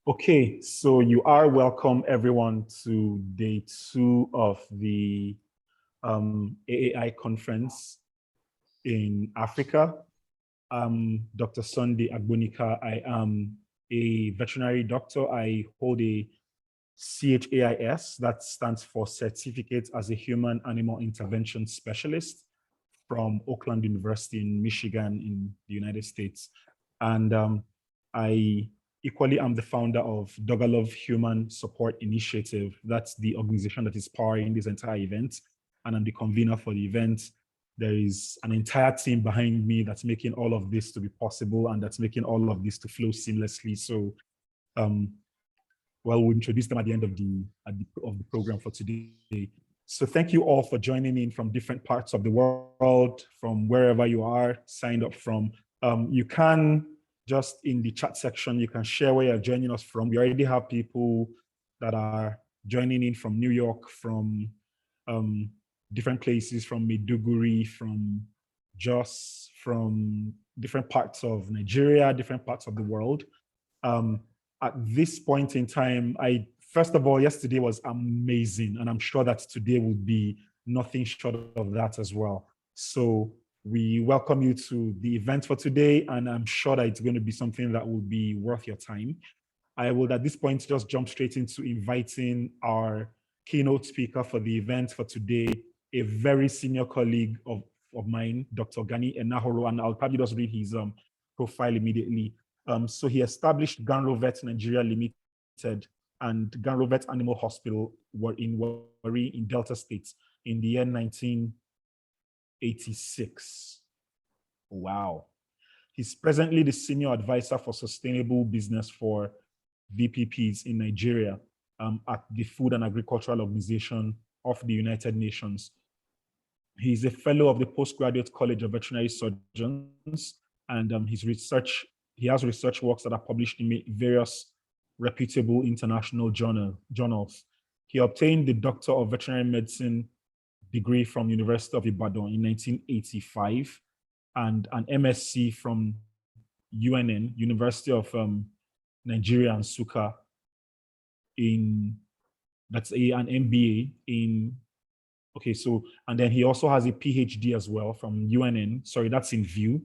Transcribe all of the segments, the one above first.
Okay, so you are welcome, everyone, to day 2 of the AAI conference in Africa. I'm Dr. Sunday Agbonika. I am a veterinary doctor. I hold a CHAIS, that stands for Certificate as a Human Animal Intervention Specialist from Oakland University in Michigan in the United States. And I equally am the founder of Dogalov Human Support Initiative. That's the organization that is powering this entire event. And I'm the convener for the event. There is an entire team behind me that's making all of this to be possible and that's making all of this to flow seamlessly. So, we'll introduce them at the end of the program for today. So thank you all for joining in from different parts of the world, from wherever you are signed up from. You can just in the chat section, you can share where you're joining us from. We already have people that are joining in from New York, from different places, from Maiduguri, from Jos, from different parts of Nigeria, different parts of the world. At this point in time, first of all, yesterday was amazing, and I'm sure that today will be nothing short of that as well. So we welcome you to the event for today, and I'm sure that it's going to be something that will be worth your time. I will at this point just jump straight into inviting our keynote speaker for the event for today, a very senior colleague of mine, Dr. Gani Enahoro, and I'll probably just read his profile immediately. So he established Ganrovet Nigeria Limited and Ganrovet Animal Hospital were in Warri in Delta State in the year 1986. Wow. He's presently the senior advisor for sustainable business for VPPs in Nigeria at the Food and Agricultural Organization of the United Nations. He's a fellow of the Postgraduate College of Veterinary Surgeons, and he has research works that are published in various reputable international journals. He obtained the Doctor of Veterinary Medicine degree from University of Ibadan in 1985 and an MSc from UNN, University of Nigeria and Nsukka, an MBA in, and then he also has a PhD as well from UNN, that's in VIEW,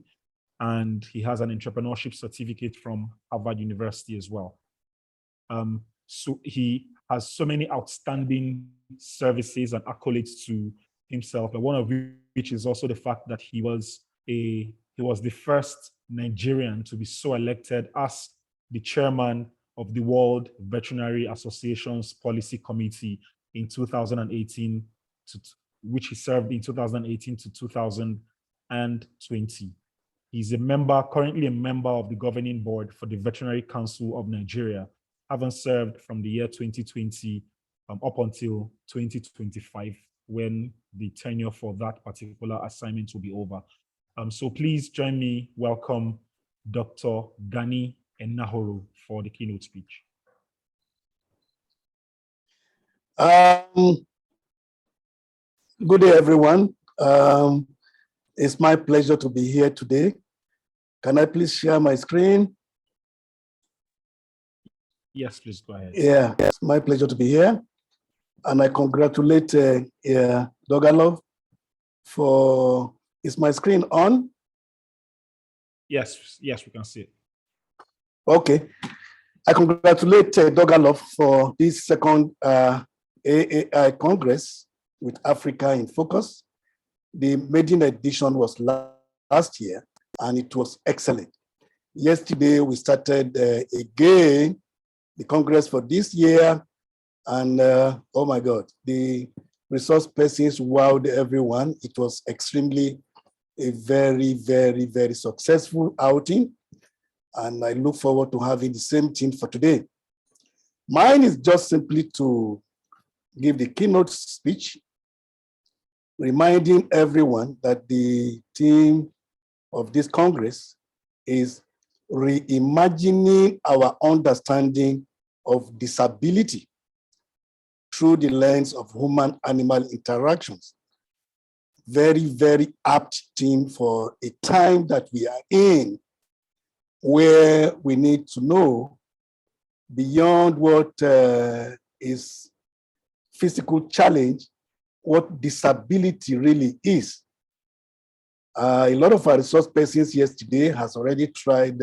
and he has an entrepreneurship certificate from Harvard University as well. So he has so many outstanding services and accolades to himself, but one of which is also the fact that he was the first Nigerian to be so elected as the chairman of the World Veterinary Association's Policy Committee in 2018, which he served in 2018 to 2020. He's currently a member of the governing board for the Veterinary Council of Nigeria, having served from the year 2020 up until 2025, when the tenure for that particular assignment will be over. So please join me, welcome Dr. Gani Enahoro for the keynote speech. Good day, everyone. It's my pleasure to be here today. Can I please share my screen? Yes, please go ahead. Yeah, it's my pleasure to be here. And I congratulate Dogalov for, is my screen on? Yes, we can see it. Okay. I congratulate Dogalov for this second AAI Congress with Africa in Focus. The maiden edition was last year, and it was excellent. Yesterday, we started again the Congress for this year, and oh my God, the resource persons wowed everyone. It was extremely a very, very, very successful outing, and I look forward to having the same team for today. Mine is just simply to give the keynote speech, reminding everyone that the theme of this Congress is reimagining our understanding of disability through the lens of human-animal interactions. Very, very apt theme for a time that we are in, where we need to know beyond what is physical challenge, what disability really is. A lot of our resource persons yesterday has already tried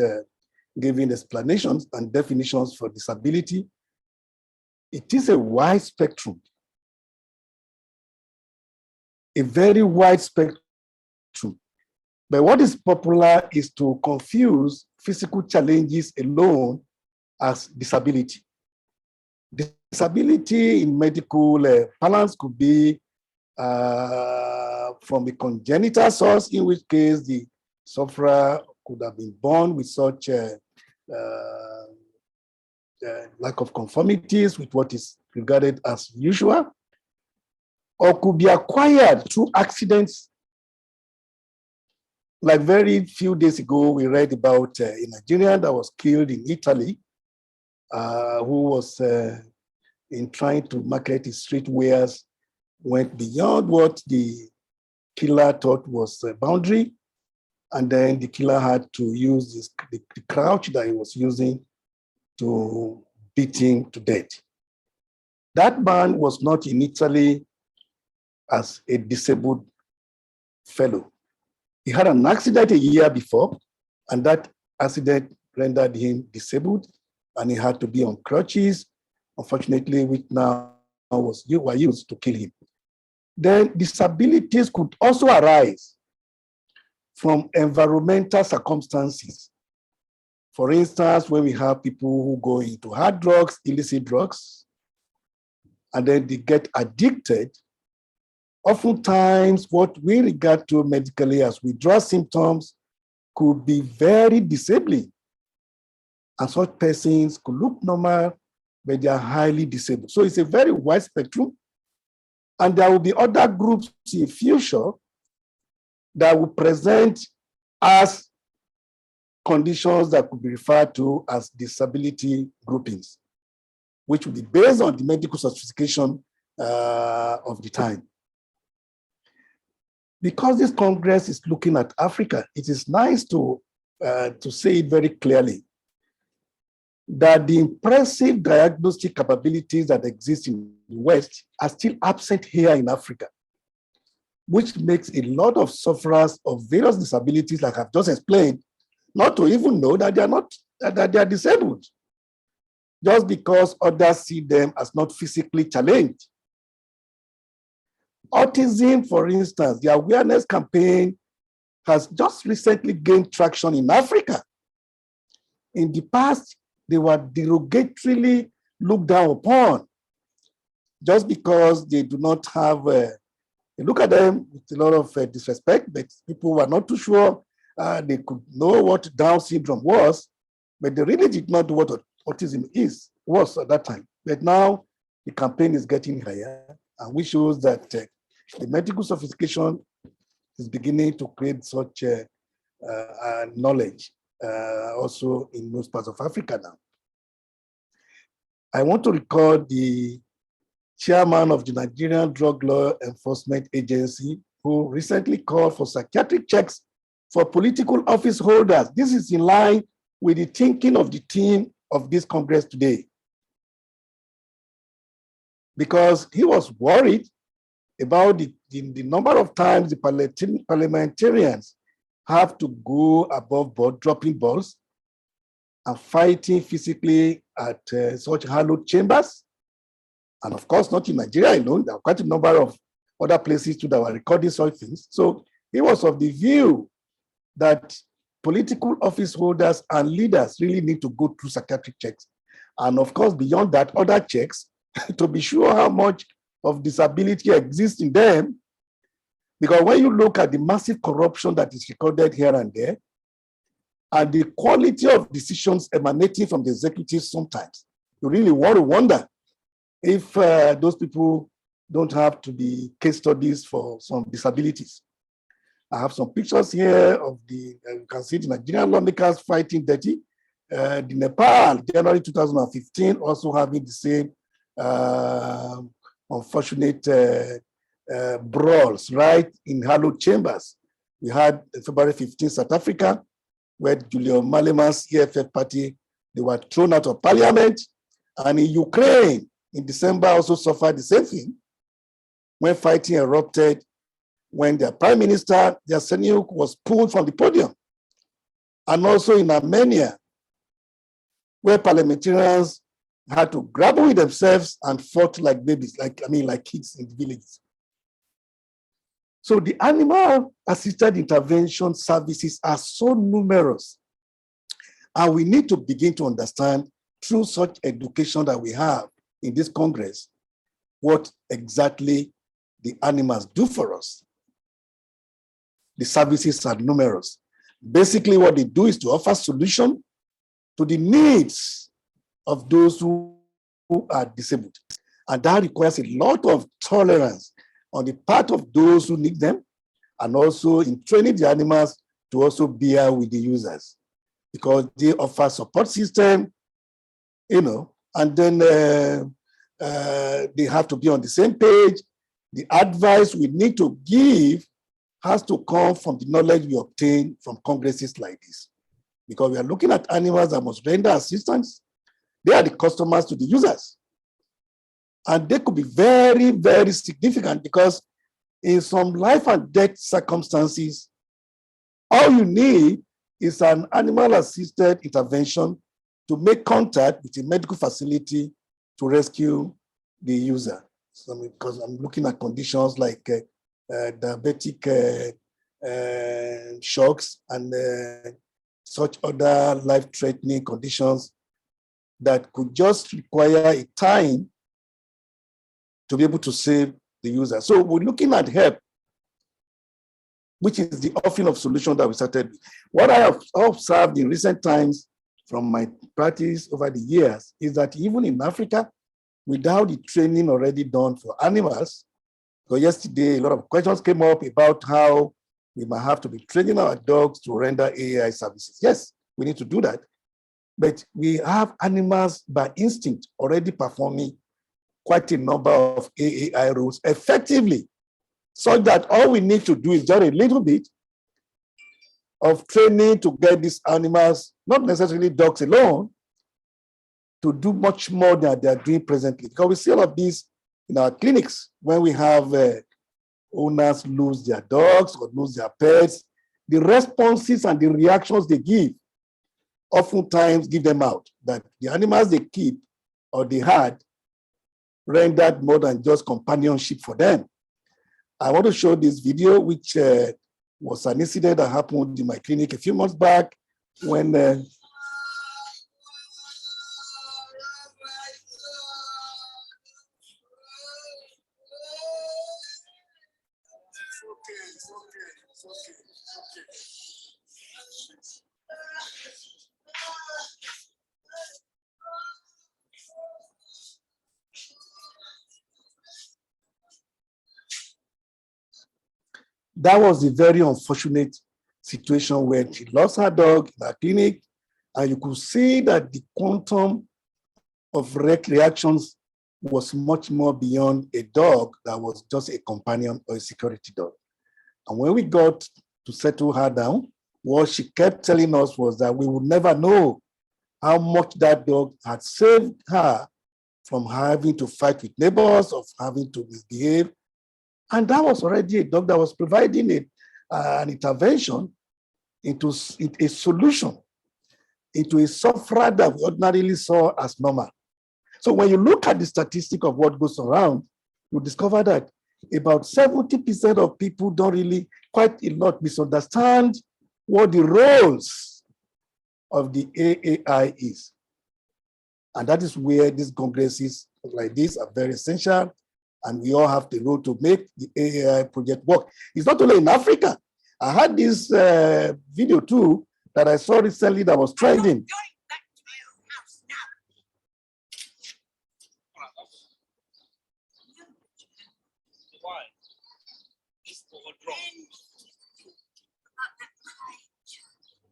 giving explanations and definitions for disability. It is a wide spectrum, a very wide spectrum. But what is popular is to confuse physical challenges alone as disability. Disability in medical parlance could be from a congenital source, in which case the sufferer could have been born with such lack of conformities with what is regarded as usual, or could be acquired through accidents. Like very few days ago, we read about a Nigerian that was killed in Italy, who was in trying to market his streetwears, went beyond what the killer thought was a boundary. And then the killer had to use the crouch that he was using to beat him to death. That man was not in Italy as a disabled fellow. He had an accident a year before, and that accident rendered him disabled, and he had to be on crutches, unfortunately, which now were used to kill him. Then disabilities could also arise from environmental circumstances. For instance, when we have people who go into hard drugs, illicit drugs, and then they get addicted, oftentimes what we regard to medically as withdrawal symptoms could be very disabling. And such persons could look normal, but they are highly disabled. So it's a very wide spectrum. And there will be other groups in future that will present as conditions that could be referred to as disability groupings, which will be based on the medical sophistication of the time. Because this Congress is looking at Africa, it is nice to say it very clearly that the impressive diagnostic capabilities that exist in the West are still absent here in Africa, which makes a lot of sufferers of various disabilities, like I've just explained, not to even know that they are disabled, just because others see them as not physically challenged. Autism, for instance, the awareness campaign has just recently gained traction in Africa. In the past, they were derogatorily looked down upon just because they do not have, you look at them with a lot of disrespect, but people were not too sure they could know what Down syndrome was, but they really did not know what autism was at that time. But now the campaign is getting higher, and which shows that the medical sophistication is beginning to create such knowledge also in most parts of Africa now. I want to recall the chairman of the Nigerian Drug Law Enforcement Agency, who recently called for psychiatric checks for political office holders. This is in line with the thinking of the team of this Congress today, because he was worried about the number of times the parliamentarians have to go above board, dropping balls and fighting physically at such hallowed chambers. And of course, not in Nigeria alone, there are quite a number of other places too that were recording such things. So he was of the view that political office holders and leaders really need to go through psychiatric checks. And of course, beyond that, other checks to be sure how much of disability exists in them. Because when you look at the massive corruption that is recorded here and there, and the quality of decisions emanating from the executives sometimes, you really want to wonder if those people don't have to be case studies for some disabilities. I have some pictures here of you can see the Nigerian lawmakers fighting dirty. The Nepal, January 2015, also having the same unfortunate brawls right in hallowed chambers. We had February 15, South Africa, where Julio Malema's EFF party, they were thrown out of parliament And in Ukraine, in December, also suffered the same thing when fighting erupted, when their prime minister, Yatsenyuk, was pulled from the podium. And also in Armenia, where parliamentarians had to grapple with themselves and fought like babies, like kids in the villages. So the animal-assisted intervention services are so numerous, and we need to begin to understand through such education that we have in this Congress, what exactly the animals do for us. The services are numerous. Basically, what they do is to offer solution to the needs of those who are disabled. And that requires a lot of tolerance on the part of those who need them, and also in training the animals to also bear with the users, because they offer support system, and then they have to be on the same page. The advice we need to give has to come from the knowledge we obtain from congresses like this, because we are looking at animals that must render assistance. They are the customers to the users. And they could be very, very significant, because in some life and death circumstances, all you need is an animal-assisted intervention to make contact with a medical facility to rescue the user. So, because I'm looking at conditions like diabetic shocks and such other life-threatening conditions that could just require a time to be able to save the user. So we're looking at help, which is the offering of solution that we started with. What I have observed in recent times from my practice over the years is that even in Africa, without the training already done for animals, so yesterday a lot of questions came up about how we might have to be training our dogs to render AI services. Yes, we need to do that. But we have animals by instinct already performing quite a number of AI roles effectively, so that all we need to do is just a little bit of training to get these animals, not necessarily dogs alone, to do much more than they are doing presently. Because we see all of this in our clinics when we have owners lose their dogs or lose their pets. The responses and the reactions they give oftentimes give them out that the animals they keep or they had rendered more than just companionship for them. I want to show this video, which was an incident that happened in my clinic a few months back when that was a very unfortunate situation where she lost her dog in her clinic, and you could see that the quantum of reactions was much more beyond a dog that was just a companion or a security dog. And when we got to settle her down, what she kept telling us was that we would never know how much that dog had saved her from having to fight with neighbors, of having to misbehave. And that was already a dog that was providing an intervention into a solution, into a sufferer that we ordinarily saw as normal. So when you look at the statistic of what goes around, you discover that about 70% of people don't really, quite a lot, misunderstand what the roles of the AAI is. And that is where these congresses like this are very essential, and we all have the role to make the AAI project work. It's not only in Africa. I had this video too that I saw recently that was trending.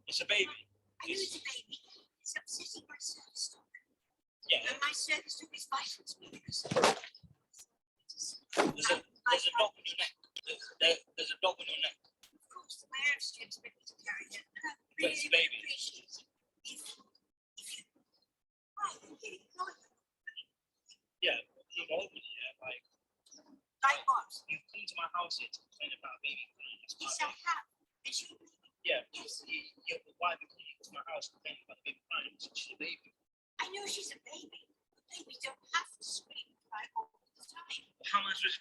It's a baby. I know it's a baby. It's upsetting my service dog. Yeah. And my service dog is fighting me because there's a dog on your neck. There's a dog on your neck. Of course, my parents do expect me to carry it. But it's a baby. If you, why are you getting annoyed?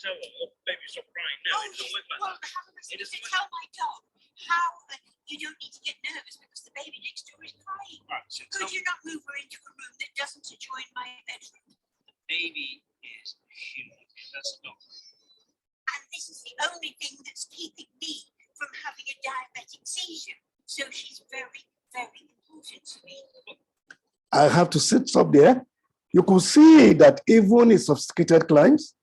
tell her, oh, baby, stop crying. No, it doesn't work like Well, that. how am I It supposed to doesn't tell my dog how you don't need to get nervous because the baby next door is crying? Right, so tell Could you not move her into a room that doesn't adjoin my bedroom? the baby is human. That's not. And this is the only thing that's keeping me from having a diabetic seizure. So she's very, very important to me. I have to stop there. You could see that even in sophisticated clients,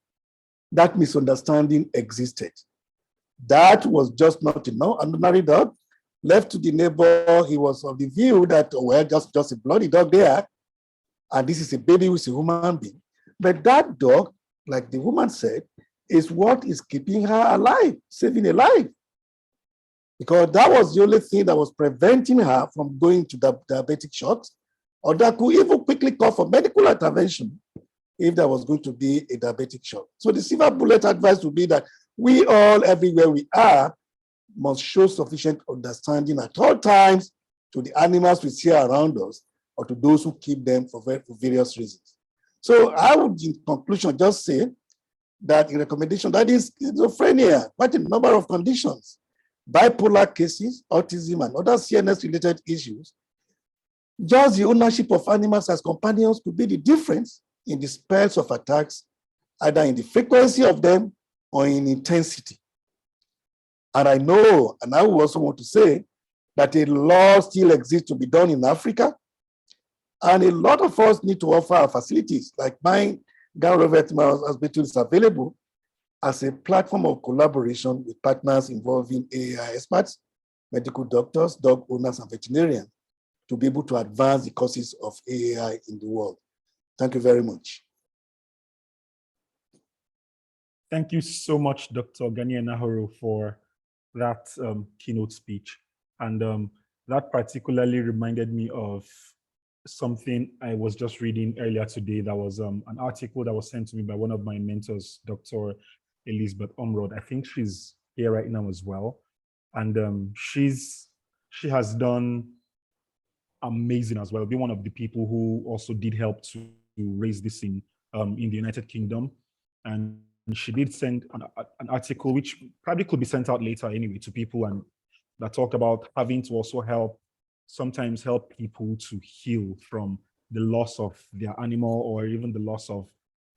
that misunderstanding existed. That was just not enough. An ordinary dog left to the neighbor, he was of the view that, oh, well, just a bloody dog there, and this is a baby with a human being. But that dog, like the woman said, is what is keeping her alive, saving a life. Because that was the only thing that was preventing her from going to the diabetic shots, or that could even quickly call for medical intervention if there was going to be a diabetic shock. So the silver bullet advice would be that we all, everywhere we are, must show sufficient understanding at all times to the animals we see around us or to those who keep them for various reasons. So I would, in conclusion, just say that in recommendation, that is schizophrenia, quite a number of conditions, bipolar cases, autism, and other CNS-related issues. Just the ownership of animals as companions could be the difference in the spells of attacks, either in the frequency of them or in intensity. And I know, and I would also want to say, that a lot still exists to be done in Africa, and a lot of us need to offer our facilities, like mine, Gani Hospital is available as a platform of collaboration with partners involving AI experts, medical doctors, dog owners, and veterinarians to be able to advance the causes of AI in the world. Thank you very much. Thank you so much, Dr. Gani Enahoro, for that keynote speech. And that particularly reminded me of something I was just reading earlier today. That was an article that was sent to me by one of my mentors, Dr. Elizabeth Omrod. I think she's here right now as well. And she has done amazing as well. Be one of the people who also did help to raise this in the United Kingdom. And she did send an article, which probably could be sent out later anyway to people, and that talked about having to also sometimes help people to heal from the loss of their animal or even the loss of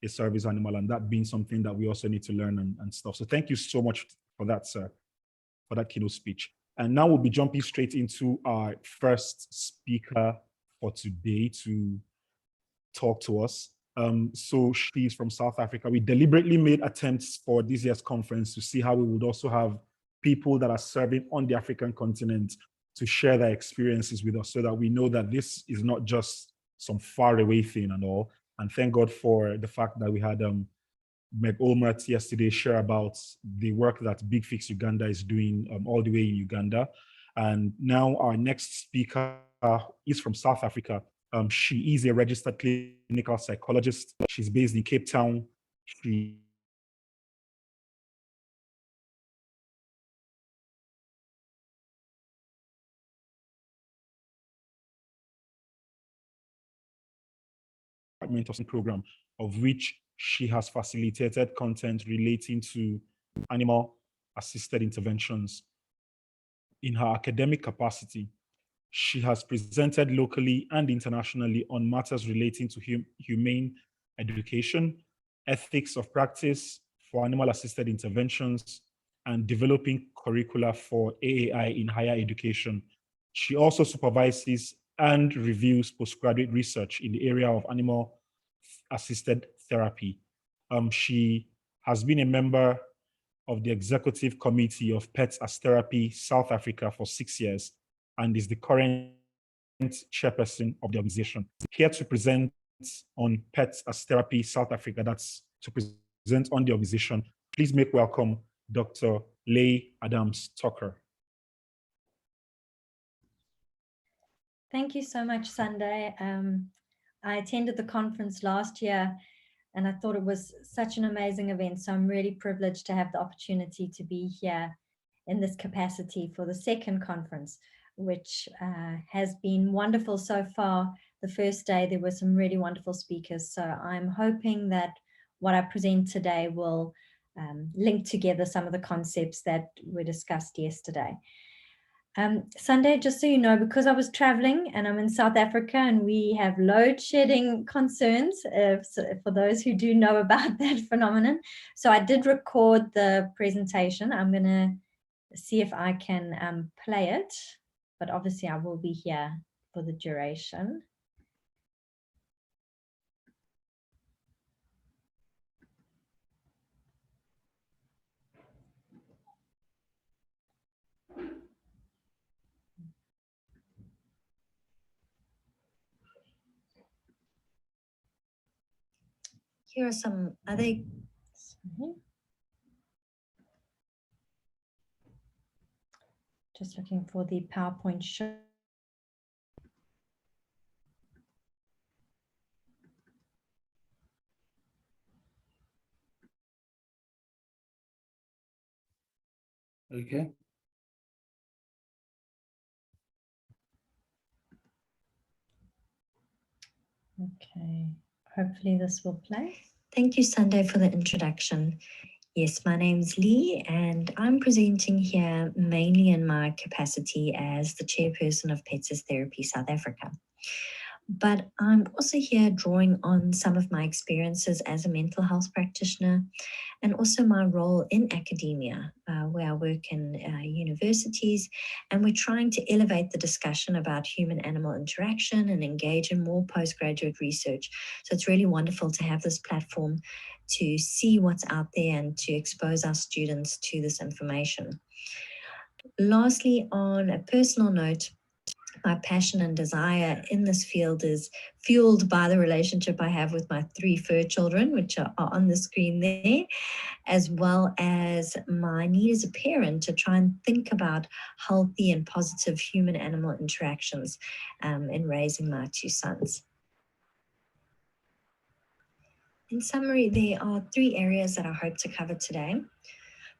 a service animal, and that being something that we also need to learn and stuff. So thank you so much for that, sir, for that keynote speech. And now we'll be jumping straight into our first speaker for today to talk to us. So she's from South Africa. We deliberately made attempts for this year's conference to see how we would also have people that are serving on the African continent to share their experiences with us, so that we know that this is not just some faraway thing and all. And thank God for the fact that we had Meg Olmert yesterday share about the work that Big Fix Uganda is doing all the way in Uganda. And now our next speaker is from South Africa. She is a registered clinical psychologist. She's based in Cape Town. She mentoring program, of which she has facilitated content relating to animal assisted interventions. In her academic capacity, she has presented locally and internationally on matters relating to humane education, ethics of practice for animal-assisted interventions, and developing curricula for AAI in higher education. She also supervises and reviews postgraduate research in the area of animal-assisted therapy. She has been a member of the executive committee of Pets as Therapy South Africa for 6 years, and is the current chairperson of the organization. Here to present on Pets as Therapy South Africa, that's to present on the organization, please make welcome Dr. Leigh Adams Tucker. Thank you so much, Sunday. I attended the conference last year and I thought it was such an amazing event. So I'm really privileged to have the opportunity to be here in this capacity for the second conference, which has been wonderful so far. The first day, there were some really wonderful speakers. So I'm hoping that what I present today will link together some of the concepts that were discussed yesterday. Sunday, just so you know, because I was traveling and I'm in South Africa and we have load shedding concerns, for those who do know about that phenomenon. So I did record the presentation. I'm going to see if I can play it, but obviously I will be here for the duration. Here are some other. Just looking for the PowerPoint show. Okay. Okay, hopefully this will play. Thank you, Sunday, for the introduction. Yes, my name's Leigh, and I'm presenting here mainly in my capacity as the chairperson of Pets Therapy South Africa. But I'm also here drawing on some of my experiences as a mental health practitioner and also my role in academia, where I work in universities, and we're trying to elevate the discussion about human-animal interaction and engage in more postgraduate research. So it's really wonderful to have this platform to see what's out there and to expose our students to this information. Lastly, on a personal note, my passion and desire in this field is fueled by the relationship I have with my 3 fur children, which are on the screen there, as well as my need as a parent to try and think about healthy and positive human-animal interactions in raising my 2 sons. In summary, there are 3 areas that I hope to cover today.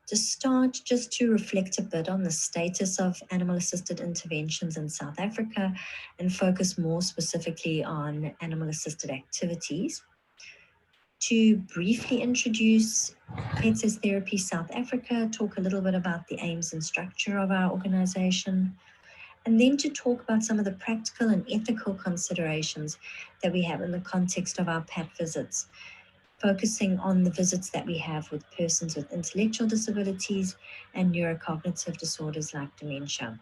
To start, just to reflect a bit on the status of animal-assisted interventions in South Africa and focus more specifically on animal-assisted activities. To briefly introduce Pets Therapy South Africa, talk a little bit about the aims and structure of our organization, and then to talk about some of the practical and ethical considerations that we have in the context of our pet visits, focusing on the visits that we have with persons with intellectual disabilities and neurocognitive disorders like dementia.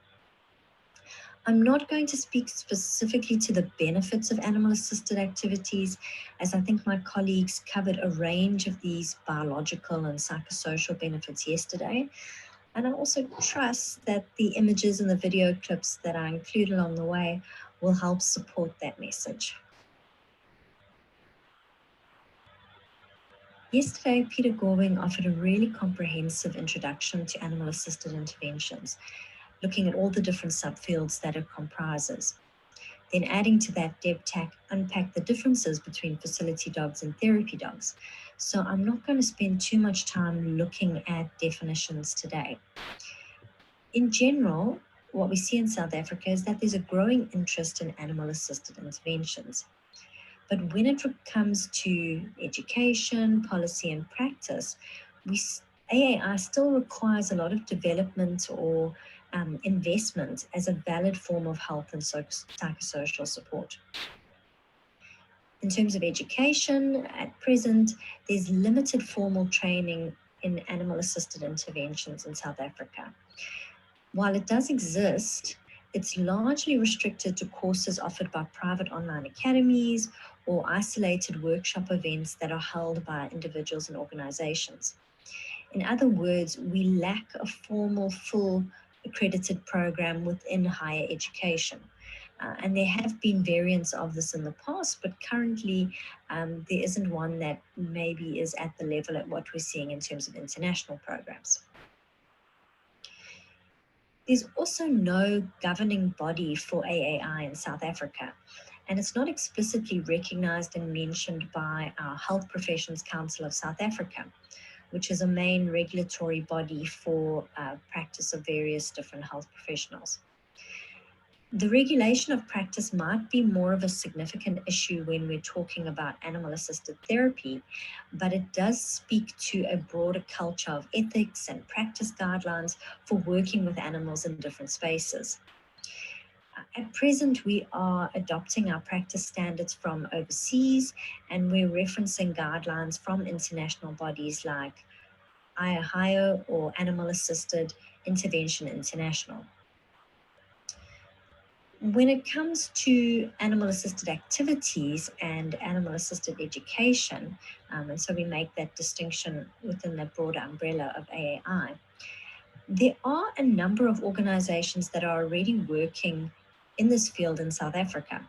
I'm not going to speak specifically to the benefits of animal-assisted activities, as I think my colleagues covered a range of these biological and psychosocial benefits yesterday. And I also trust that the images and the video clips that I include along the way will help support that message. Yesterday, Peter Gorwing offered a really comprehensive introduction to animal-assisted interventions, looking at all the different subfields that it comprises. Then adding to that, Deb Tack unpacked the differences between facility dogs and therapy dogs. So I'm not going to spend too much time looking at definitions today. In general, what we see in South Africa is that there's a growing interest in animal-assisted interventions. But when it comes to education, policy, and practice, AAI still requires a lot of development or investment as a valid form of health and psychosocial support. In terms of education, at present, there's limited formal training in animal-assisted interventions in South Africa. While it does exist, it's largely restricted to courses offered by private online academies or isolated workshop events that are held by individuals and organizations. In other words, we lack a formal, full accredited program within higher education. And there have been variants of this in the past, but currently there isn't one that maybe is at the level at what we're seeing in terms of international programs. There's also no governing body for AAI in South Africa, and it's not explicitly recognized and mentioned by our Health Professions Council of South Africa, which is a main regulatory body for practice of various different health professionals. The regulation of practice might be more of a significant issue when we're talking about animal-assisted therapy, but it does speak to a broader culture of ethics and practice guidelines for working with animals in different spaces. At present, we are adopting our practice standards from overseas, and we're referencing guidelines from international bodies like IAHIO or Animal Assisted Intervention International. When it comes to animal-assisted activities and animal-assisted education, and so we make that distinction within the broader umbrella of AAI, there are a number of organizations that are already working in this field in South Africa.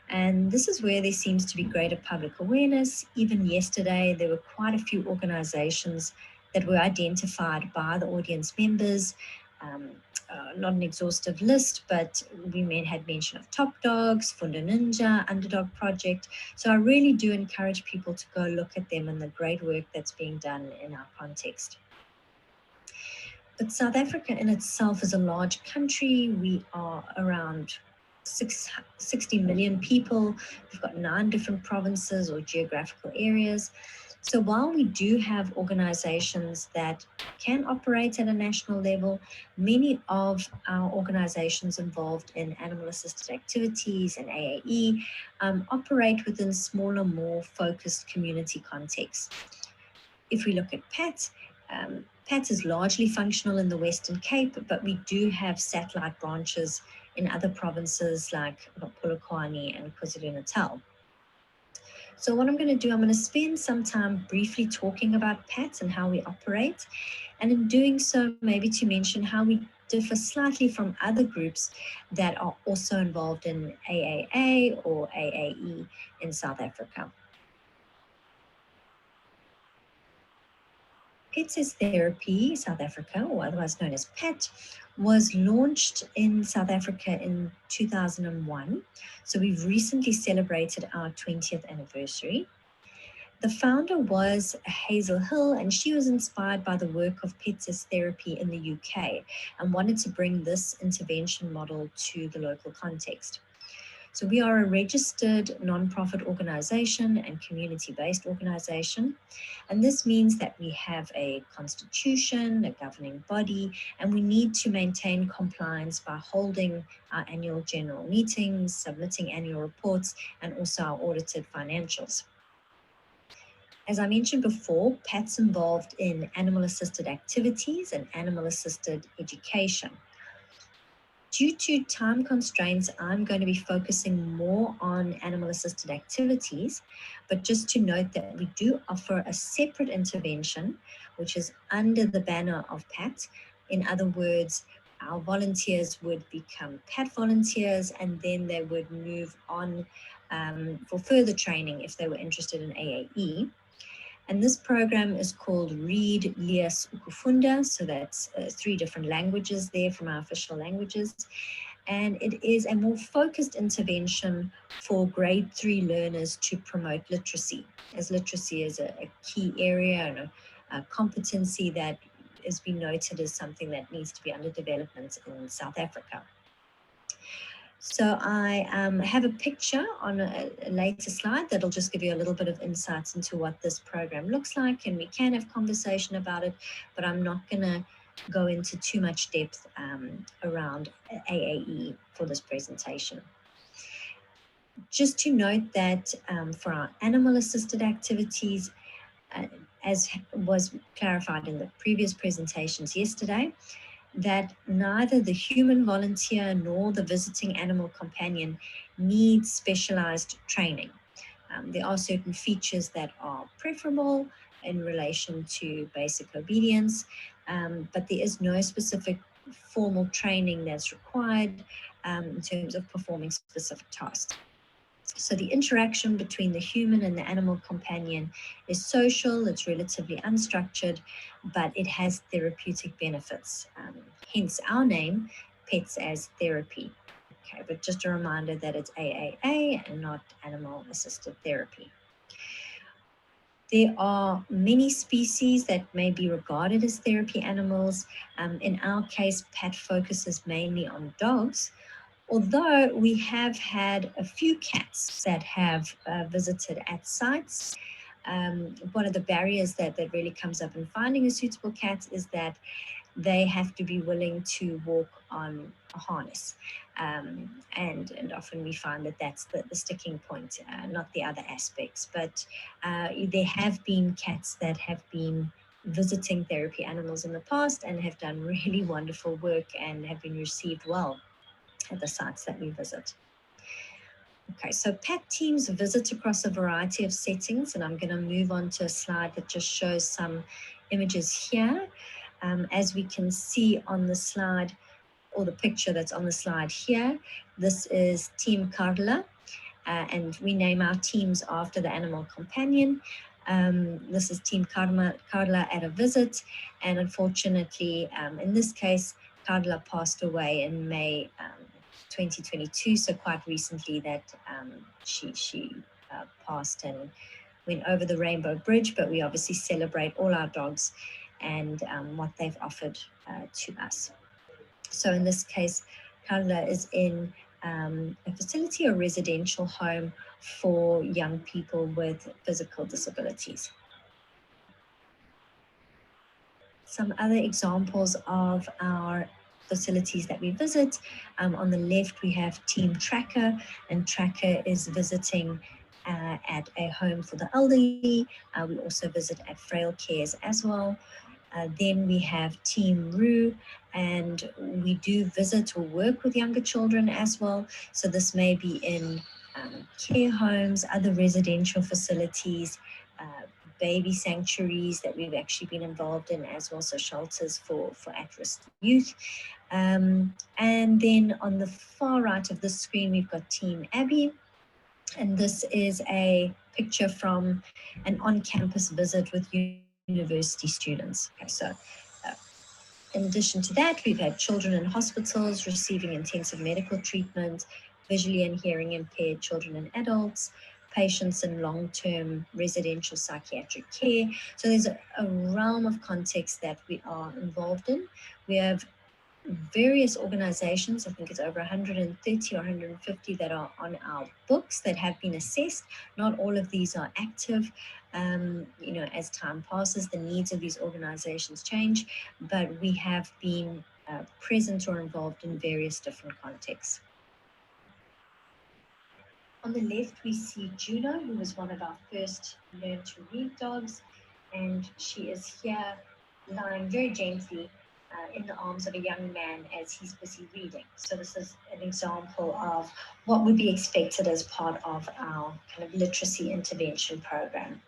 And this is where there seems to be greater public awareness. Even yesterday, there were quite a few organizations that were identified by the audience members. Not an exhaustive list, but we had mention of Top Dogs, Funda Ninja, Underdog Project. So I really do encourage people to go look at them and the great work that's being done in our context. But South Africa in itself is a large country. We are around 60 million people. We've got 9 different provinces or geographical areas. So while we do have organizations that can operate at a national level, many of our organizations involved in animal-assisted activities and AAE operate within smaller, more focused community contexts. If we look at PAT, PAT is largely functional in the Western Cape, but we do have satellite branches in other provinces like Polokwane and KwaZulu-Natal. So what I'm going to do, I'm going to spend some time briefly talking about PAT and how we operate. And in doing so, maybe to mention how we differ slightly from other groups that are also involved in AAA or AAE in South Africa. Pets as Therapy South Africa, or otherwise known as PAT, was launched in South Africa in 2001. So we've recently celebrated our 20th anniversary. The founder was Hazel Hill, and she was inspired by the work of Pets as Therapy in the UK and wanted to bring this intervention model to the local context. So we are a registered non-profit organization and community-based organization. And this means that we have a constitution, a governing body, and we need to maintain compliance by holding our annual general meetings, submitting annual reports, and also our audited financials. As I mentioned before, PAT's involved in animal-assisted activities and animal-assisted education. Due to time constraints, I'm going to be focusing more on animal-assisted activities, but just to note that we do offer a separate intervention, which is under the banner of PAT. In other words, our volunteers would become PAT volunteers, and then they would move on for further training if they were interested in AAE. And this program is called Read, Lees, Ukufunda. So that's 3 different languages there from our official languages. And it is a more focused intervention for grade 3 learners to promote literacy, as literacy is a key area and a competency that has been noted as something that needs to be under development in South Africa. So I have a picture on a later slide that'll just give you a little bit of insights into what this program looks like, and we can have conversation about it, but I'm not going to go into too much depth around AAE for this presentation. Just to note that for our animal-assisted activities, as was clarified in the previous presentations yesterday, that neither the human volunteer nor the visiting animal companion needs specialized training. There are certain features that are preferable in relation to basic obedience, but there is no specific formal training that's required in terms of performing specific tasks. So the interaction between the human and the animal companion is social, it's relatively unstructured, but it has therapeutic benefits. Hence our name, Pets as Therapy. Okay, but just a reminder that it's AAA and not animal-assisted therapy. There are many species that may be regarded as therapy animals. In our case, PAT focuses mainly on dogs, Although we have had a few cats that have visited at sites, one of the barriers that really comes up in finding a suitable cat is that they have to be willing to walk on a harness. And often we find that that's the sticking point, not the other aspects. But there have been cats that have been visiting therapy animals in the past and have done really wonderful work and have been received well at the sites that we visit. Okay, so PAT teams visit across a variety of settings, and I'm going to move on to a slide that just shows some images here. As we can see on the slide, or the picture that's on the slide here, this is Team Carla, and we name our teams after the animal companion. This is Team Carla at a visit, and unfortunately, in this case, Carla passed away in May 2022, so quite recently that she passed and went over the Rainbow Bridge, but we obviously celebrate all our dogs and what they've offered to us. So in this case, Carla is in a facility or residential home for young people with physical disabilities. Some other examples of our facilities that we visit. On the left, we have Team Tracker, and Tracker is visiting at a home for the elderly. We also visit at Frail Cares as well. Then we have Team Roo, and we do visit or work with younger children as well. So this may be in care homes, other residential facilities, baby sanctuaries that we've actually been involved in as well, so shelters for at-risk youth. And then on the far right of the screen, we've got Team Abby, and this is a picture from an on-campus visit with university students. Okay, so in addition to that, we've had children in hospitals receiving intensive medical treatment, visually and hearing impaired children and adults, patients in long-term residential psychiatric care. So there's a realm of context that we are involved in. We have various organizations, I think it's over 130 or 150 that are on our books that have been assessed. Not all of these are active. As time passes, the needs of these organizations change, but we have been present or involved in various different contexts. On the left, we see Juno, who was one of our first learn to read dogs, and she is here lying very gently in the arms of a young man as he's busy reading. So this is an example of what would be expected as part of our kind of literacy intervention program.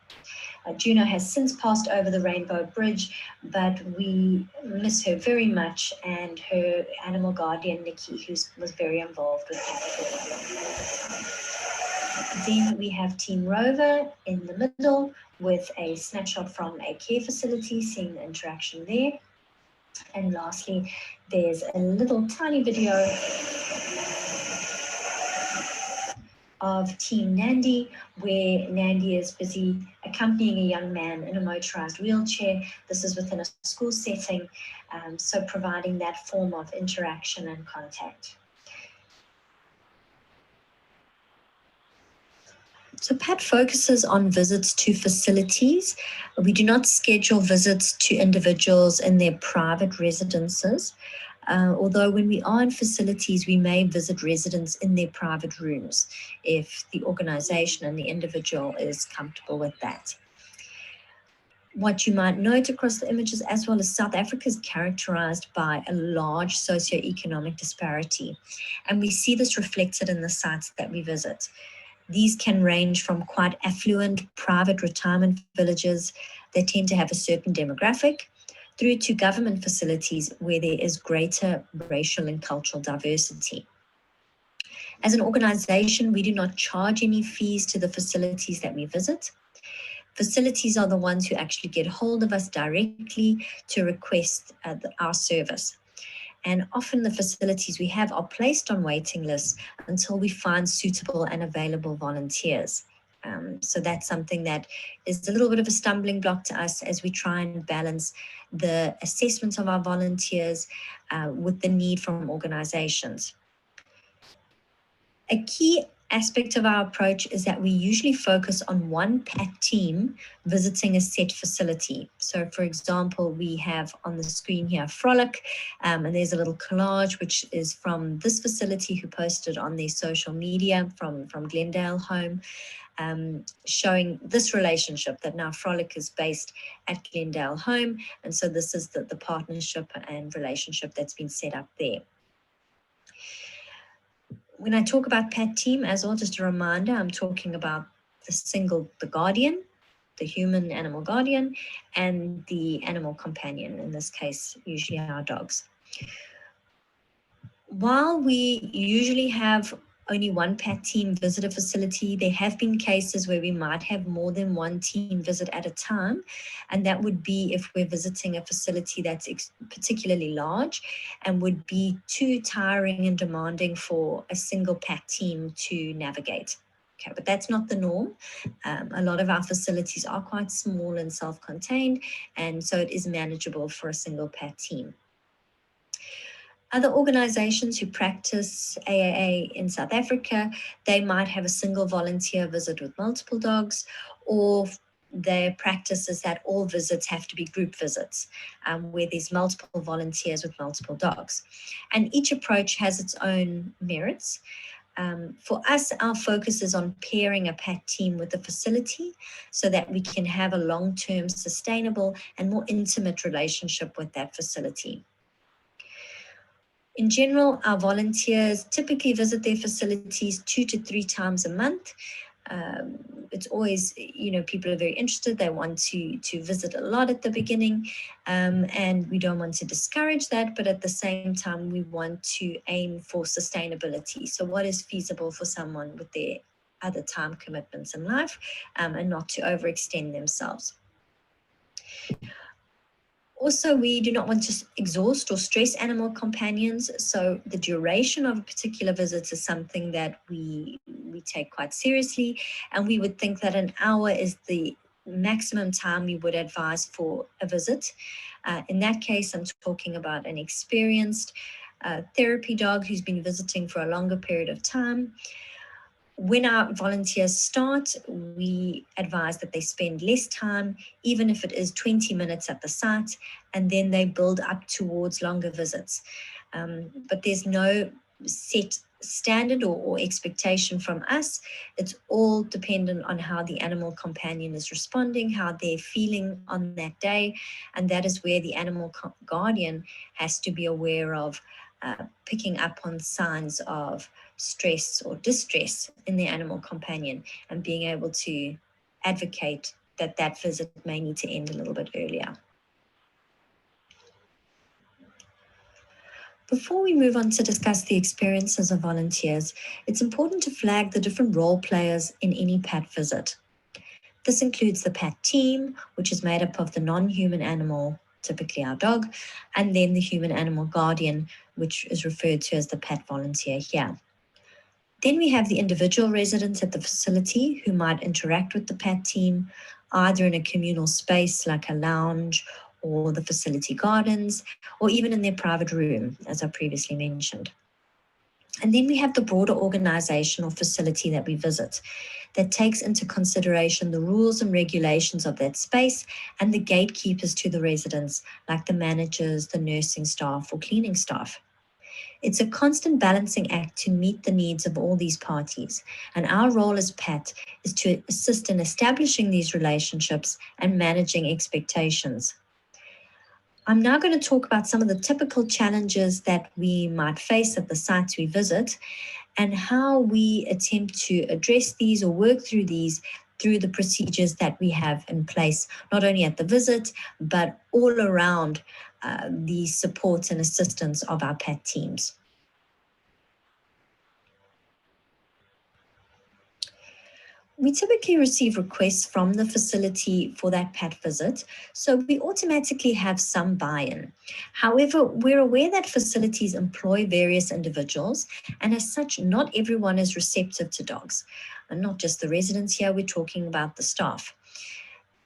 Juno has since passed over the Rainbow Bridge, but we miss her very much, and her animal guardian, Nikki, who was very involved with that. Then we have Team Rover in the middle with a snapshot from a care facility, seeing the interaction there. And lastly, there's a little tiny video of Team Nandi, where Nandi is busy accompanying a young man in a motorized wheelchair. This is within a school setting, so providing that form of interaction and contact. So PAT focuses on visits to facilities. We do not schedule visits to individuals in their private residences, although when we are in facilities, we may visit residents in their private rooms if the organization and the individual is comfortable with that. What you might note across the images as well as South Africa is characterized by a large socioeconomic disparity, and we see this reflected in the sites that we visit. These can range from quite affluent private retirement villages that tend to have a certain demographic, through to government facilities where there is greater racial and cultural diversity. As an organization, we do not charge any fees to the facilities that we visit. Facilities are the ones who actually get hold of us directly to request our service. And often the facilities we have are placed on waiting lists until we find suitable and available volunteers. So that's something that is a little bit of a stumbling block to us as we try and balance the assessment of our volunteers with the need from organizations. A key aspect of our approach is that we usually focus on one pet team visiting a set facility. So for example, we have on the screen here Frolic, and there's a little collage which is from this facility who posted on their social media from Glendale Home, showing this relationship that now Frolic is based at Glendale Home. And so this is the partnership and relationship that's been set up there. When I talk about pet team as well, just a reminder, I'm talking about the guardian, the human animal guardian, and the animal companion, in this case, usually our dogs. While we usually have only one pet team visit a facility, there have been cases where we might have more than one team visit at a time. And that would be if we're visiting a facility that's particularly large and would be too tiring and demanding for a single pet team to navigate. Okay, but that's not the norm. A lot of our facilities are quite small and self-contained, and so it is manageable for a single pet team. Other organizations who practice AAA in South Africa, they might have a single volunteer visit with multiple dogs, or their practice is that all visits have to be group visits, where there's multiple volunteers with multiple dogs. And each approach has its own merits. For us, our focus is on pairing a pet team with a facility so that we can have a long-term, sustainable, and more intimate relationship with that facility. In general, our volunteers typically visit their facilities 2 to 3 times a month. It's always, people are very interested. They want to visit a lot at the beginning, and we don't want to discourage that, but at the same time, we want to aim for sustainability. So what is feasible for someone with their other time commitments in life, and not to overextend themselves. Also, we do not want to exhaust or stress animal companions, so the duration of a particular visit is something that we take quite seriously, and we would think that an hour is the maximum time we would advise for a visit. In that case, I'm talking about an experienced therapy dog who's been visiting for a longer period of time. When our volunteers start, we advise that they spend less time, even if it is 20 minutes at the site, and then they build up towards longer visits. But there's no set standard or expectation from us. It's all dependent on how the animal companion is responding, how they're feeling on that day, and that is where the animal guardian has to be aware of picking up on signs of stress or distress in the animal companion and being able to advocate that that visit may need to end a little bit earlier. Before we move on to discuss the experiences of volunteers, it's important to flag the different role players in any pet visit. This includes the pet team, which is made up of the non-human animal, typically our dog, and then the human animal guardian, which is referred to as the pet volunteer here. Then we have the individual residents at the facility who might interact with the pet team, either in a communal space like a lounge or the facility gardens, or even in their private room, as I previously mentioned. And then we have the broader organization or facility that we visit that takes into consideration the rules and regulations of that space and the gatekeepers to the residents, like the managers, the nursing staff, or cleaning staff. It's a constant balancing act to meet the needs of all these parties. And our role as PET is to assist in establishing these relationships and managing expectations. I'm now going to talk about some of the typical challenges that we might face at the sites we visit and how we attempt to address these or work through these through the procedures that we have in place, not only at the visit, but all around the support and assistance of our pet teams. We typically receive requests from the facility for that pet visit, so we automatically have some buy-in. However, we're aware that facilities employ various individuals, and as such, not everyone is receptive to dogs. And not just the residents here, we're talking about the staff.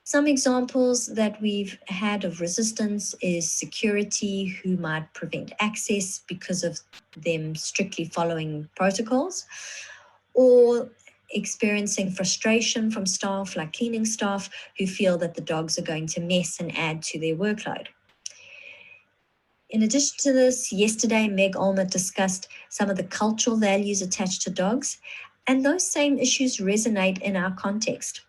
Some examples that we've had of resistance is security who might prevent access because of them strictly following protocols, or experiencing frustration from staff, like cleaning staff, who feel that the dogs are going to mess and add to their workload. In addition to this, yesterday, Meg Olmert discussed some of the cultural values attached to dogs, and those same issues resonate in our context.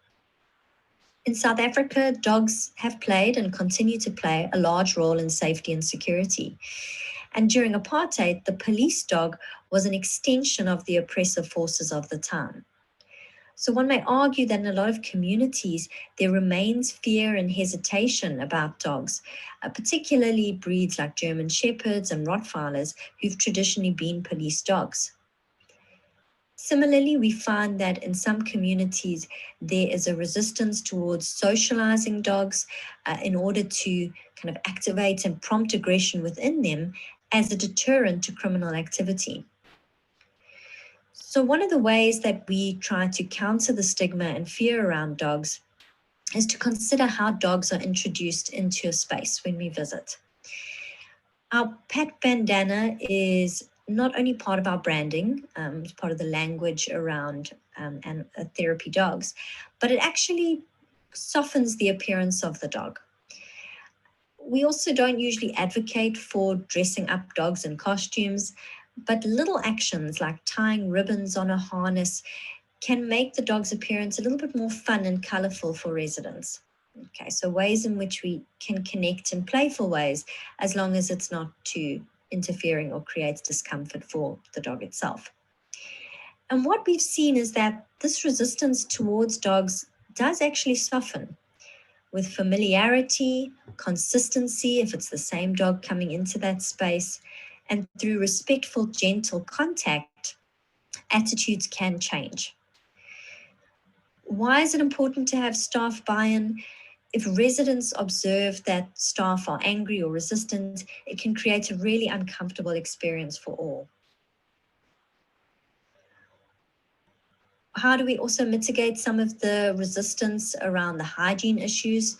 In South Africa, dogs have played and continue to play a large role in safety and security. And during apartheid, the police dog was an extension of the oppressive forces of the time. So one may argue that in a lot of communities, there remains fear and hesitation about dogs, particularly breeds like German Shepherds and Rottweilers, who've traditionally been police dogs. Similarly, we find that in some communities, there is a resistance towards socializing dogs in order to kind of activate and prompt aggression within them as a deterrent to criminal activity. So one of the ways that we try to counter the stigma and fear around dogs is to consider how dogs are introduced into a space when we visit. Our pet bandana is not only part of our branding, it's part of the language around and therapy dogs, but it actually softens the appearance of the dog. We also don't usually advocate for dressing up dogs in costumes, but little actions like tying ribbons on a harness can make the dog's appearance a little bit more fun and colorful for residents. Okay, so ways in which we can connect in playful ways, as long as it's not too interfering or creates discomfort for the dog itself. And what we've seen is that this resistance towards dogs does actually soften with familiarity, consistency, if it's the same dog coming into that space, and through respectful, gentle contact, attitudes can change. Why is it important to have staff buy-in? If residents observe that staff are angry or resistant, it can create a really uncomfortable experience for all. How do we also mitigate some of the resistance around the hygiene issues?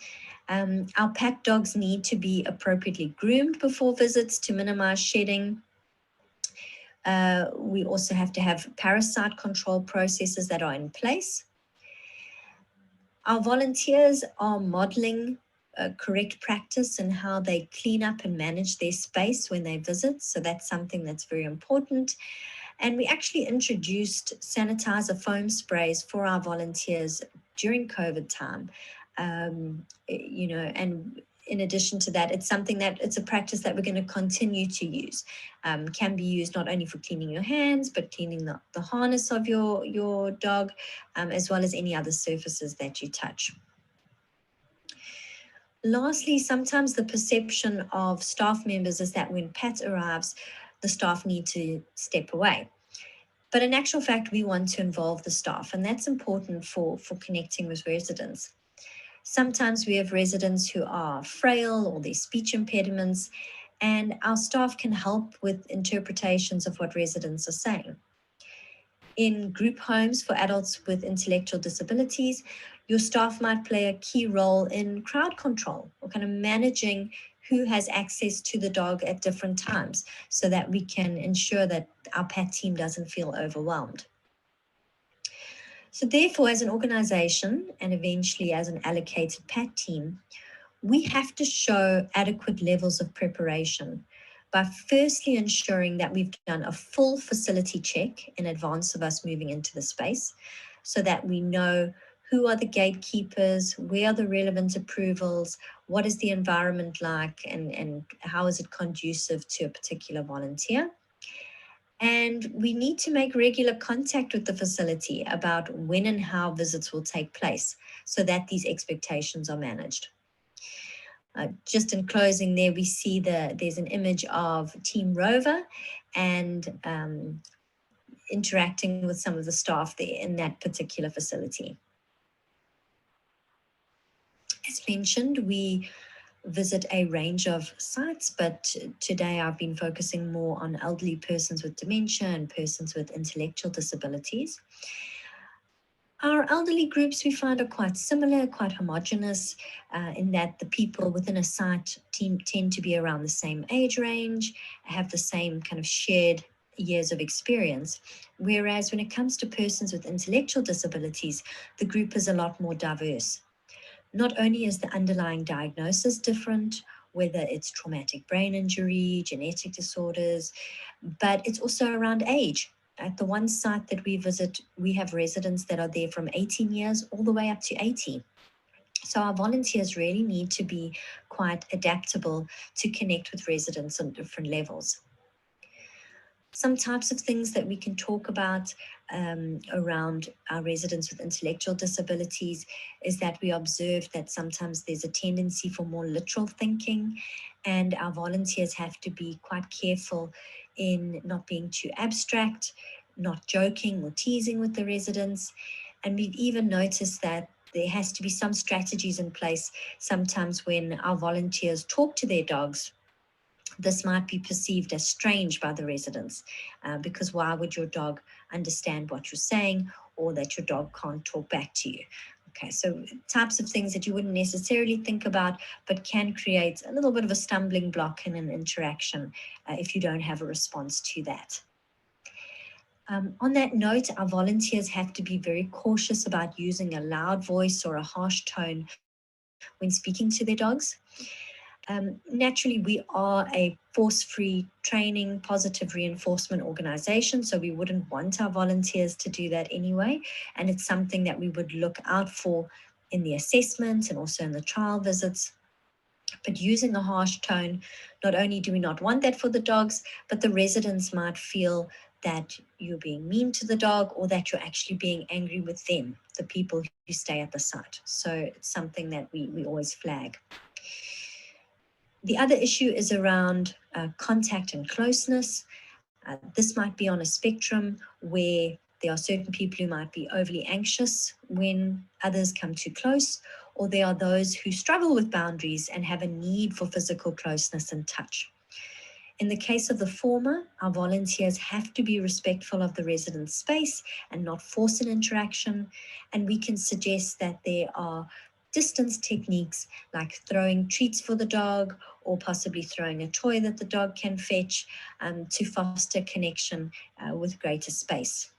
Our pet dogs need to be appropriately groomed before visits to minimize shedding. We also have to have parasite control processes that are in place. Our volunteers are modeling correct practice in how they clean up and manage their space when they visit. So that's something that's very important. And we actually introduced sanitizer foam sprays for our volunteers during COVID time. And in addition to that, it's a practice that we're going to continue to use. Can be used not only for cleaning your hands, but cleaning the harness of your dog, as well as any other surfaces that you touch. Lastly, sometimes the perception of staff members is that when Pat arrives, the staff need to step away. But in actual fact, we want to involve the staff, and that's important for connecting with residents. Sometimes we have residents who are frail or their speech impediments, and our staff can help with interpretations of what residents are saying. In group homes for adults with intellectual disabilities, your staff might play a key role in crowd control or kind of managing who has access to the dog at different times so that we can ensure that our PAT team doesn't feel overwhelmed. So therefore, as an organization and eventually as an allocated PAT team, we have to show adequate levels of preparation by firstly ensuring that we've done a full facility check in advance of us moving into the space so that we know who are the gatekeepers, where are the relevant approvals, what is the environment like, and how is it conducive to a particular volunteer. And we need to make regular contact with the facility about when and how visits will take place so that these expectations are managed. Just in closing there, we see there's an image of Team Rover and interacting with some of the staff there in that particular facility. As mentioned, we visit a range of sites, but today I've been focusing more on elderly persons with dementia and persons with intellectual disabilities. Our elderly groups we find are quite similar, quite homogeneous, in that the people within a site team tend to be around the same age range, have the same kind of shared years of experience, whereas when it comes to persons with intellectual disabilities, the group is a lot more diverse. Not only is the underlying diagnosis different, whether it's traumatic brain injury, genetic disorders, but it's also around age. At the one site that we visit, we have residents that are there from 18 years all the way up to 80. So our volunteers really need to be quite adaptable to connect with residents on different levels. Some types of things that we can talk about around our residents with intellectual disabilities is that we observe that sometimes there's a tendency for more literal thinking, and our volunteers have to be quite careful in not being too abstract, not joking or teasing with the residents. And we've even noticed that there has to be some strategies in place sometimes when our volunteers talk to their dogs. This might be perceived as strange by the residents because why would your dog understand what you're saying, or that your dog can't talk back to you? Okay, so types of things that you wouldn't necessarily think about, but can create a little bit of a stumbling block in an interaction if you don't have a response to that. On that note, our volunteers have to be very cautious about using a loud voice or a harsh tone when speaking to their dogs. Naturally, we are a force-free training, positive reinforcement organization, so we wouldn't want our volunteers to do that anyway. And it's something that we would look out for in the assessment and also in the trial visits. But using a harsh tone, not only do we not want that for the dogs, but the residents might feel that you're being mean to the dog, or that you're actually being angry with them, the people who stay at the site. So it's something that we always flag. The other issue is around contact and closeness. This might be on a spectrum where there are certain people who might be overly anxious when others come too close, or there are those who struggle with boundaries and have a need for physical closeness and touch. In the case of the former, our volunteers have to be respectful of the resident's space and not force an interaction, and we can suggest that there are distance techniques like throwing treats for the dog, or possibly throwing a toy that the dog can fetch to foster connection with greater space.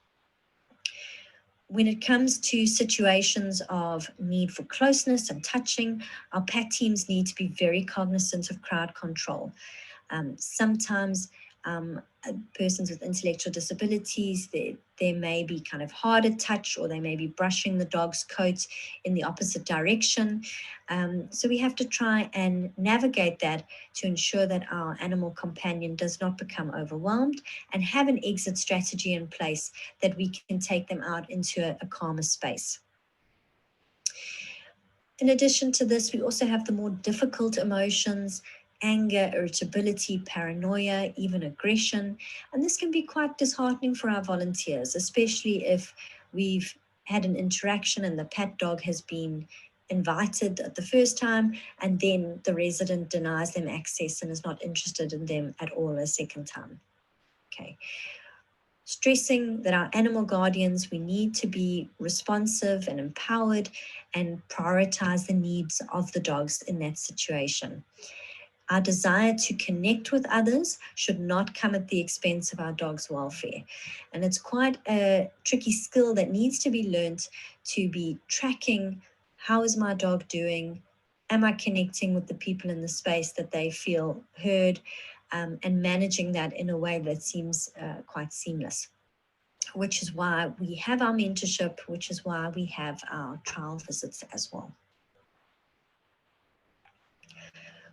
When it comes to situations of need for closeness and touching, our PAT teams need to be very cognizant of crowd control. Sometimes persons with intellectual disabilities, they may be kind of harder touch, or they may be brushing the dog's coat in the opposite direction. So we have to try and navigate that to ensure that our animal companion does not become overwhelmed, and have an exit strategy in place that we can take them out into a calmer space. In addition to this, we also have the more difficult emotions: anger, irritability, paranoia, even aggression. And this can be quite disheartening for our volunteers, especially if we've had an interaction and the PAT dog has been invited at the first time, and then the resident denies them access and is not interested in them at all a second time. Okay. Stressing that our animal guardians, we need to be responsive and empowered and prioritize the needs of the dogs in that situation. Our desire to connect with others should not come at the expense of our dog's welfare. And it's quite a tricky skill that needs to be learned, to be tracking, how is my dog doing? Am I connecting with the people in the space that they feel heard? And managing that in a way that seems quite seamless, which is why we have our mentorship, which is why we have our trial visits as well.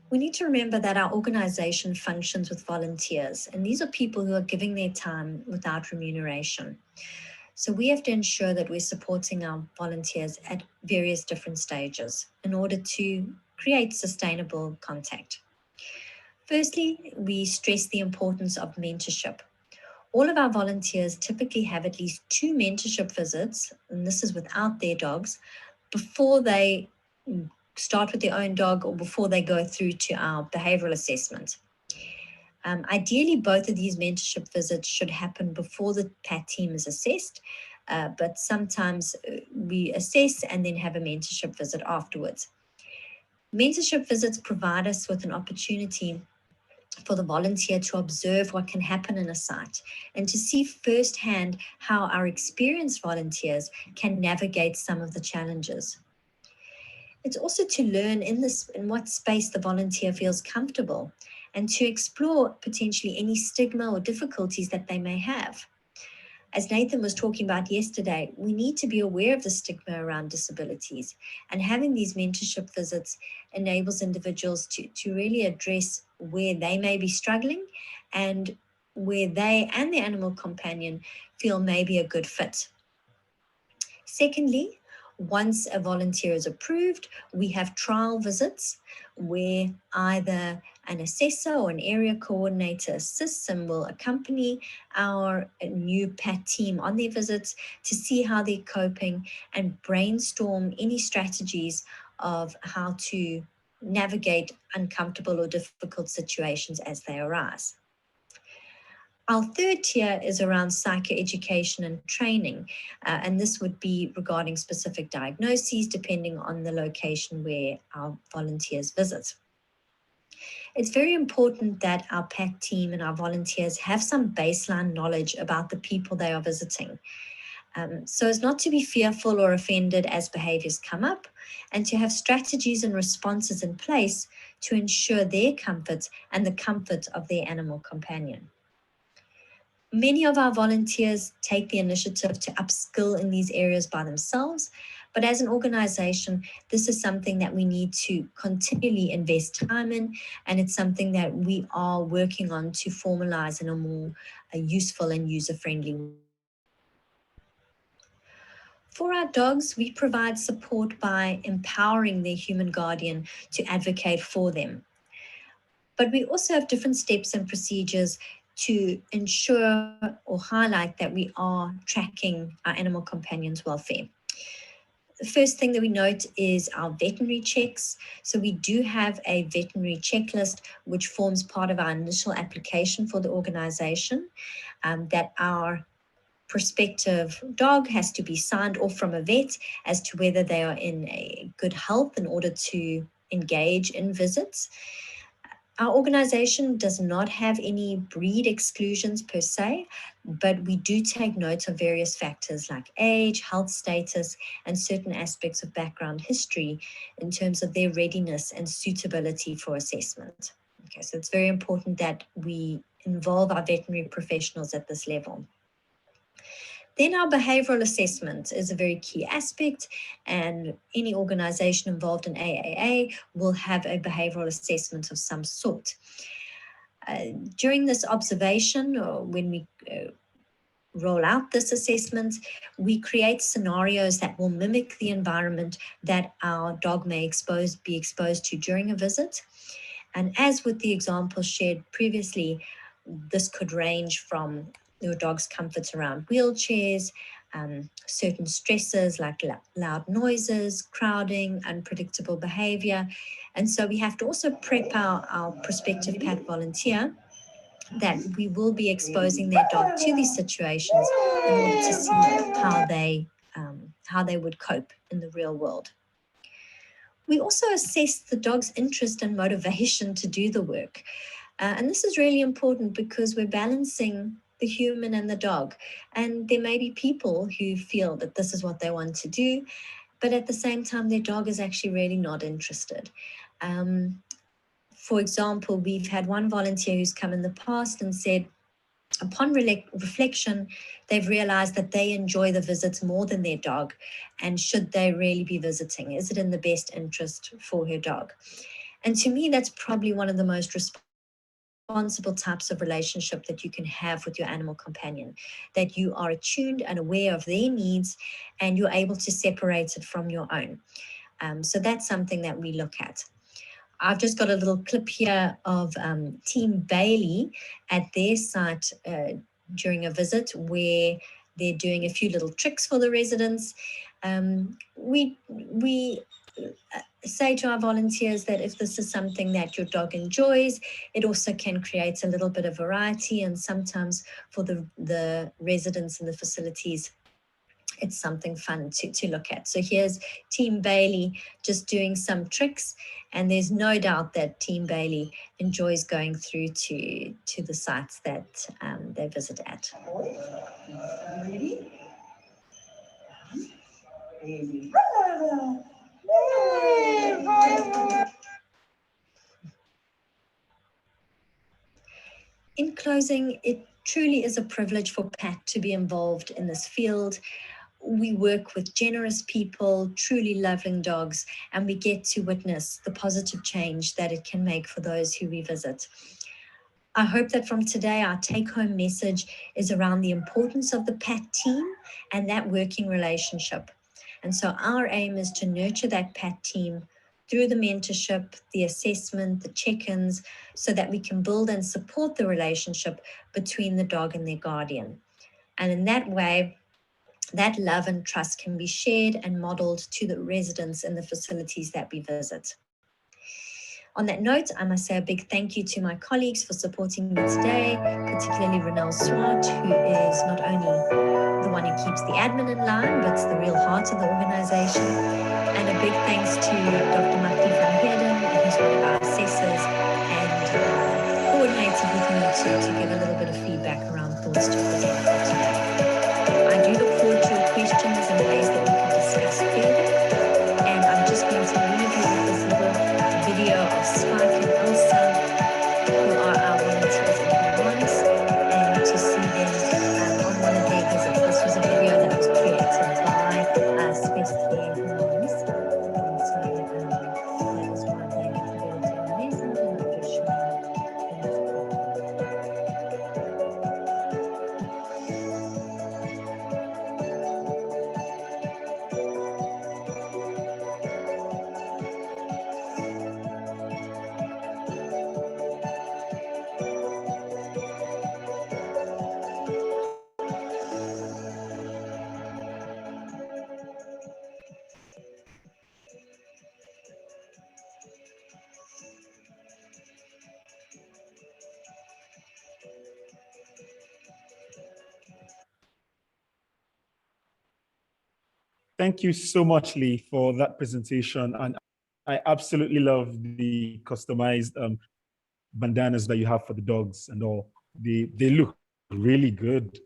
We need to remember that our organization functions with volunteers, and these are people who are giving their time without remuneration. So we have to ensure that we're supporting our volunteers at various different stages in order to create sustainable contact. Firstly, we stress the importance of mentorship. All of our volunteers typically have at least 2 mentorship visits, and this is without their dogs, before they start with their own dog or before they go through to our behavioral assessment. Ideally, both of these mentorship visits should happen before the PAT team is assessed, but sometimes we assess and then have a mentorship visit afterwards. Mentorship visits provide us with an opportunity for the volunteer to observe what can happen in a site and to see firsthand how our experienced volunteers can navigate some of the challenges. It's also to learn in what space the volunteer feels comfortable and to explore potentially any stigma or difficulties that they may have. As Nathan was talking about yesterday, we need to be aware of the stigma around disabilities, and having these mentorship visits enables individuals to really address where they may be struggling and where they and their animal companion feel may be a good fit. Secondly, once a volunteer is approved, we have trial visits where either an assessor or an area coordinator assists and will accompany our new PAT team on their visits to see how they're coping and brainstorm any strategies of how to navigate uncomfortable or difficult situations as they arise. Our third tier is around psychoeducation and training, and this would be regarding specific diagnoses depending on the location where our volunteers visit. It's very important that our PAC team and our volunteers have some baseline knowledge about the people they are visiting, so as not to be fearful or offended as behaviors come up, and to have strategies and responses in place to ensure their comfort and the comfort of their animal companion. Many of our volunteers take the initiative to upskill in these areas by themselves, but as an organization, this is something that we need to continually invest time in, and it's something that we are working on to formalize in a more useful and user-friendly way. For our dogs, we provide support by empowering their human guardian to advocate for them. But we also have different steps and procedures to ensure or highlight that we are tracking our animal companions' welfare. The first thing that we note is our veterinary checks. So we do have a veterinary checklist which forms part of our initial application for the organization, that our prospective dog has to be signed off from a vet as to whether they are in a good health in order to engage in visits. Our organization does not have any breed exclusions per se, but we do take note of various factors like age, health status, and certain aspects of background history in terms of their readiness and suitability for assessment. Okay, so it's very important that we involve our veterinary professionals at this level. Then our behavioral assessment is a very key aspect, and any organization involved in AAA will have a behavioral assessment of some sort. During this observation, or when we roll out this assessment, we create scenarios that will mimic the environment that our dog may be exposed to during a visit. And as with the example shared previously, this could range from your dog's comforts around wheelchairs, certain stresses like loud noises, crowding, unpredictable behavior. And so we have to also prep our prospective PAT volunteer that we will be exposing their dog to these situations in order to see how they would cope in the real world. We also assess the dog's interest and motivation to do the work. And this is really important because we're balancing the human and the dog. And there may be people who feel that this is what they want to do, but at the same time, their dog is actually really not interested. For example, we've had one volunteer who's come in the past and said, upon reflection, they've realized that they enjoy the visits more than their dog. And should they really be visiting? Is it in the best interest for her dog? And to me, that's probably one of the most responsible types of relationship that you can have with your animal companion, that you are attuned and aware of their needs and you're able to separate it from your own. So that's something that we look at. I've just got a little clip here of Team Bailey at their site during a visit where they're doing a few little tricks for the residents. We say to our volunteers that if this is something that your dog enjoys, it also can create a little bit of variety, and sometimes for the residents in the facilities, it's something fun to look at. So here's Team Bailey just doing some tricks, and there's no doubt that Team Bailey enjoys going through to the sites that they visit at. In closing, it truly is a privilege for Pat to be involved in this field. We work with generous people, truly loving dogs, and we get to witness the positive change that it can make for those who we visit. I hope that from today, our take-home message is around the importance of the PAT team and that working relationship. And so our aim is to nurture that PAT team through the mentorship, the assessment, the check-ins, so that we can build and support the relationship between the dog and their guardian. And in that way, that love and trust can be shared and modeled to the residents in the facilities that we visit. On that note, I must say a big thank you to my colleagues for supporting me today, particularly Renelle Swart, who is not only the one who keeps the admin in line, but the real heart of the organization. And a big thanks to Dr. Mati van Heerden, who's one of our assessors, and coordinated with me to give a little bit of feedback around thoughts to present for today. I do look forward to your questions and ways that we can discuss further. And I'm just going to leave you with this little video of Spike and Elsa, who are our volunteers in Vermont, and to see them on one of their visits. This was a video that was created by Spestheer Homes. And so that is why they have developed an amazing and I'm just showing Thank you so much, Leigh, for that presentation. And I absolutely love the customized bandanas that you have for the dogs and all. They look really good.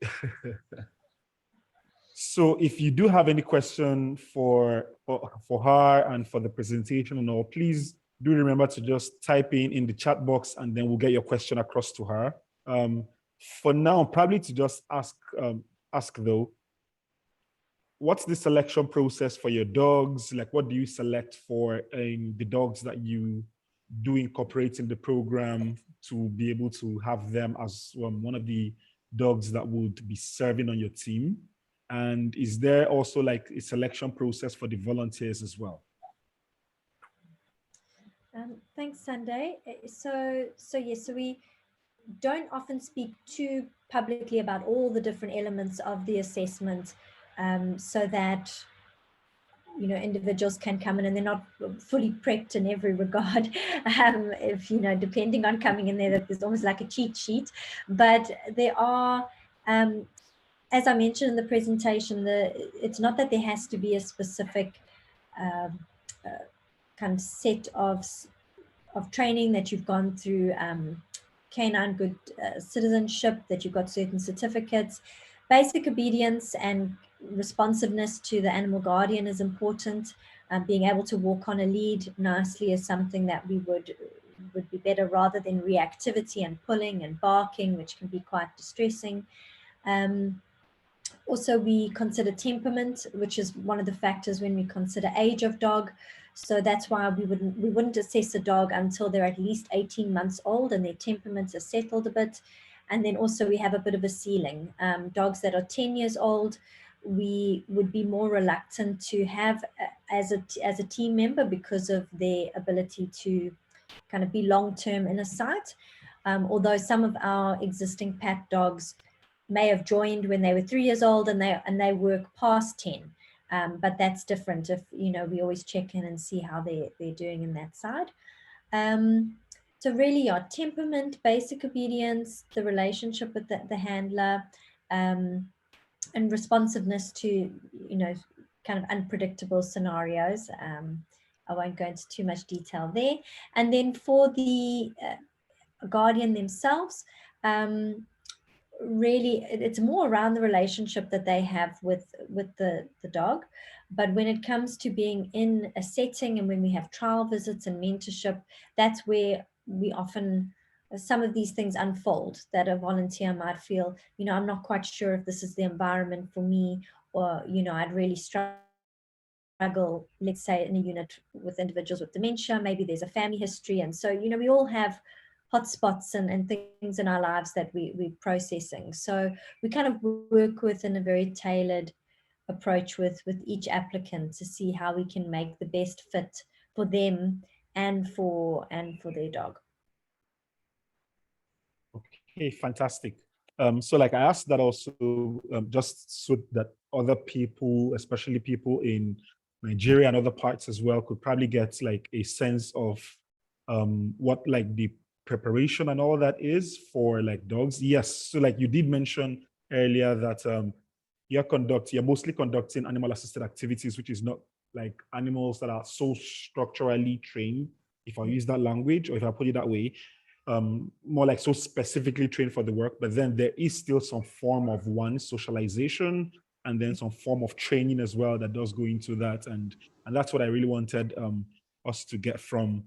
So if you do have any question for her and for the presentation and all, please do remember to just type in the chat box and then we'll get your question across to her. For now, probably to just ask though, what's the selection process for your dogs? Like, what do you select for the dogs that you do incorporate in the program to be able to have them as one of the dogs that would be serving on your team? And is there also like a selection process for the volunteers as well? Thanks, Sunday. So we don't often speak too publicly about all the different elements of the assessment, so that individuals can come in and they're not fully prepped in every regard. If depending on coming in there, there's almost like a cheat sheet. But there are, as I mentioned in the presentation, it's not that there has to be a specific kind of set of training that you've gone through, canine good citizenship, that you've got certain certificates. Basic obedience and responsiveness to the animal guardian is important. Being able to walk on a lead nicely is something that we would be better, rather than reactivity and pulling and barking, which can be quite distressing. Also, we consider temperament, which is one of the factors when we consider age of dog. So that's why we wouldn't assess a dog until they're at least 18 months old and their temperaments are settled a bit. And then also we have a bit of a ceiling. Dogs that are 10 years old, we would be more reluctant to have as a team member because of their ability to kind of be long-term in a site. Although some of our existing PAT dogs may have joined when they were 3 years old and they work past 10. But that's different if, we always check in and see how they're doing in that side. So really, our temperament, basic obedience, the relationship with the handler, and responsiveness to, you know, kind of unpredictable scenarios. I won't go into too much detail there. And then for the guardian themselves, really it's more around the relationship that they have with the dog. But when it comes to being in a setting and when we have trial visits and mentorship, that's where we often, some of these things unfold, that a volunteer might feel, you know, I'm not quite sure if this is the environment for me, or, you know, I'd really struggle, let's say, in a unit with individuals with dementia, maybe there's a family history. And so, you know, we all have hotspots and things in our lives that we're processing. So we kind of work with in a very tailored approach with each applicant to see how we can make the best fit for them and for their dog. Okay, fantastic. So like I asked that also just so that other people, especially people in Nigeria and other parts as well, could probably get like a sense of what like the preparation and all that is for like dogs. Yes, so like you did mention earlier that you're mostly conducting animal assisted activities, which is not like animals that are so structurally trained, if I use that language or if I put it that way. More like so specifically trained for the work, but then there is still some form of socialization and then some form of training as well that does go into that. And that's what I really wanted us to get from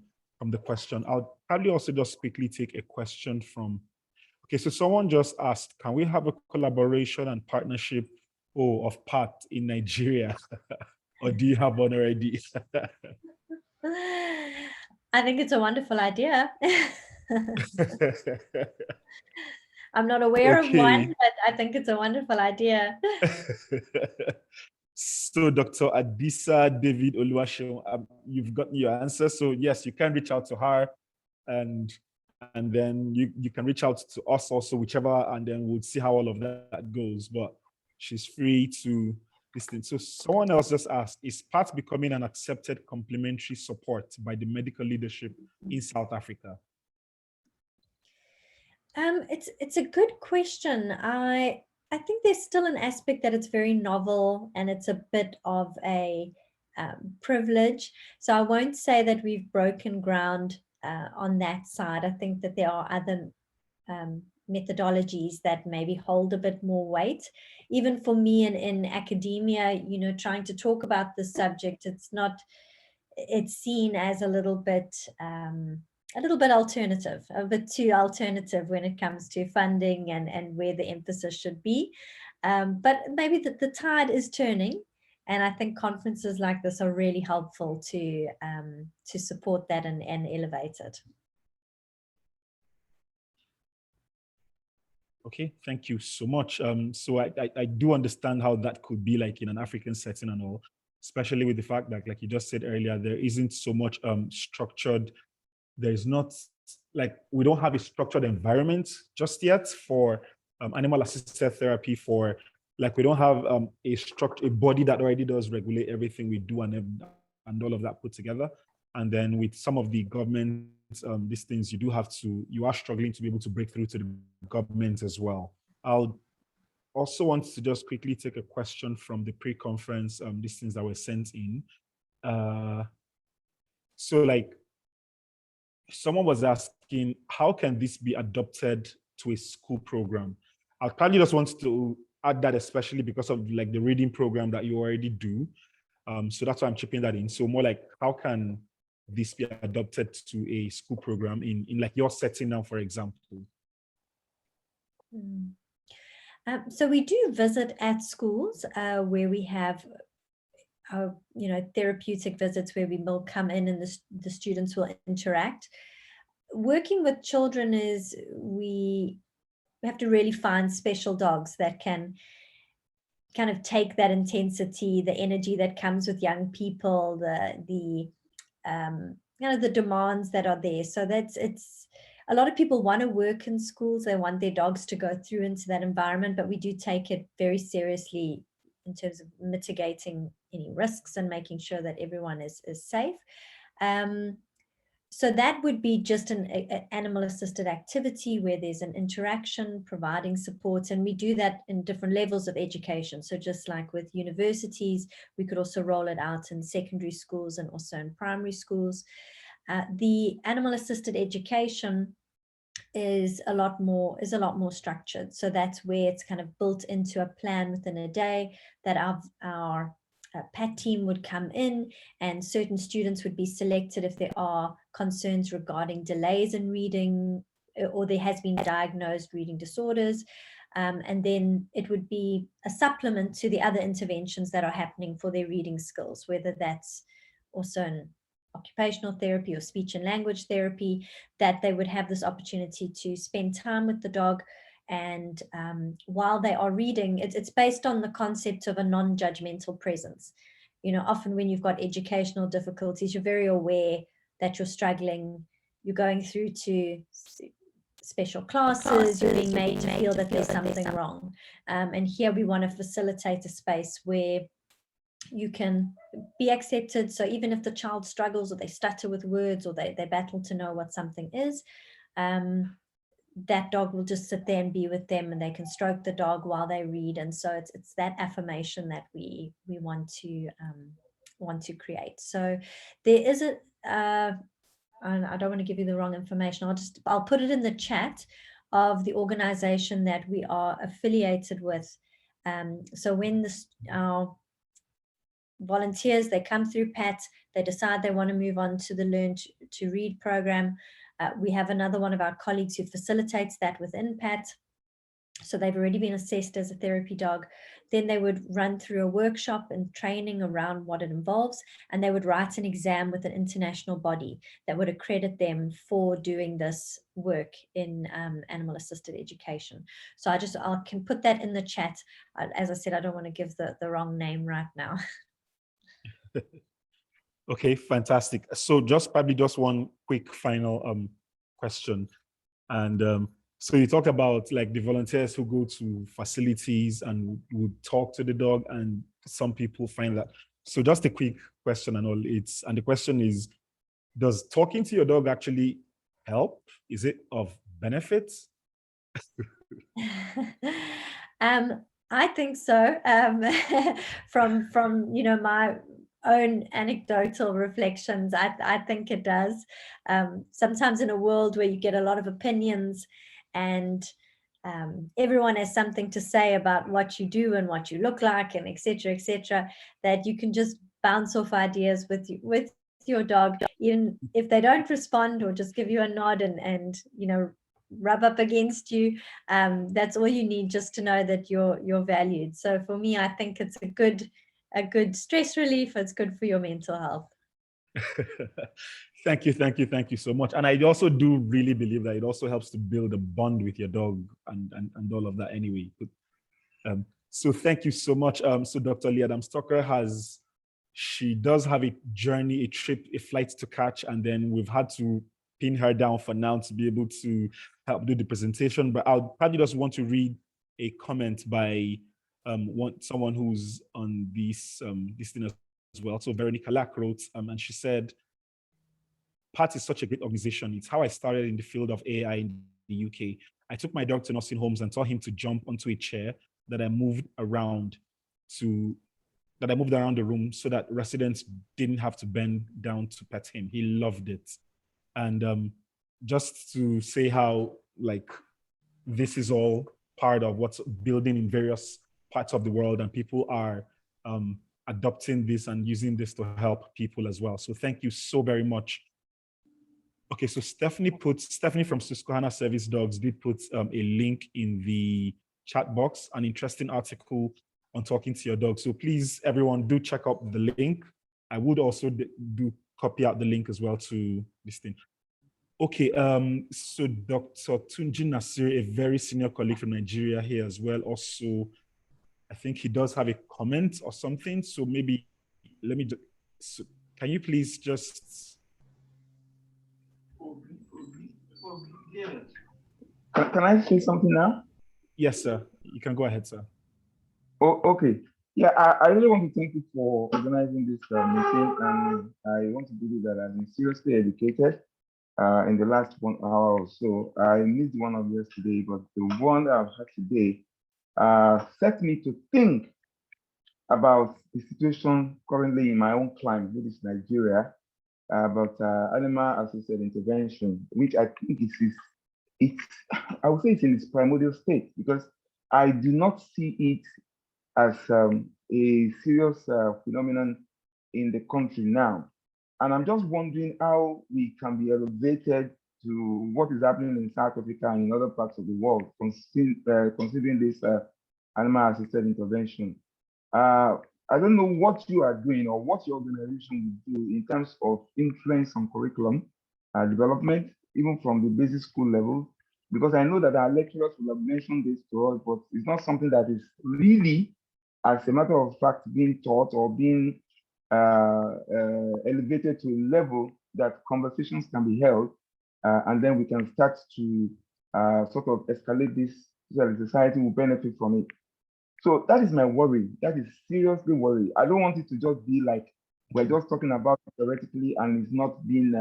the question. I'll probably also just quickly take a question from, okay, so someone just asked, can we have a collaboration and partnership of Pat in Nigeria? Or do you have one already? I think it's a wonderful idea. I'm not aware of one, but I think it's a wonderful idea. So Dr. Adisa David Oluwaseun, you've gotten your answer. So yes, you can reach out to her and then you can reach out to us also, whichever, and then we'll see how all of that goes. But she's free to listen. So someone else just asked, is PAT becoming an accepted complementary support by the medical leadership in South Africa? It's a good question. I think there's still an aspect that it's very novel and it's a bit of a privilege. So I won't say that we've broken ground on that side. I think that there are other methodologies that maybe hold a bit more weight. Even for me in academia, you know, trying to talk about this subject, it's seen as a little bit alternative, a bit too alternative when it comes to funding and where the emphasis should be. But maybe the tide is turning. And I think conferences like this are really helpful to support that and elevate it. Okay, thank you so much. So I do understand how that could be like in an African setting and all, especially with the fact that, like you just said earlier, there isn't so much structured. There's not like, we don't have a structured environment just yet for animal assisted therapy. For like, we don't have a body that already does regulate everything we do and all of that put together. And then with some of the government these things, you are struggling to be able to break through to the government as well. I'll also want to just quickly take a question from the pre-conference, these things that were sent in. So like, someone was asking, how can this be adopted to a school program? I probably just want to add that, especially because of like the reading program that you already do. So that's why I'm chipping that in. So more like, how can this be adopted to a school program in like your setting now, for example? So we do visit at schools where we have therapeutic visits where we will come in and the students will interact. Working with children is we have to really find special dogs that can kind of take that intensity, the energy that comes with young people, the demands that are there. So it's a lot of people want to work in schools. They want their dogs to go through into that environment, but we do take it very seriously in terms of mitigating any risks and making sure that everyone is safe. So that would be just an animal-assisted activity where there's an interaction, providing support, and we do that in different levels of education. So just like with universities, we could also roll it out in secondary schools and also in primary schools. The animal-assisted education is a lot more structured. So that's where it's kind of built into a plan within a day that our PAT team would come in, and certain students would be selected if there are concerns regarding delays in reading, or there has been diagnosed reading disorders. And then it would be a supplement to the other interventions that are happening for their reading skills, whether that's also in occupational therapy or speech and language therapy, that they would have this opportunity to spend time with the dog. And while they are reading, it's based on the concept of a non-judgmental presence. You know, often when you've got educational difficulties, you're very aware that you're struggling, you're going through to special classes, you're being made to feel that there's something wrong. And here we want to facilitate a space where you can be accepted. So even if the child struggles or they stutter with words or they battle to know what something is, that dog will just sit there and be with them, and they can stroke the dog while they read. And so it's that affirmation that we want to create. So there is and I don't want to give you the wrong information. I'll put it in the chat of the organization that we are affiliated with. So when our volunteers, they come through PAT, they decide they want to move on to the Learn to Read program. We have another one of our colleagues who facilitates that within PAT. So they've already been assessed as a therapy dog. Then they would run through a workshop and training around what it involves, and they would write an exam with an international body that would accredit them for doing this work in animal assisted education. So I can put that in the chat. As I said, I don't want to give the wrong name right now. Okay, fantastic. So probably just one quick final question. And so you talked about like the volunteers who go to facilities and would talk to the dog, and some people find that. So just a quick question and the question is, does talking to your dog actually help? Is it of benefit? I think so. From my own anecdotal reflections, I think it does. Sometimes in a world where you get a lot of opinions and everyone has something to say about what you do and what you look like and etc., that you can just bounce off ideas with your dog, even if they don't respond or just give you a nod and rub up against you. That's all you need, just to know that you're valued. So for me, I think it's a good stress relief. It's good for your mental health. Thank you so much. And I also do really believe that it also helps to build a bond with your dog and all of that anyway. So thank you so much. So Dr. Leigh Adams-Tucker she does have a journey, a trip, a flight to catch, and then we've had to pin her down for now to be able to help do the presentation. But I'll probably just want to read a comment by someone who's on this thing as well. So Veronica Lack wrote, and she said, PAT is such a great organization. It's how I started in the field of AI in the UK. I took my dog to nursing homes and taught him to jump onto a chair that I moved around the room so that residents didn't have to bend down to pet him. He loved it. And just to say how like this is all part of what's building in various parts of the world, and people are adopting this and using this to help people as well. So thank you so very much. Okay, so Stephanie from Susquehanna Service Dogs did put a link in the chat box, an interesting article on talking to your dog. So please, everyone, do check out the link. I would also do copy out the link as well to this thing. Okay, so Dr. Tunji Nasir, a very senior colleague from Nigeria here as well. Also, I think he does have a comment or something. So maybe can you please just... Can I say something now? Yes, sir. You can go ahead, sir. Oh, okay. Yeah, I really want to thank you for organizing this meeting, and I want to believe that I've been seriously educated. in the last 1 hour or so. I missed one of yesterday, but the one I've had today set me to think about the situation currently in my own climate, which is Nigeria, about animal-assisted intervention, which I think it's I would say it's in its primordial state, because I do not see it as a serious phenomenon in the country now. And I'm just wondering how we can be elevated to what is happening in South Africa and in other parts of the world, considering this animal-assisted intervention. I don't know what you are doing or what your organization will do in terms of influence on curriculum development, even from the basic school level, because I know that our lecturers will have mentioned this to us, but it's not something that is really, as a matter of fact, being taught or being elevated to a level that conversations can be held, and then we can start to sort of escalate this so that society will benefit from it. So that is my worry. That is seriously worry. I don't want it to just be like we're just talking about it theoretically and it's not being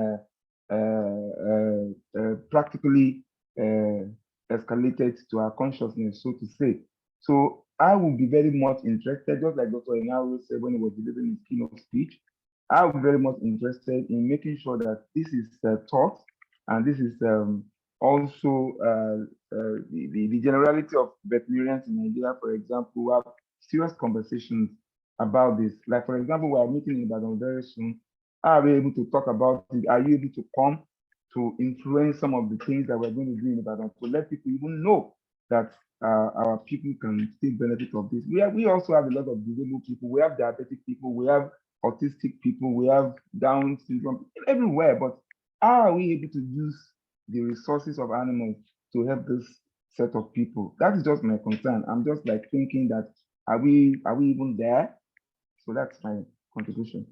practically escalated to our consciousness, so to say. So I will be very much interested, just like Dr. Enahoro said when he was delivering his keynote speech, I will be very much interested in making sure that this is taught, and this is also the generality of veterinarians in Nigeria, for example, who have serious conversations about this. Like, for example, we are meeting in Ibadan very soon. Are we able to talk about it? Are you able to come to influence some of the things that we're going to do in Ibadan to let people even know that our people can still benefit of this? We also have a lot of disabled people. We have diabetic people. We have autistic people. We have Down syndrome everywhere. But how are we able to use the resources of animals to help this set of people? That is just my concern. I'm just like thinking that are we even there? So that's my contribution.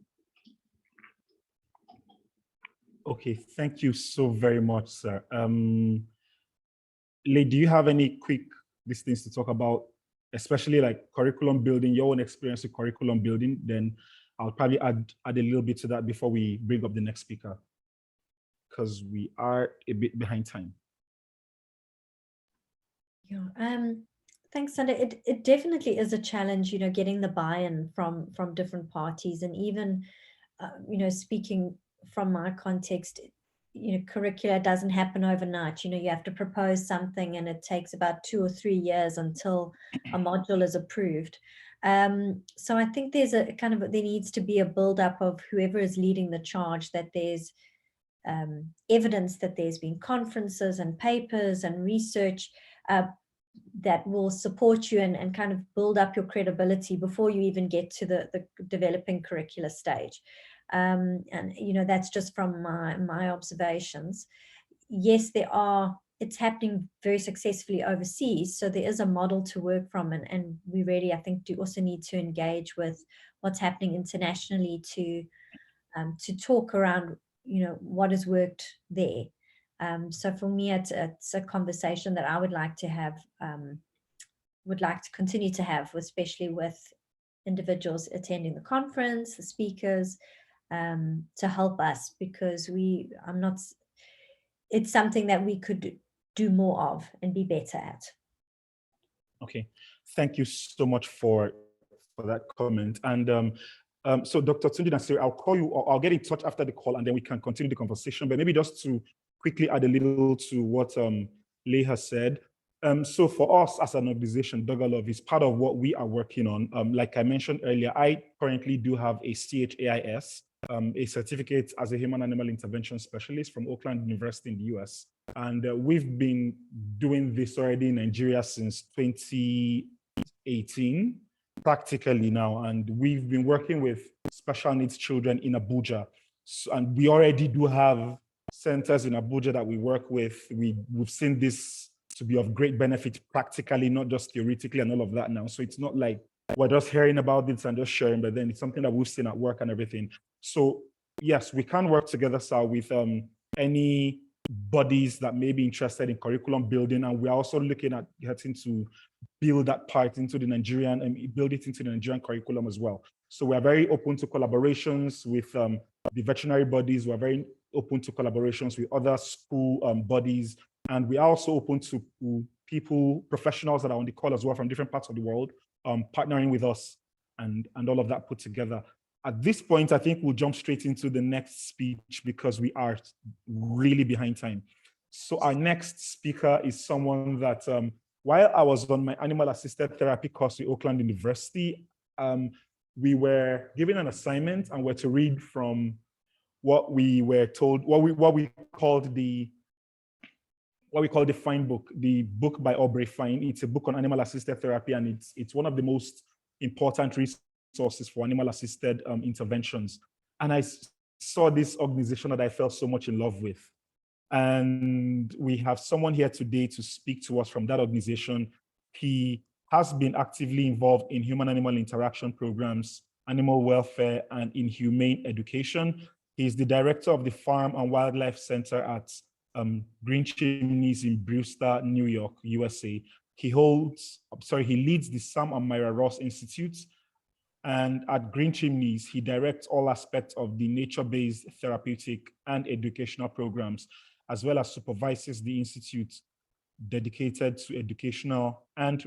Okay, thank you so very much, sir. Leigh, do you have any quick things to talk about, especially like curriculum building, your own experience with curriculum building? Then I'll probably add a little bit to that before we bring up the next speaker, because we are a bit behind time. Yeah, thanks, Sunday. It definitely is a challenge, getting the buy-in from different parties, and even, speaking from my context, curricula doesn't happen overnight. You have to propose something, and it takes about 2 or 3 years until a module is approved. So I think there's there needs to be a build-up of whoever is leading the charge, that there's evidence that there's been conferences and papers and research that will support you and kind of build up your credibility before you even get to the developing curricula stage. And that's just from my observations. Yes, it's happening very successfully overseas, so there is a model to work from, and we really, I think, do also need to engage with what's happening internationally to talk around what has worked there. So for me, it's a conversation that I would like to have, would like to continue to have, especially with individuals attending the conference, the speakers, to help us, because it's something that we could do more of and be better at. Okay, thank you so much for that comment. And so Dr. Tunji Nasiri, I'll call you, or I'll get in touch after the call, and then we can continue the conversation. But maybe just to quickly add a little to what Leigh has said. So for us as an organization, Dogalov is part of what we are working on. Like I mentioned earlier, I currently do have a CHAIS, a certificate as a human animal intervention specialist from Oakland University in the US. And we've been doing this already in Nigeria since 2018, practically now. And we've been working with special needs children in Abuja. So, and we already do have centers in Abuja that we work with. We've seen this to be of great benefit practically, not just theoretically and all of that now. So it's not like we're just hearing about this and just sharing, but then it's something that we've seen at work and everything. So yes, we can work together, sir, with any bodies that may be interested in curriculum building. And we're also looking at getting to build that part into the Nigerian, and build it into the Nigerian curriculum as well. So we're very open to collaborations with the veterinary bodies. We're very open to collaborations with other school bodies. And we are also open to people, professionals that are on the call as well from different parts of the world, partnering with us and all of that put together. At this point, I think we'll jump straight into the next speech because we are really behind time. So our next speaker is someone that, while I was on my animal-assisted therapy course at Oakland University, we were given an assignment and were to read from what we were told, what we called the Fine book, the book by Aubrey Fine. It's a book on animal-assisted therapy, and it's one of the most important resources for animal-assisted interventions. And I saw this organization that I fell so much in love with. And we have someone here today to speak to us from that organization. He has been actively involved in human-animal interaction programs, animal welfare, and in humane education. He's the director of the Farm and Wildlife Center at Green Chimneys in Brewster, New York, USA. He leads the Sam and Myra Ross Institute. And at Green Chimneys, he directs all aspects of the nature-based therapeutic and educational programs, as well as supervises the institute dedicated to education and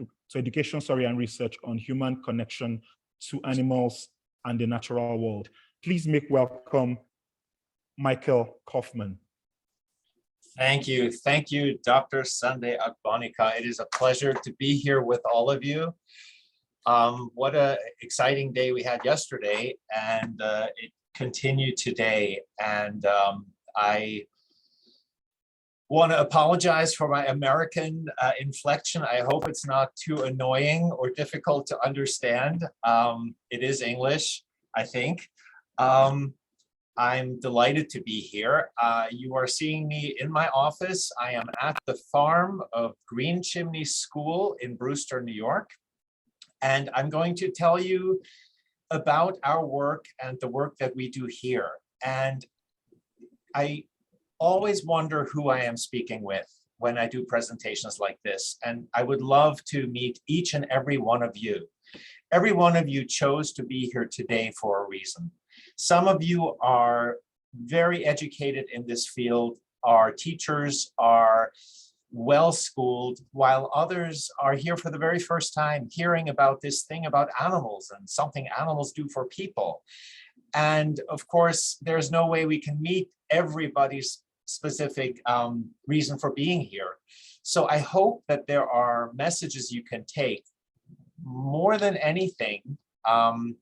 research on human connection to animals and the natural world. Please make welcome Michael Kaufmann. Thank you. Thank you, Dr. Sunday Agbonika. It is a pleasure to be here with all of you. What an exciting day we had yesterday, and it continued today. And I want to apologize for my American inflection. I hope it's not too annoying or difficult to understand. It is English, I think. I'm delighted to be here. You are seeing me in my office. I am at the farm of Green Chimney School in Brewster, New York. And I'm going to tell you about our work and the work that we do here. And I always wonder who I am speaking with when I do presentations like this. And I would love to meet each and every one of you. Every one of you chose to be here today for a reason. Some of you are very educated in this field, are teachers, are well-schooled, while others are here for the very first time hearing about this thing about animals and something animals do for people. And of course, there's no way we can meet everybody's specific reason for being here. So I hope that there are messages you can take. More than anything, I'm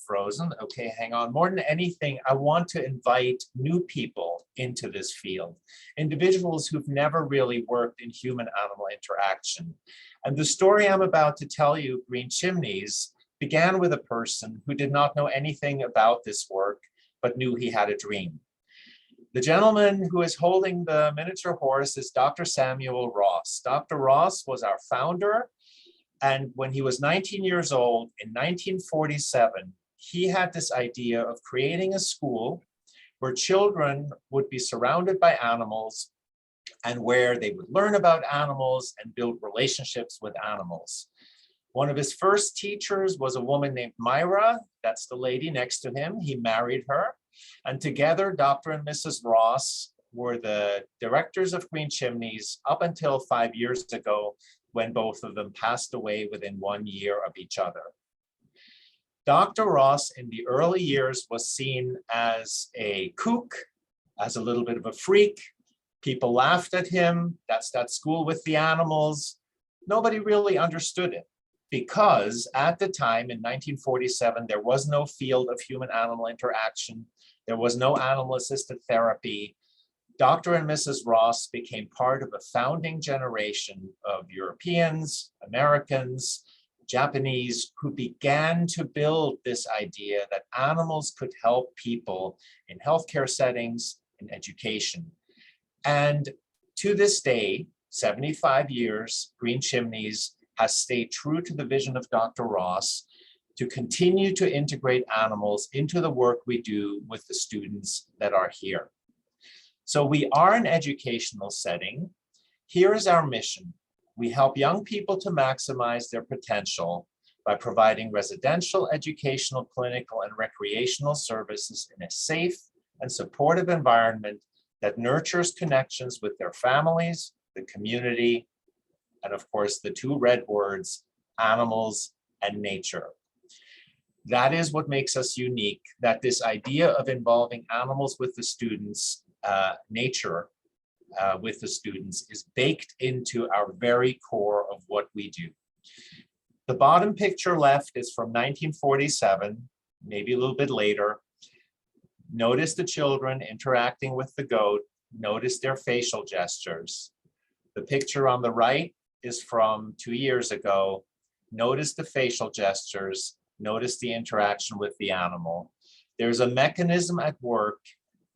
frozen. Okay, hang on. More than anything, I want to invite new people into this field, individuals who've never really worked in human-animal interaction. And the story I'm about to tell you, Green Chimneys, began with a person who did not know anything about this work, but knew he had a dream. The gentleman who is holding the miniature horse is Dr. Samuel Ross. Dr. Ross was our founder. And when he was 19 years old, in 1947, he had this idea of creating a school where children would be surrounded by animals and where they would learn about animals and build relationships with animals. One of his first teachers was a woman named Myra. That's the lady next to him. He married her. And together, Dr. and Mrs. Ross were the directors of Green Chimneys up until 5 years ago, when both of them passed away within 1 year of each other. Dr. Ross in the early years was seen as a kook, as a little bit of a freak. People laughed at him. That's that school with the animals. Nobody really understood it because at the time in 1947, there was no field of human-animal interaction. There was no animal-assisted therapy. Dr. and Mrs. Ross became part of a founding generation of Europeans, Americans, Japanese, who began to build this idea that animals could help people in healthcare settings, in education. And to this day, 75 years, Green Chimneys has stayed true to the vision of Dr. Ross to continue to integrate animals into the work we do with the students that are here. So we are an educational setting. Here is our mission. We help young people to maximize their potential by providing residential, educational, clinical, and recreational services in a safe and supportive environment that nurtures connections with their families, the community, and of course, the two red words, animals and nature. That is what makes us unique, that this idea of involving animals with the students, nature with the students, is baked into our very core of what we do. The bottom picture left is from 1947, maybe a little bit later. Notice the children interacting with the goat. Notice their facial gestures. The picture on the right is from 2 years ago. Notice the facial gestures. Notice the interaction with the animal. There's a mechanism at work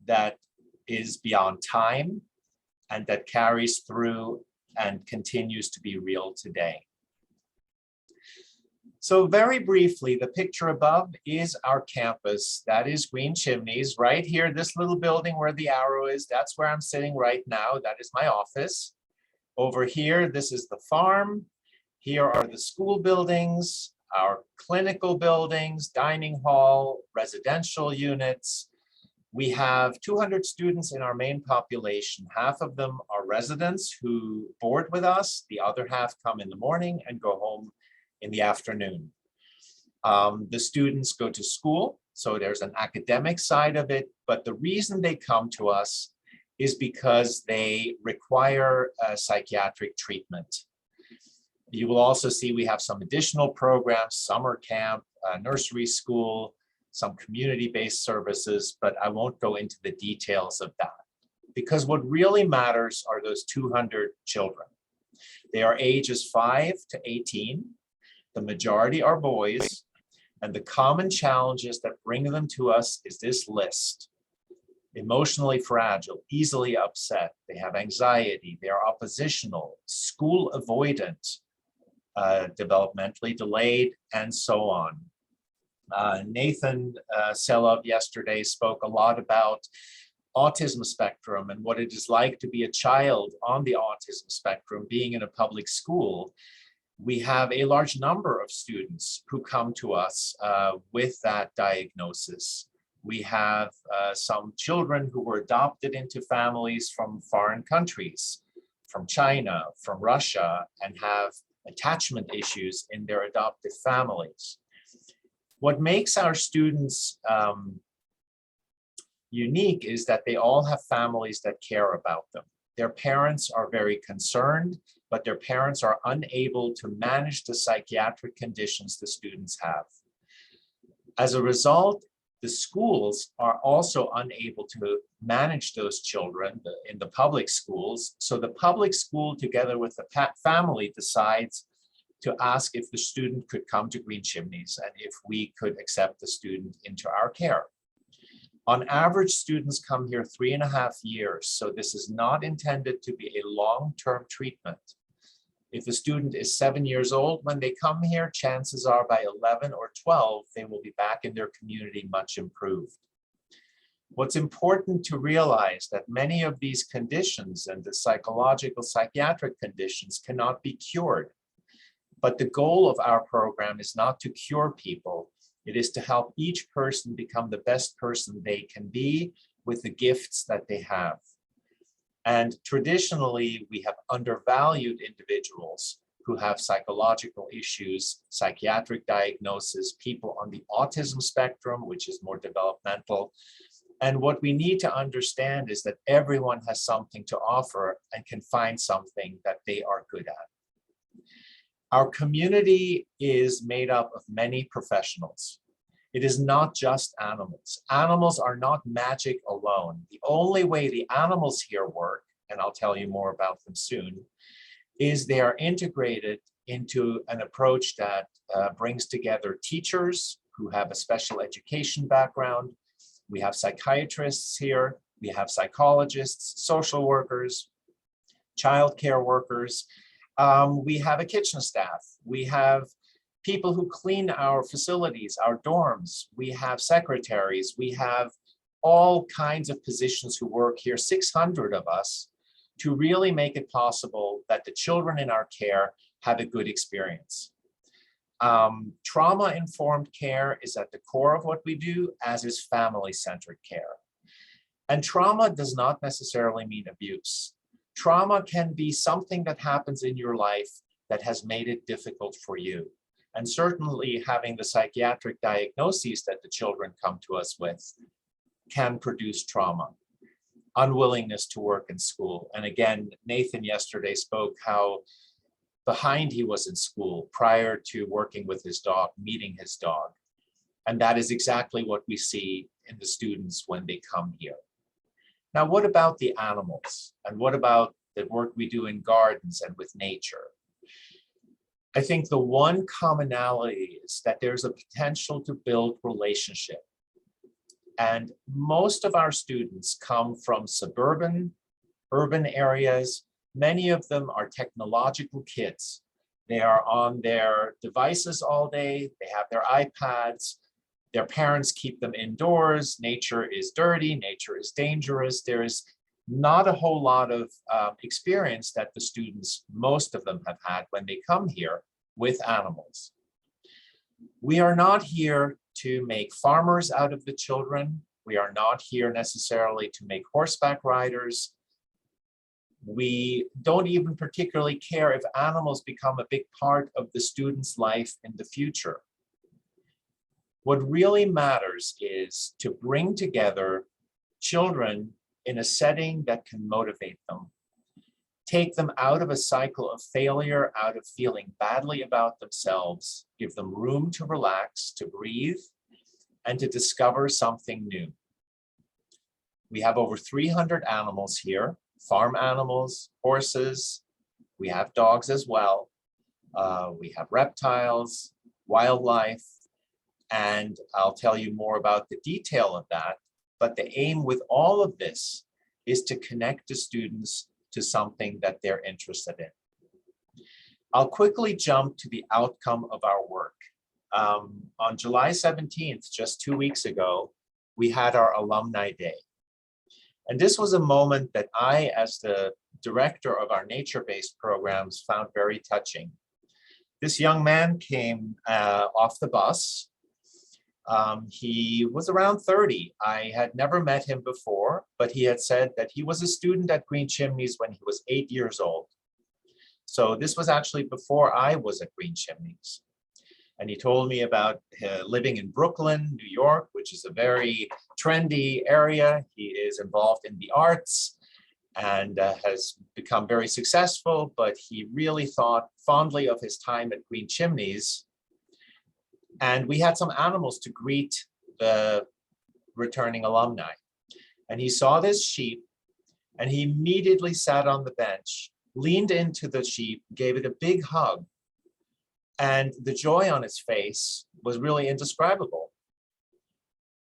that is beyond time and that carries through and continues to be real today. So very briefly, the picture above is our campus. That is Green Chimneys. Right here, this little building where the arrow is, that's where I'm sitting right now. That is my office. Over here, this is the farm. Here are the school buildings, our clinical buildings, dining hall, residential units. We have 200 students in our main population. Half of them are residents who board with us. The other half come in the morning and go home in the afternoon. The students go to school, so there's an academic side of it, but the reason they come to us is because they require psychiatric treatment. You will also see we have some additional programs, summer camp, nursery school, some community-based services, but I won't go into the details of that. Because what really matters are those 200 children. They are ages 5 to 18. The majority are boys, and the common challenges that bring them to us is this list. Emotionally fragile, easily upset, they have anxiety, they are oppositional, school avoidant, developmentally delayed, and so on. Nathan Selov yesterday spoke a lot about autism spectrum and what it is like to be a child on the autism spectrum, being in a public school. We have a large number of students who come to us with that diagnosis. We have some children who were adopted into families from foreign countries, from China, from Russia, and have attachment issues in their adoptive families. What makes our students unique is that they all have families that care about them. Their parents are very concerned, but their parents are unable to manage the psychiatric conditions the students have. As a result, the schools are also unable to manage those children in the public schools. So the public school, together with the family, decides to ask if the student could come to Green Chimneys and if we could accept the student into our care. On average, students come here 3.5 years, so this is not intended to be a long-term treatment. If a student is 7 years old when they come here, chances are by 11 or 12, they will be back in their community much improved. What's important to realize that many of these conditions and the psychological, psychiatric conditions cannot be cured. But the goal of our program is not to cure people. It is to help each person become the best person they can be with the gifts that they have. And traditionally, we have undervalued individuals who have psychological issues, psychiatric diagnosis, people on the autism spectrum, which is more developmental. And what we need to understand is that everyone has something to offer and can find something that they are good at. Our community is made up of many professionals. It is not just animals. Animals are not magic alone. The only way the animals here work, and I'll tell you more about them soon, is they are integrated into an approach that brings together teachers who have a special education background. We have psychiatrists here. We have psychologists, social workers, childcare workers. We have a kitchen staff. We have people who clean our facilities, our dorms. We have secretaries. We have all kinds of positions who work here, 600 of us, to really make it possible that the children in our care have a good experience. Trauma-informed care is at the core of what we do, as is family-centered care. And trauma does not necessarily mean abuse. Trauma can be something that happens in your life that has made it difficult for you. And certainly having the psychiatric diagnoses that the children come to us with can produce trauma. Unwillingness to work in school. And again, Nathan yesterday spoke how behind he was in school prior to working with his dog, meeting his dog. And that is exactly what we see in the students when they come here. Now, what about the animals? And what about the work we do in gardens and with nature? I think the one commonality is that there's a potential to build relationship. And most of our students come from suburban, urban areas. Many of them are technological kids. They are on their devices all day. They have their iPads. Their parents keep them indoors. Nature is dirty. Nature is dangerous. There is not a whole lot of experience that the students, most of them, have had when they come here with animals. We are not here to make farmers out of the children. We are not here necessarily to make horseback riders. We don't even particularly care if animals become a big part of the student's life in the future. What really matters is to bring together children in a setting that can motivate them, take them out of a cycle of failure, out of feeling badly about themselves, give them room to relax, to breathe, and to discover something new. We have over 300 animals here, farm animals, horses, we have dogs as well. We have reptiles, wildlife, and I'll tell you more about the detail of that. But the aim with all of this is to connect the students to something that they're interested in. I'll quickly jump to the outcome of our work. On July 17th, just 2 weeks ago, we had our Alumni Day. And this was a moment that I, as the director of our nature-based programs, found very touching. This young man came off the bus. He was around 30. I had never met him before, but he had said that he was a student at Green Chimneys when he was 8 years old. So this was actually before I was at Green Chimneys. And he told me about living in Brooklyn, New York, which is a very trendy area. He is involved in the arts and has become very successful, but he really thought fondly of his time at Green Chimneys. And we had some animals to greet the returning alumni. And he saw this sheep and he immediately sat on the bench, leaned into the sheep, gave it a big hug. And the joy on his face was really indescribable.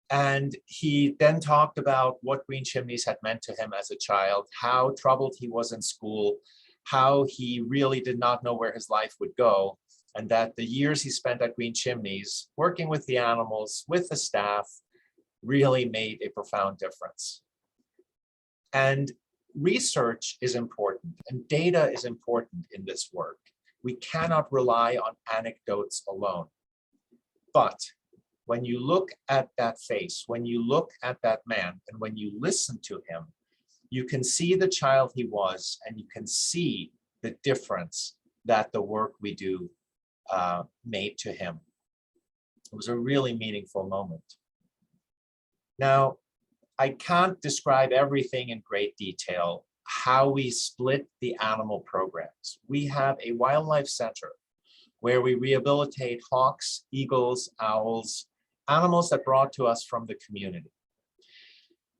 And he then talked about what Green Chimneys had meant to him as a child, how troubled he was in school, how he really did not know where his life would go, and that the years he spent at Green Chimneys, working with the animals, with the staff, really made a profound difference. And research is important, and data is important in this work. We cannot rely on anecdotes alone. But when you look at that face, when you look at that man, and when you listen to him, you can see the child he was, and you can see the difference that the work we do made to him. It was a really meaningful moment. Now, I can't describe everything in great detail, how we split the animal programs. We have a wildlife center where we rehabilitate hawks, eagles, owls, animals that brought to us from the community.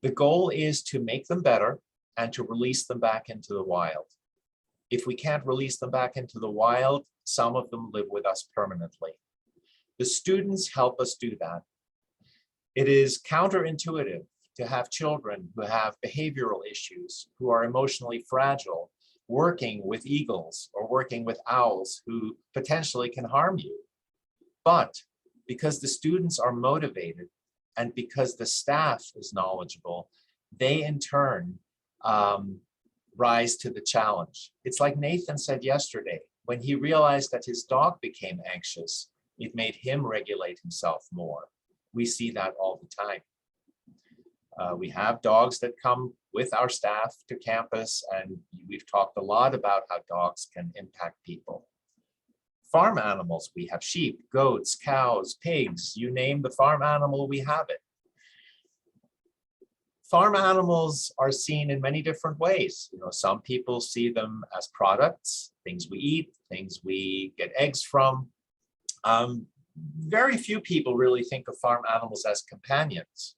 The goal is to make them better and to release them back into the wild. If we can't release them back into the wild, some of them live with us permanently. The students help us do that. It is counterintuitive to have children who have behavioral issues, who are emotionally fragile, working with eagles or working with owls who potentially can harm you. But because the students are motivated and because the staff is knowledgeable, they in turn rise to the challenge. It's like Nathan said yesterday, when he realized that his dog became anxious, It made him regulate himself more. We see that all the time. We have dogs that come with our staff to campus, and we've talked a lot about how dogs can impact people. Farm animals, we have sheep, goats, cows, pigs, you name the farm animal, we have it. Farm animals are seen in many different ways. You know, some people see them as products, things we eat, things we get eggs from. Very few people really think of farm animals as companions.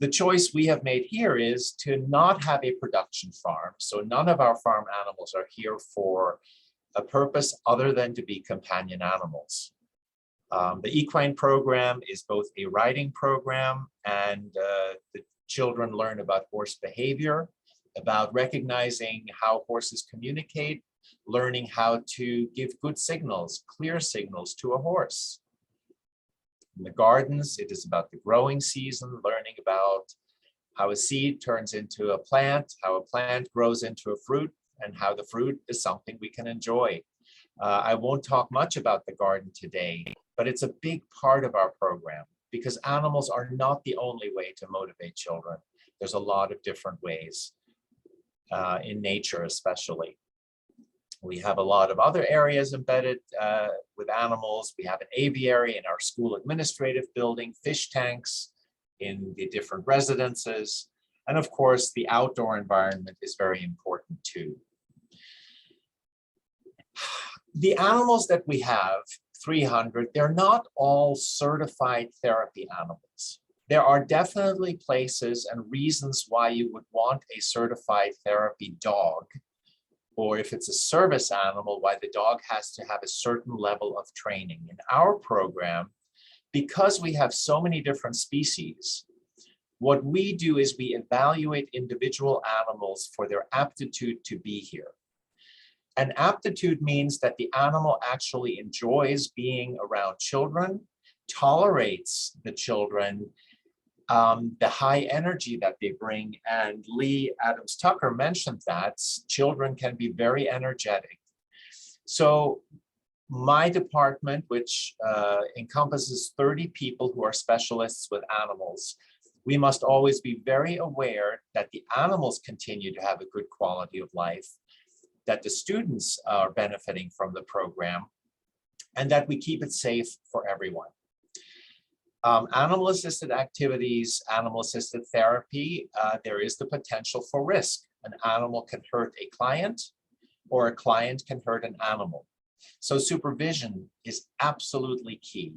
The choice we have made here is to not have a production farm. So none of our farm animals are here for a purpose other than to be companion animals. The equine program is both a riding program, and the children learn about horse behavior, about recognizing how horses communicate, learning how to give good signals, clear signals to a horse. In the gardens, it is about the growing season, learning about how a seed turns into a plant, how a plant grows into a fruit, and how the fruit is something we can enjoy. I won't talk much about the garden today, but it's a big part of our program because animals are not the only way to motivate children. There's a lot of different ways, in nature especially. We have a lot of other areas embedded with animals. We have an aviary in our school administrative building, fish tanks in the different residences. And of course, the outdoor environment is very important too. The animals that we have, 300, they're not all certified therapy animals. There are definitely places and reasons why you would want a certified therapy dog, or if it's a service animal, why the dog has to have a certain level of training. In our program, because we have so many different species, what we do is we evaluate individual animals for their aptitude to be here. And aptitude means that the animal actually enjoys being around children, tolerates the children, the high energy that they bring. And Leigh Adams Tucker mentioned that children can be very energetic. So my department, which encompasses 30 people who are specialists with animals, we must always be very aware that the animals continue to have a good quality of life, that the students are benefiting from the program, and that we keep it safe for everyone. Animal-assisted activities, animal-assisted therapy, there is the potential for risk. An animal can hurt a client, or a client can hurt an animal. So supervision is absolutely key.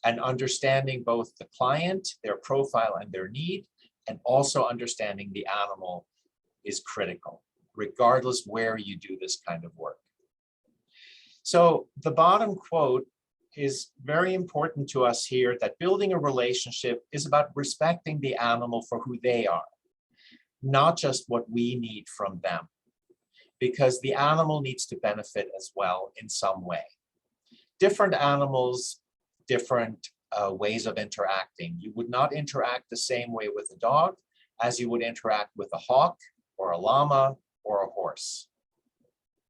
And understanding both the client, their profile and their need, and also understanding the animal is critical, regardless where you do this kind of work. So the bottom quote is very important to us here, that building a relationship is about respecting the animal for who they are, not just what we need from them, because the animal needs to benefit as well in some way. Different animals, different ways of interacting. You would not interact the same way with a dog as you would interact with a hawk or a llama or a horse.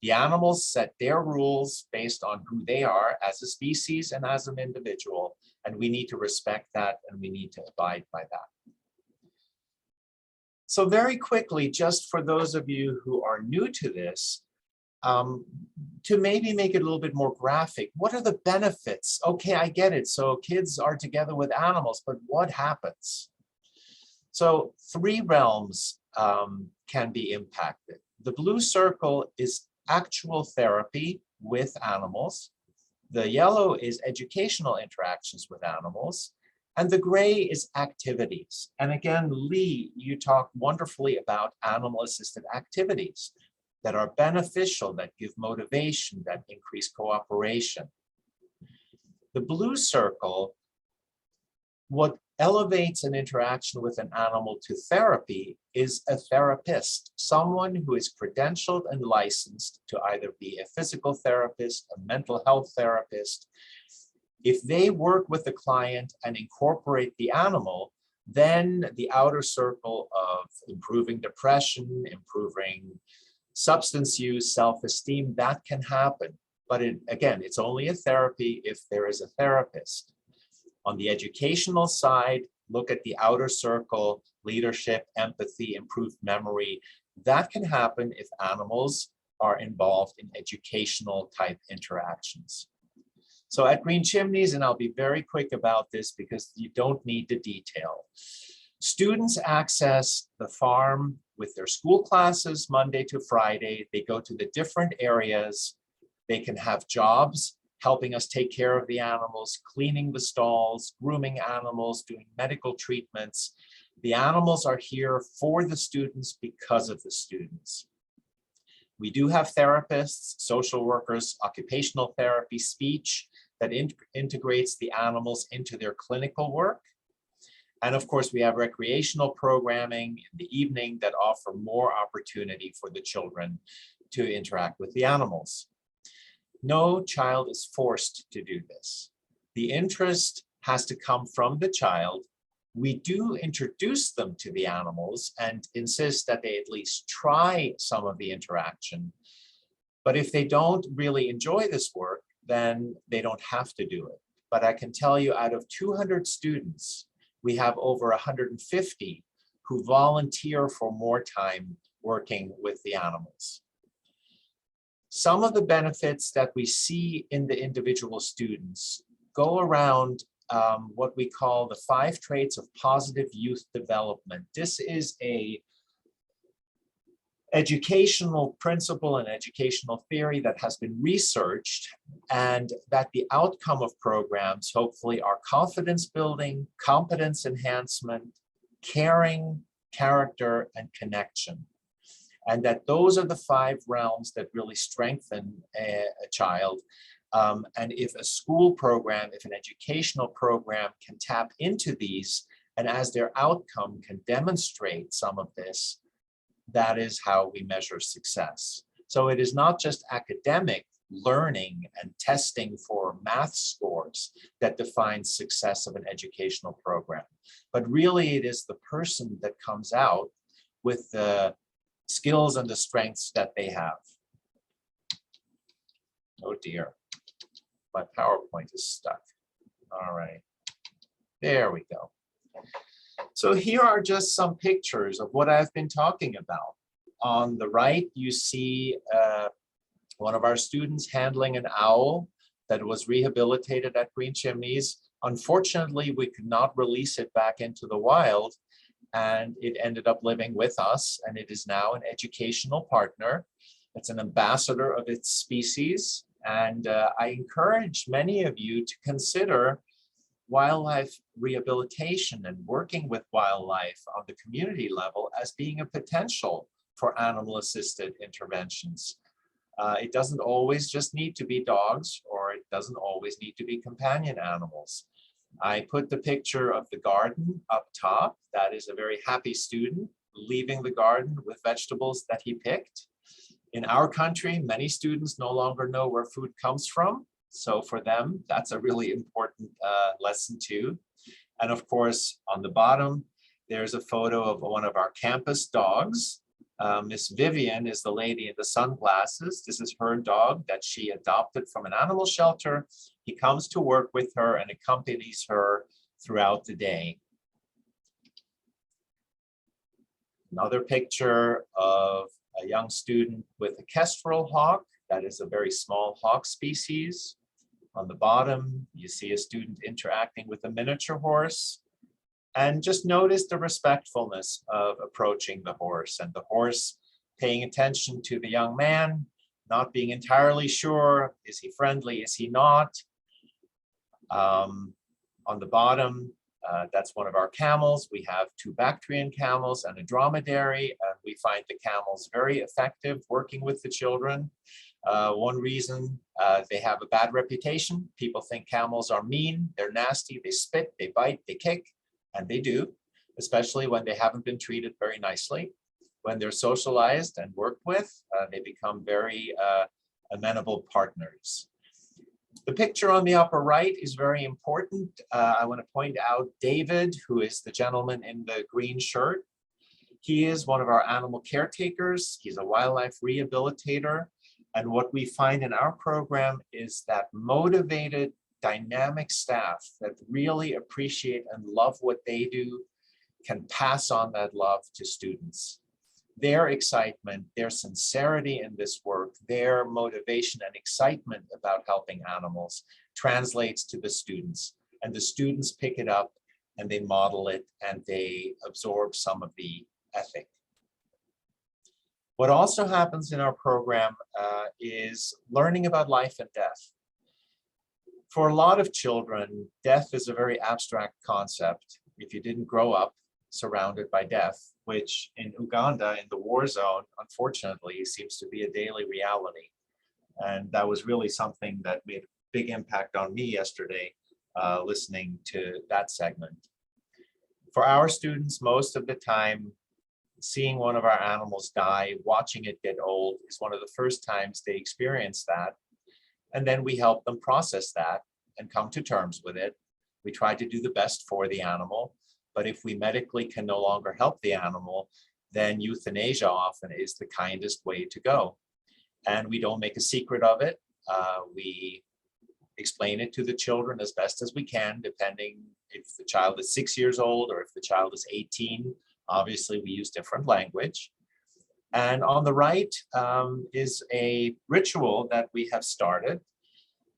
The animals set their rules based on who they are as a species and as an individual, and we need to respect that and we need to abide by that. So very quickly, just for those of you who are new to this, to maybe make it a little bit more graphic, what are the benefits? Okay, I get it. So kids are together with animals, but what happens? So 3 realms can be impacted. The blue circle is actual therapy with animals. The yellow is educational interactions with animals. And the gray is activities. And again, Leigh, you talked wonderfully about animal-assisted activities that are beneficial, that give motivation, that increase cooperation. The blue circle, what elevates an interaction with an animal to therapy is a therapist, someone who is credentialed and licensed to either be a physical therapist, a mental health therapist. If they work with the client and incorporate the animal, then the outer circle of improving depression, improving substance use, self-esteem, that can happen. But again, it's only a therapy if there is a therapist. On the educational side, look at the outer circle, leadership, empathy, improved memory. That can happen if animals are involved in educational type interactions. So at Green Chimneys, and I'll be very quick about this because you don't need the detail. Students access the farm with their school classes Monday to Friday. They go to the different areas. They can have jobs helping us take care of the animals, cleaning the stalls, grooming animals, doing medical treatments. The animals are here for the students because of the students. We do have therapists, social workers, occupational therapy, speech that integrates the animals into their clinical work. And of course, we have recreational programming in the evening that offer more opportunity for the children to interact with the animals. No child is forced to do this. The interest has to come from the child. We do introduce them to the animals and insist that they at least try some of the interaction. But if they don't really enjoy this work, then they don't have to do it. But I can tell you, out of 200 students, we have over 150 who volunteer for more time working with the animals. Some of the benefits that we see in the individual students go around what we call the 5 traits of positive youth development. This is a educational principle and educational theory that has been researched, and that the outcome of programs hopefully are confidence building, competence enhancement, caring, character, and connection. And that those are the 5 realms that really strengthen a child. And if a school program, if an educational program can tap into these, and as their outcome can demonstrate some of this, that is how we measure success. So it is not just academic learning and testing for math scores that defines success of an educational program, but really it is the person that comes out with the skills and the strengths that they have. Oh dear, my PowerPoint is stuck. All right, there we go. So here are just some pictures of what I've been talking about. On the right, you see one of our students handling an owl that was rehabilitated at Green Chimneys. Unfortunately, we could not release it back into the wild, and it ended up living with us, and it is now an educational partner. It's an ambassador of its species, and I encourage many of you to consider wildlife rehabilitation and working with wildlife on the community level as being a potential for animal-assisted interventions. It doesn't always just need to be dogs, or it doesn't always need to be companion animals. I put the picture of the garden up top. That is a very happy student leaving the garden with vegetables that he picked. In our country, many students no longer know where food comes from. So for them, that's a really important lesson too. And of course, on the bottom, there's a photo of one of our campus dogs. Miss Vivian is the lady in the sunglasses. This is her dog that she adopted from an animal shelter. He comes to work with her and accompanies her throughout the day. Another picture of a young student with a kestrel hawk. That is a very small hawk species. On the bottom, you see a student interacting with a miniature horse. And just notice the respectfulness of approaching the horse, and the horse paying attention to the young man, not being entirely sure, is he friendly, is he not? On the bottom, that's one of our camels. We have 2 Bactrian camels and a dromedary, and we find the camels very effective working with the children. One reason they have a bad reputation: people think camels are mean, they're nasty, they spit, they bite, they kick, and they do, especially when they haven't been treated very nicely. When they're socialized and worked with, they become very amenable partners. The picture on the upper right is very important. I want to point out David, who is the gentleman in the green shirt. He is one of our animal caretakers. He's a wildlife rehabilitator. And what we find in our program is that motivated, dynamic staff that really appreciate and love what they do can pass on that love to students. Their excitement, their sincerity in this work, their motivation and excitement about helping animals translates to the students, and the students pick it up and they model it and they absorb some of the ethic. What also happens in our program is learning about life and death. For a lot of children, death is a very abstract concept. If you didn't grow up surrounded by death, which in Uganda, in the war zone, unfortunately, seems to be a daily reality. And that was really something that made a big impact on me yesterday, listening to that segment. For our students, most of the time, seeing one of our animals die, watching it get old is one of the first times they experience that. And then we help them process that and come to terms with it. We try to do the best for the animal, but if we medically can no longer help the animal, then euthanasia often is the kindest way to go. And we don't make a secret of it. We explain it to the children as best as we can, depending if the child is 6 years old or if the child is 18. Obviously, we use different language. And on the right is a ritual that we have started,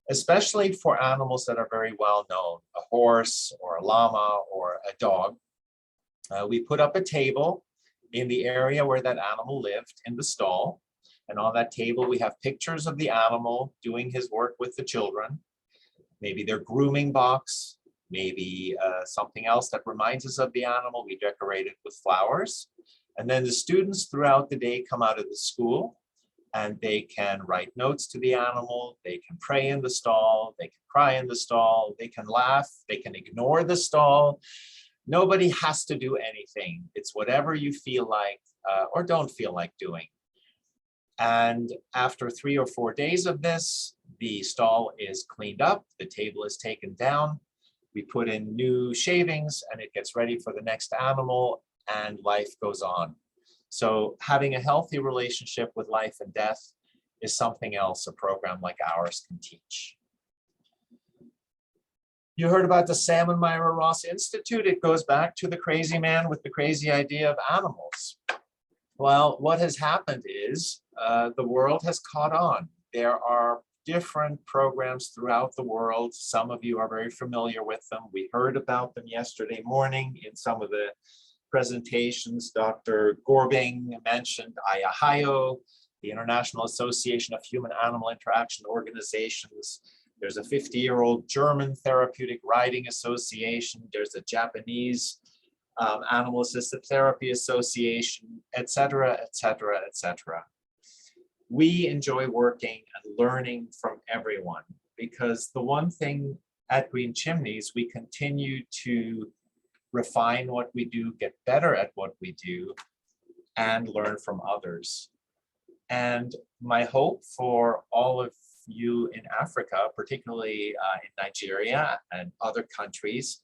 especially for animals that are very well known, a horse or a llama or a dog. We put up a table in the area where that animal lived in the stall. And on that table, we have pictures of the animal doing his work with the children, maybe their grooming box, maybe something else that reminds us of the animal. We decorate it with flowers. And then the students throughout the day come out of the school and they can write notes to the animal. They can pray in the stall. They can cry in the stall. They can laugh. They can ignore the stall. Nobody has to do anything. It's whatever you feel like or don't feel like doing. And after 3 or 4 days of this, the stall is cleaned up. The table is taken down. We put in new shavings and it gets ready for the next animal, and life goes on. So having a healthy relationship with life and death is something else a program like ours can teach. You heard about the Sam and Myra Ross Institute. It goes back to the crazy man with the crazy idea of animals. Well, what has happened is the world has caught on. There are different programs throughout the world. Some of you are very familiar with them. We heard about them yesterday morning in some of the presentations. Dr. Gorbing mentioned IAHIO, the International Association of Human-Animal Interaction Organizations. There's a 50-year-old German Therapeutic Riding Association. There's a Japanese Animal Assisted Therapy Association, et cetera, et cetera, et cetera. We enjoy working and learning from everyone because the one thing at Green Chimneys, we continue to refine what we do, get better at what we do, and learn from others. And my hope for all of you in Africa, particularly in Nigeria and other countries,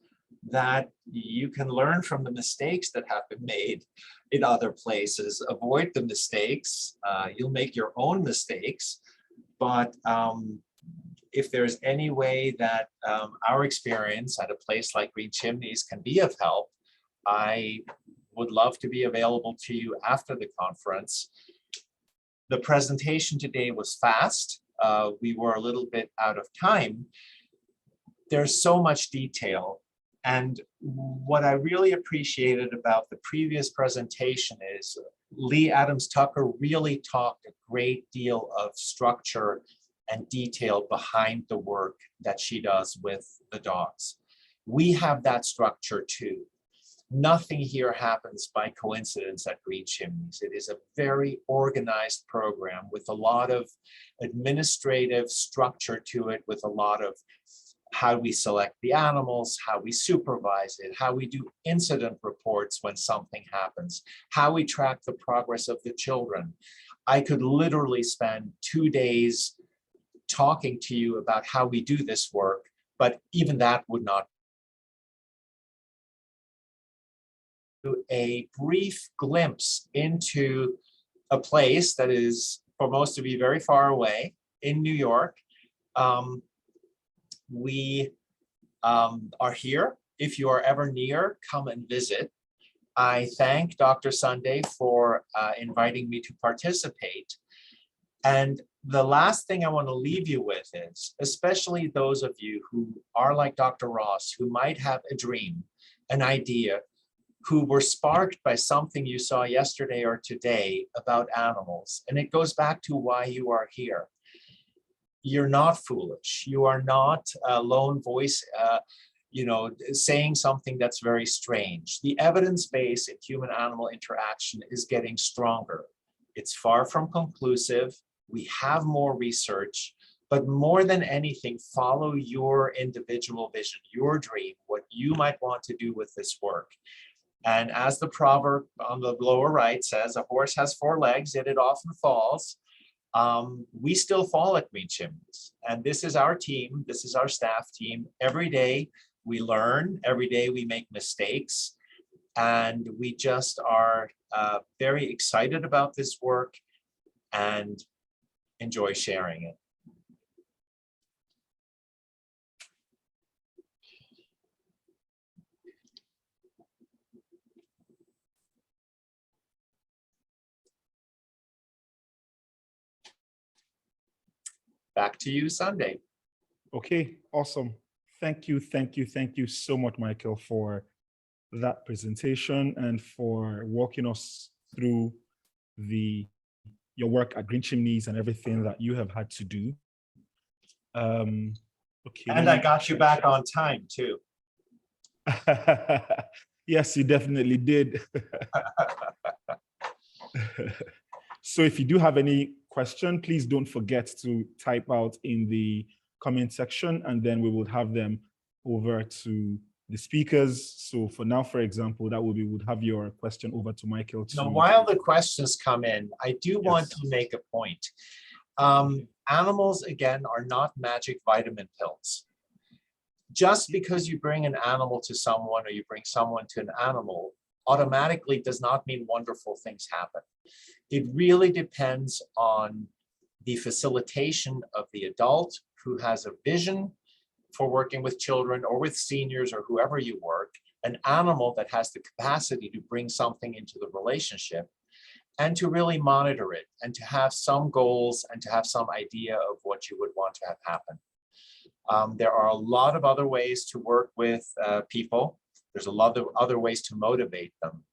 that you can learn from the mistakes that have been made in other places, avoid the mistakes. You'll make your own mistakes, but if there's any way that our experience at a place like Green Chimneys can be of help, I would love to be available to you after the conference. The presentation today was fast. We were a little bit out of time. There's so much detail. And what I really appreciated about the previous presentation is Leigh Adams Tucker really talked a great deal of structure and detail behind the work that she does with the dogs. We have that structure too. Nothing here happens by coincidence at Green Chimneys. It is a very organized program with a lot of administrative structure to it, with a lot of how we select the animals, how we supervise it, how we do incident reports when something happens, how we track the progress of the children. I could literally spend 2 days talking to you about how we do this work, but even that would not. A brief glimpse into a place that is for most of you very far away in New York. We are here. If you are ever near, come and visit. I thank Dr. Sunday for inviting me to participate. And the last thing I want to leave you with is, especially those of you who are like Dr. Ross, who might have a dream, an idea, who were sparked by something you saw yesterday or today about animals. And it goes back to why you are here. You're not foolish. You are not a lone voice, saying something that's very strange. The evidence base in human-animal interaction is getting stronger. It's far from conclusive. We have more research, but more than anything, follow your individual vision, your dream, what you might want to do with this work. And as the proverb on the lower right says, a horse has 4 legs, yet it often falls. We still fall at Green Chimneys. And this is our team. This is our staff team. Every day we learn. Every day we make mistakes. And we just are very excited about this work and enjoy sharing it. Back to you, Sunday. Okay, awesome. Thank you so much, Michael, for that presentation and for walking us through your work at Green Chimneys and everything that you have had to do. Okay. And I got you back on time too. Yes, you definitely did. So if you do have any question, please don't forget to type out in the comment section, and then we will have them over to the speakers. So for now, for example, that we would have your question over to Michael. Now, while the questions come in, I do want to make a point. Animals, again, are not magic vitamin pills. Just because you bring an animal to someone or you bring someone to an animal automatically does not mean wonderful things happen. It really depends on the facilitation of the adult who has a vision for working with children or with seniors or whoever you work, an animal that has the capacity to bring something into the relationship and to really monitor it and to have some goals and to have some idea of what you would want to have happen. There are a lot of other ways to work with people. There's a lot of other ways to motivate them.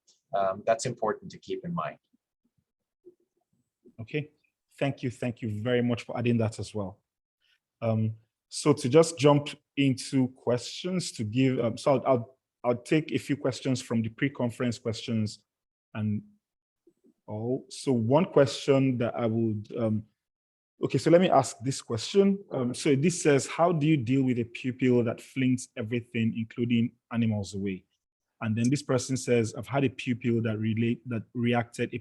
That's important to keep in mind. Okay, thank you very much for adding that as well. So to just jump into questions to give, so I'll take a few questions from the pre-conference questions and all. So one question that I would, okay, so let me ask this question. So this says, how do you deal with a pupil that flings everything, including animals, away? And then this person says, I've had a pupil that reacted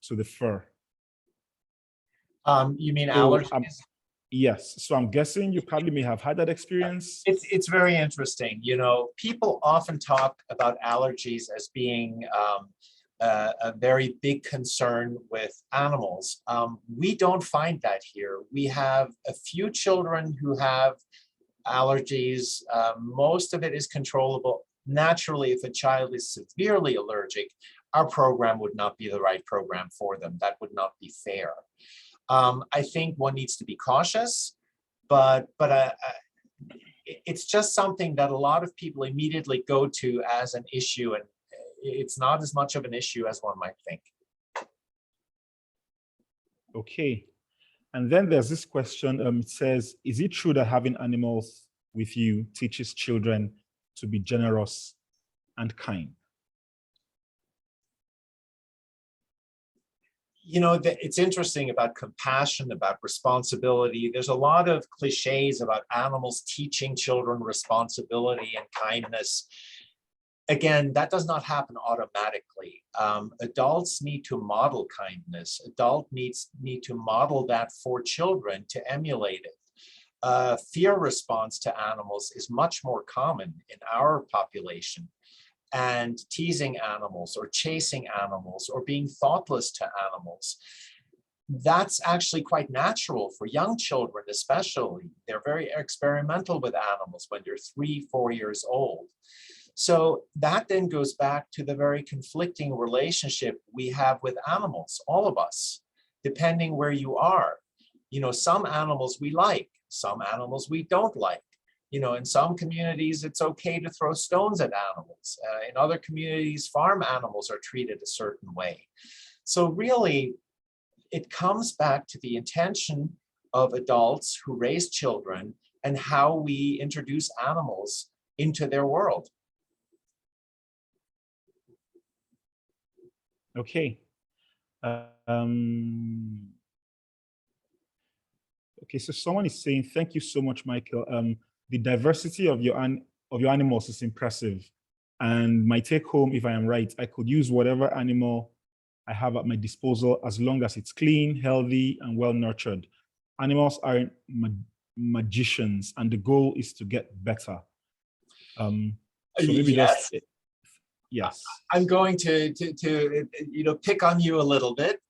to the fur. You mean allergies? Yes. So I'm guessing you probably may have had that experience. It's very interesting. You know, people often talk about allergies as being a very big concern with animals. We don't find that here. We have a few children who have allergies. Most of it is controllable. Naturally, if a child is severely allergic, our program would not be the right program for them. That would not be fair. I think one needs to be cautious, but it's just something that a lot of people immediately go to as an issue, and it's not as much of an issue as one might think. Okay. And then there's this question, it says, is it true that having animals with you teaches children to be generous and kind? You know, it's interesting about compassion, about responsibility. There's a lot of cliches about animals teaching children responsibility and kindness. Again, that does not happen automatically. Adults need to model kindness. Adults need to model that for children to emulate it. Fear response to animals is much more common in our population. and teasing animals or chasing animals or being thoughtless to animals. That's actually quite natural for young children, especially. They're very experimental with animals when they're 3, 4 years old. So that then goes back to the very conflicting relationship we have with animals, all of us, depending where you are. You know, some animals we like, some animals we don't like. You know, in some communities, it's okay to throw stones at animals. In other communities, farm animals are treated a certain way. So really, it comes back to the intention of adults who raise children and how we introduce animals into their world. Okay. Okay, so someone is saying, thank you so much, Michael. The diversity of your animals is impressive. And my take home, if I am right, I could use whatever animal I have at my disposal as long as it's clean, healthy, and well nurtured. Animals aren't magicians, and the goal is to get better. So maybe Yes. Yes. I'm going to pick on you a little bit.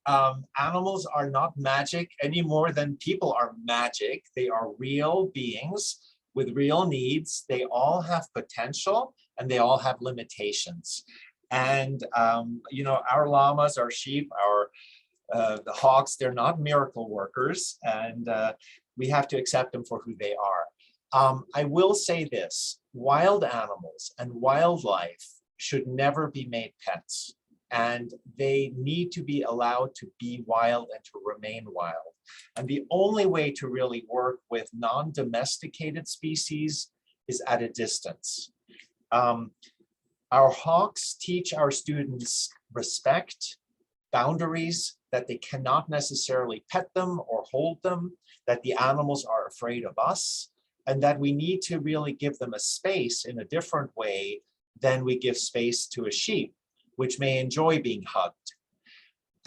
Animals are not magic any more than people are magic. They are real beings with real needs. They all have potential and they all have limitations. And our llamas, our sheep, the hogs, they're not miracle workers, and we have to accept them for who they are. I will say this: wild animals and wildlife should never be made pets, and they need to be allowed to be wild and to remain wild. And the only way to really work with non-domesticated species is at a distance. Our hawks teach our students respect, boundaries, that they cannot necessarily pet them or hold them, that the animals are afraid of us, and that we need to really give them a space in a different way than we give space to a sheep, which may enjoy being hugged.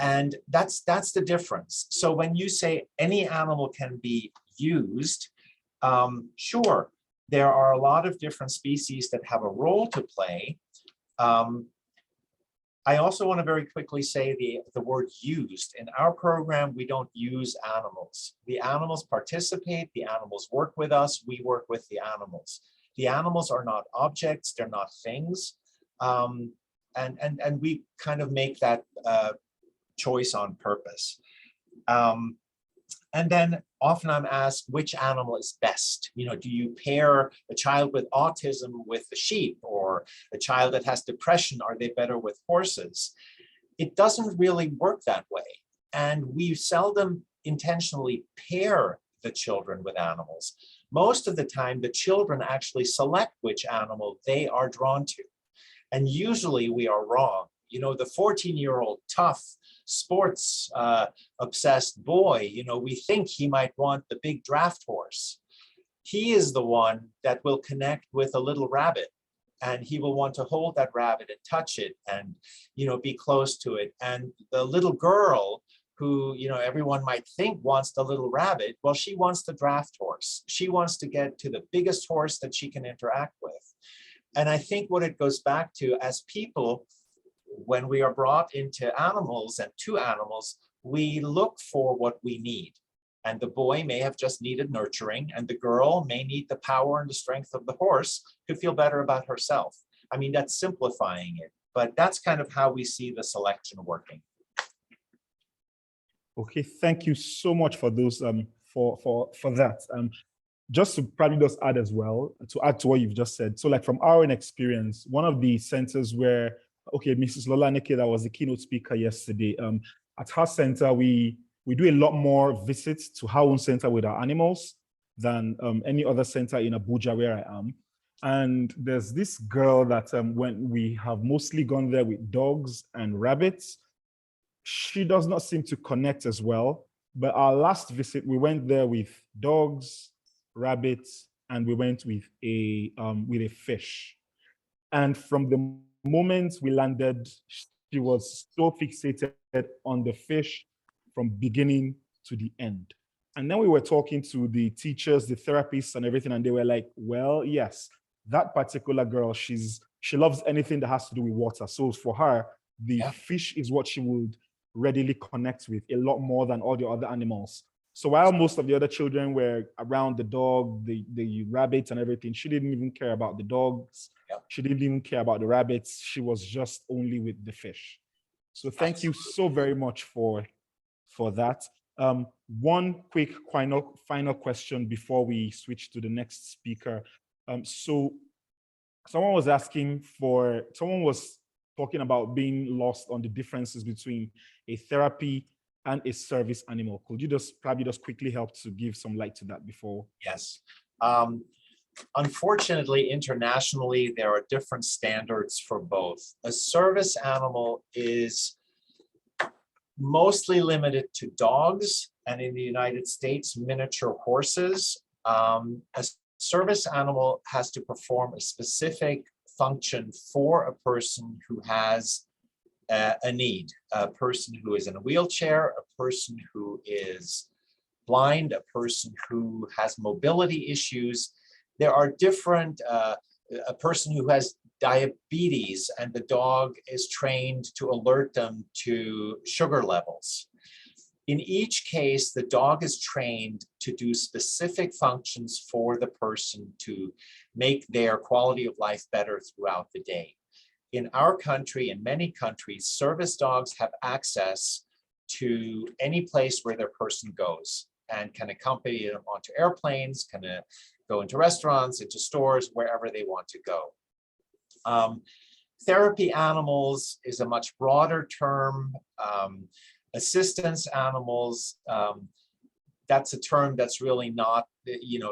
And that's the difference. So when you say any animal can be used, sure, there are a lot of different species that have a role to play. I also want to very quickly say the word used. In our program, we don't use animals. The animals participate, the animals work with us, we work with the animals. The animals are not objects, they're not things. And we kind of make that choice on purpose. And then often I'm asked which animal is best. You know, do you pair a child with autism with the sheep, or a child that has depression, are they better with horses? It doesn't really work that way. And we seldom intentionally pair the children with animals. Most of the time, the children actually select which animal they are drawn to. And usually we are wrong. You know, the 14-year-old tough, sports obsessed boy, you know, we think he might want the big draft horse. He is the one that will connect with a little rabbit, and he will want to hold that rabbit and touch it and, you know, be close to it. And the little girl who, you know, everyone might think wants the little rabbit, well, she wants the draft horse. She wants to get to the biggest horse that she can interact with. And I think what it goes back to, as people, when we are brought into animals and to animals, we look for what we need. And the boy may have just needed nurturing, and the girl may need the power and the strength of the horse to feel better about herself. I mean, that's simplifying it, but that's kind of how we see the selection working. Okay, thank you so much for those for that. Just to probably just add as well, to add to what you've just said. So like from our own experience, one of the centers where, okay, Mrs. Lola Neke, that was the keynote speaker yesterday, at her center, we do a lot more visits to her own center with our animals than any other center in Abuja where I am. And there's this girl that when we have mostly gone there with dogs and rabbits, she does not seem to connect as well. But our last visit, we went there with dogs, rabbits, and we went with a fish. And from the moment we landed, she was so fixated on the fish from beginning to the end. And then we were talking to the teachers, the therapists, and everything, and they were like, well, yes, that particular girl, she's she loves anything that has to do with water. So for her, the Yeah. fish is what she would readily connect with a lot more than all the other animals. So while most of the other children were around the dog, the rabbits and everything, she didn't even care about the dogs. Yeah. She didn't even care about the rabbits. She was just only with the fish. So thank you so very much for that. One quick final question before we switch to the next speaker. So someone was talking about being lost on the differences between a therapy and a service animal. Could you probably just quickly help to give some light to that before? Yes. Unfortunately, internationally, there are different standards for both. A service animal is mostly limited to dogs, and in the United States, miniature horses. A service animal has to perform a specific function for a person who has a need, a person who is in a wheelchair, a person who is blind, a person who has mobility issues. There are different, a person who has diabetes and the dog is trained to alert them to sugar levels. In each case, the dog is trained to do specific functions for the person to make their quality of life better throughout the day. In our country, in many countries, service dogs have access to any place where their person goes and can accompany them onto airplanes, can go into restaurants, into stores, wherever they want to go. Therapy animals is a much broader term. Assistance animals, that's a term that's really not,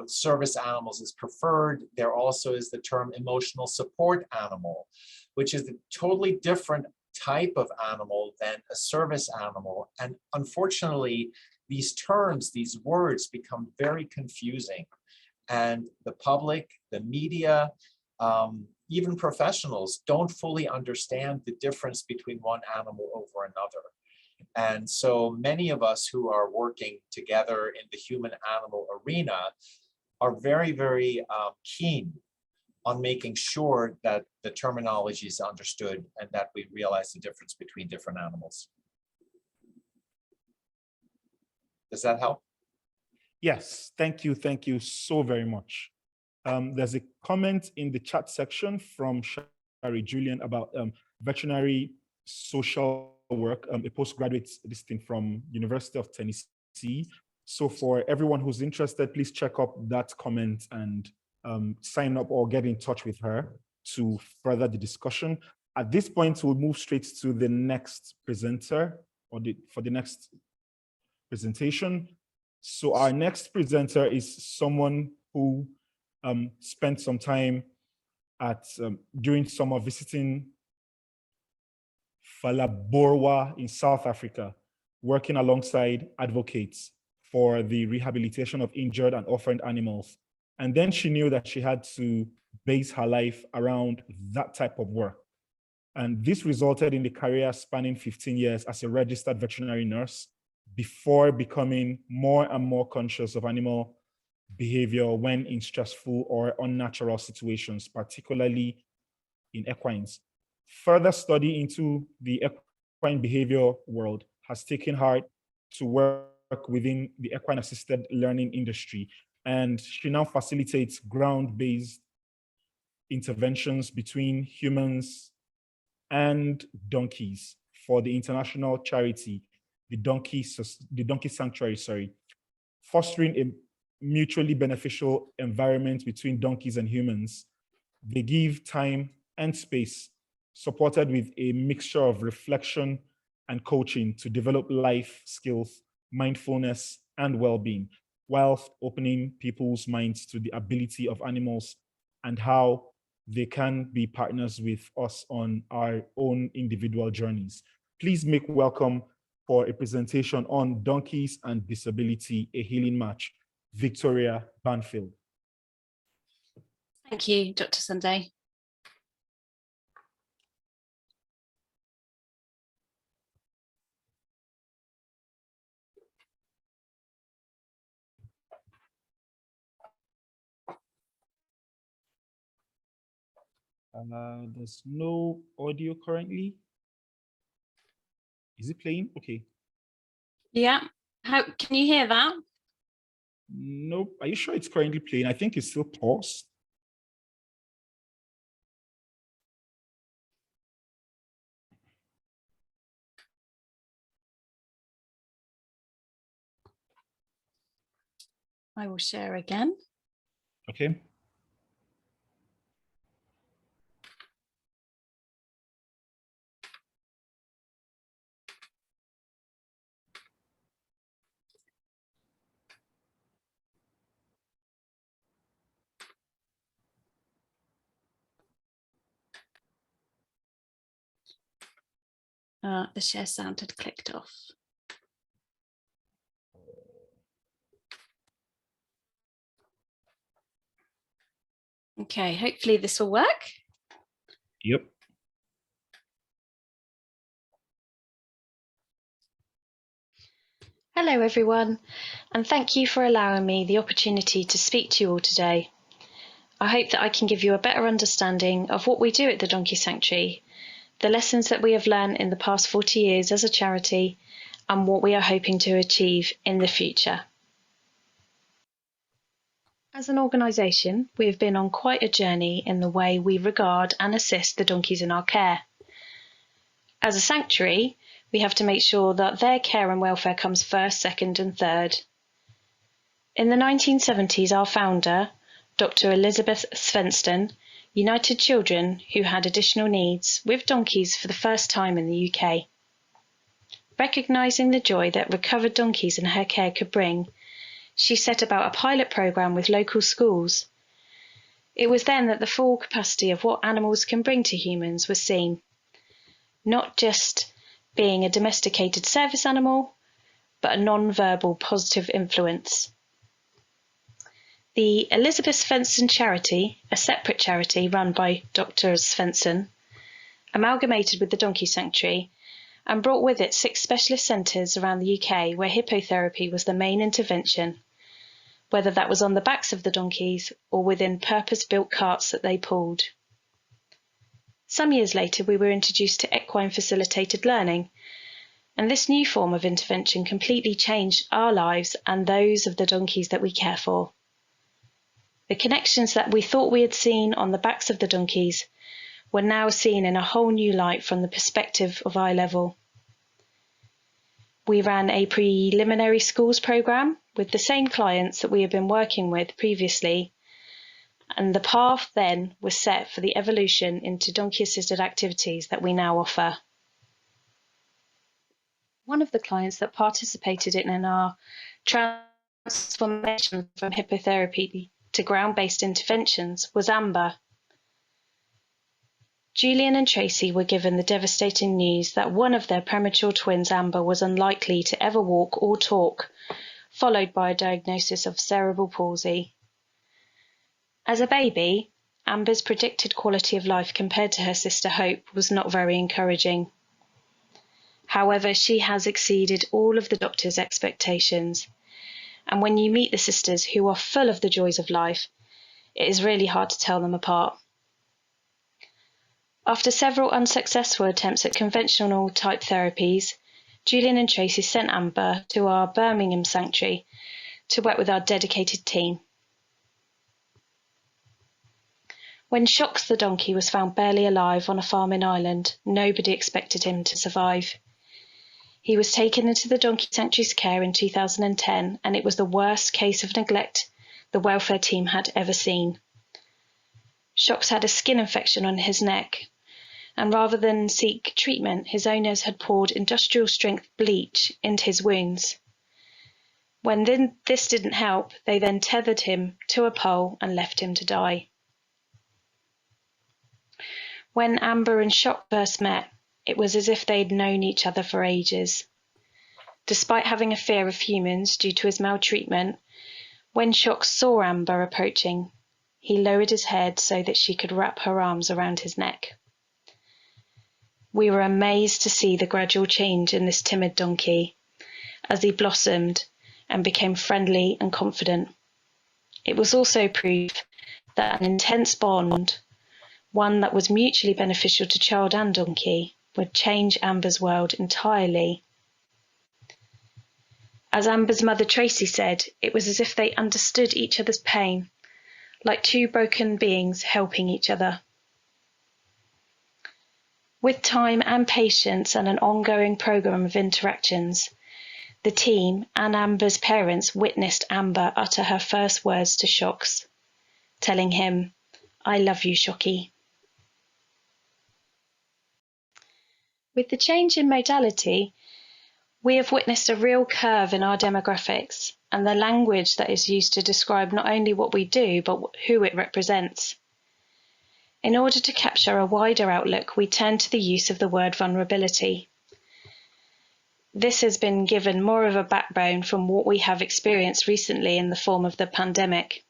service animals is preferred. There also is the term emotional support animal, which is a totally different type of animal than a service animal. And unfortunately, these terms, these words become very confusing. And the public, the media, even professionals don't fully understand the difference between one animal over another. And so many of us who are working together in the human-animal arena are very, very keen on making sure that the terminology is understood and that we realize the difference between different animals. Does that help? Yes, thank you so very much. There's a comment in the chat section from Shari Julian about veterinary social work, a postgraduate listing from University of Tennessee. So for everyone who's interested, please check up that comment and sign up or get in touch with her to further the discussion. At this point, we'll move straight to the next presenter for the next presentation. So our next presenter is someone who spent some time during summer visiting Phalaborwa in South Africa, working alongside advocates for the rehabilitation of injured and orphaned animals. And then she knew that she had to base her life around that type of work. And this resulted in the career spanning 15 years as a registered veterinary nurse before becoming more and more conscious of animal behavior when in stressful or unnatural situations, particularly in equines. Further study into the equine behavior world has taken her to work within the equine assisted learning industry, and she now facilitates ground-based interventions between humans and donkeys for the international charity, the Donkey Sanctuary, fostering a mutually beneficial environment between donkeys and humans. They give time and space, supported with a mixture of reflection and coaching to develop life skills, mindfulness, and well-being, whilst opening people's minds to the ability of animals and how they can be partners with us on our own individual journeys. Please make welcome for a presentation on donkeys and disability, a healing match, Victoria Banfield. Thank you, Dr. Sunday. There's no audio currently. Is it playing? Okay. Yeah. How can you hear that? Nope. Are you sure it's currently playing? I think it's still paused. I will share again. Okay. The share sound had clicked off. Okay, hopefully this will work. Yep. Hello everyone, and thank you for allowing me the opportunity to speak to you all today. I hope that I can give you a better understanding of what we do at the Donkey Sanctuary, the lessons that we have learned in the past 40 years as a charity, and what we are hoping to achieve in the future. As an organisation, we have been on quite a journey in the way we regard and assist the donkeys in our care. As a sanctuary, we have to make sure that their care and welfare comes first, second and third. In the 1970s, our founder, Dr. Elizabeth Svensson, united children who had additional needs with donkeys for the first time in the UK. Recognising the joy that recovered donkeys in her care could bring, she set about a pilot programme with local schools. It was then that the full capacity of what animals can bring to humans was seen. Not just being a domesticated service animal, but a non-verbal positive influence. The Elizabeth Svensson Charity, a separate charity run by Dr. Svensson, amalgamated with the Donkey Sanctuary and brought with it 6 specialist centres around the UK where hippotherapy was the main intervention, whether that was on the backs of the donkeys or within purpose-built carts that they pulled. Some years later, we were introduced to equine facilitated learning, and this new form of intervention completely changed our lives and those of the donkeys that we care for. The connections that we thought we had seen on the backs of the donkeys were now seen in a whole new light from the perspective of eye level. We ran a preliminary schools programme with the same clients that we had been working with previously, and the path then was set for the evolution into donkey-assisted activities that we now offer. One of the clients that participated in our transformation from hippotherapy to ground-based interventions was Amber. Julian and Tracy were given the devastating news that one of their premature twins, Amber, was unlikely to ever walk or talk, followed by a diagnosis of cerebral palsy. As a baby, Amber's predicted quality of life compared to her sister Hope was not very encouraging. However, she has exceeded all of the doctor's expectations, and when you meet the sisters who are full of the joys of life, it is really hard to tell them apart. After several unsuccessful attempts at conventional type therapies, Julian and Tracy sent Amber to our Birmingham sanctuary to work with our dedicated team. When Shocks the donkey was found barely alive on a farm in Ireland, nobody expected him to survive. He was taken into the Donkey Sanctuary's care in 2010, and it was the worst case of neglect the welfare team had ever seen. Shocks had a skin infection on his neck, and rather than seek treatment, his owners had poured industrial-strength bleach into his wounds. When this didn't help, they then tethered him to a pole and left him to die. When Amber and Shock first met, it was as if they'd known each other for ages. Despite having a fear of humans due to his maltreatment, when Shock saw Amber approaching, he lowered his head so that she could wrap her arms around his neck. We were amazed to see the gradual change in this timid donkey as he blossomed and became friendly and confident. It was also proof that an intense bond one that was mutually beneficial to child and donkey, would change Amber's world entirely. As Amber's mother Tracy said, it was as if they understood each other's pain, like two broken beings helping each other. With time and patience and an ongoing program of interactions, the team and Amber's parents witnessed Amber utter her first words to Shocks, telling him, "I love you, Shocky." With the change in modality, we have witnessed a real curve in our demographics and the language that is used to describe not only what we do, but who it represents. In order to capture a wider outlook, we turn to the use of the word vulnerability. This has been given more of a backbone from what we have experienced recently in the form of the pandemic.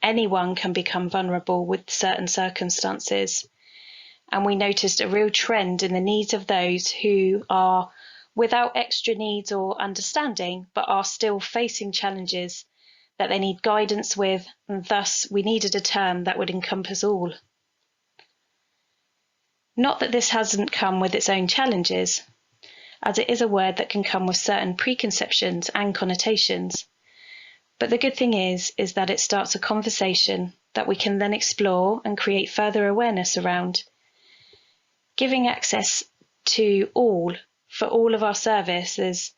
Anyone can become vulnerable with certain circumstances, and we noticed a real trend in the needs of those who are without extra needs or understanding, but are still facing challenges that they need guidance with, and thus we needed a term that would encompass all. Not that this hasn't come with its own challenges, as it is a word that can come with certain preconceptions and connotations. But the good thing is that it starts a conversation that we can then explore and create further awareness around. Giving access to all, for all of our services,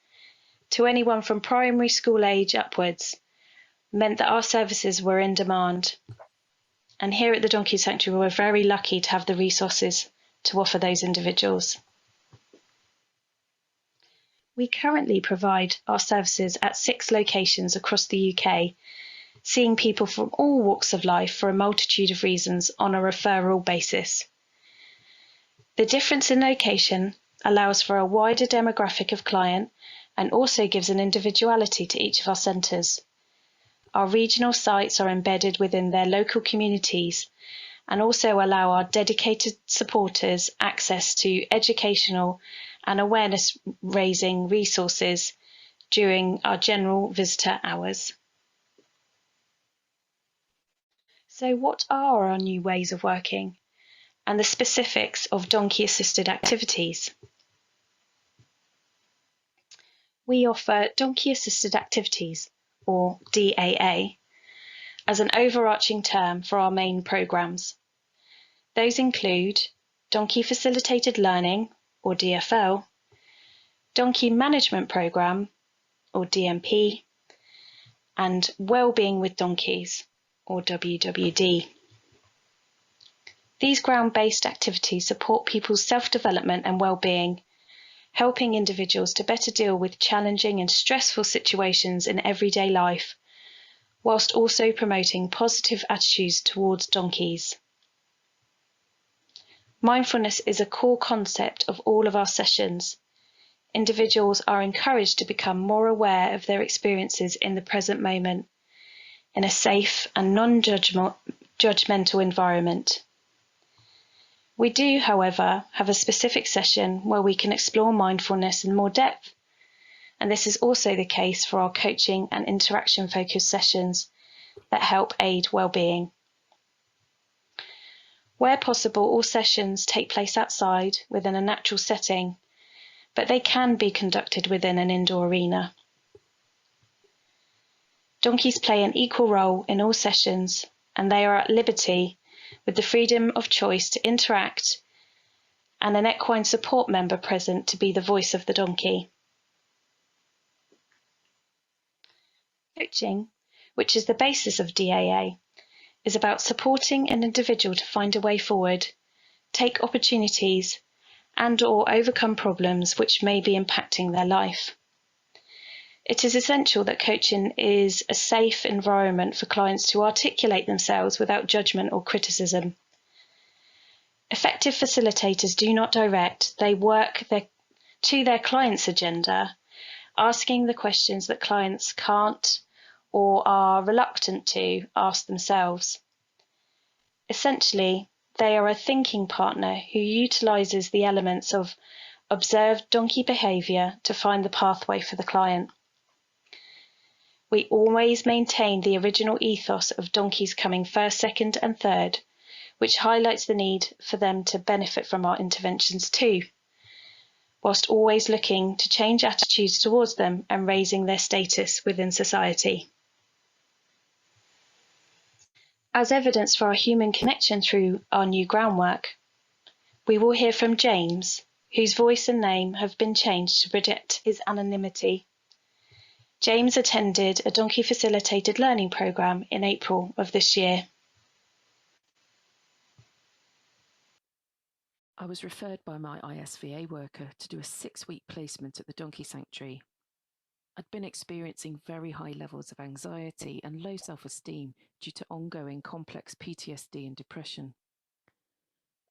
to anyone from primary school age upwards, meant that our services were in demand. And here at the Donkey Sanctuary, we're very lucky to have the resources to offer those individuals. We currently provide our services at 6 locations across the UK, seeing people from all walks of life for a multitude of reasons on a referral basis. The difference in location allows for a wider demographic of client and also gives an individuality to each of our centres. Our regional sites are embedded within their local communities and also allow our dedicated supporters access to educational and awareness raising resources during our general visitor hours. So what are our new ways of working and the specifics of donkey assisted activities? We offer donkey assisted activities, or DAA, as an overarching term for our main programs. Those include Donkey Facilitated Learning, or DFL, Donkey Management Program, or DMP, and Wellbeing with Donkeys, or WWD. These ground-based activities support people's self-development and well-being, helping individuals to better deal with challenging and stressful situations in everyday life, whilst also promoting positive attitudes towards donkeys. Mindfulness is a core concept of all of our sessions. Individuals are encouraged to become more aware of their experiences in the present moment, in a safe and non-judgmental environment. We do, however, have a specific session where we can explore mindfulness in more depth, and this is also the case for our coaching and interaction-focused sessions that help aid well-being. Where possible, all sessions take place outside within a natural setting, but they can be conducted within an indoor arena. Donkeys play an equal role in all sessions, and they are at liberty with the freedom of choice to interact and an equine support member present to be the voice of the donkey. Coaching, which is the basis of DAA, is about supporting an individual to find a way forward, take opportunities, and/or overcome problems which may be impacting their life. It is essential that coaching is a safe environment for clients to articulate themselves without judgment or criticism. Effective facilitators do not direct, they work to their client's agenda, asking the questions that clients can't or are reluctant to ask themselves. Essentially, they are a thinking partner who utilises the elements of observed donkey behaviour to find the pathway for the client. We always maintain the original ethos of donkeys coming first, second and third, which highlights the need for them to benefit from our interventions too, whilst always looking to change attitudes towards them and raising their status within society. As evidence for our human connection through our new groundwork, we will hear from James, whose voice and name have been changed to protect his anonymity. James attended a donkey facilitated learning programme in April of this year. I was referred by my ISVA worker to do a 6-week placement at the Donkey Sanctuary. I'd been experiencing very high levels of anxiety and low self-esteem due to ongoing complex PTSD and depression.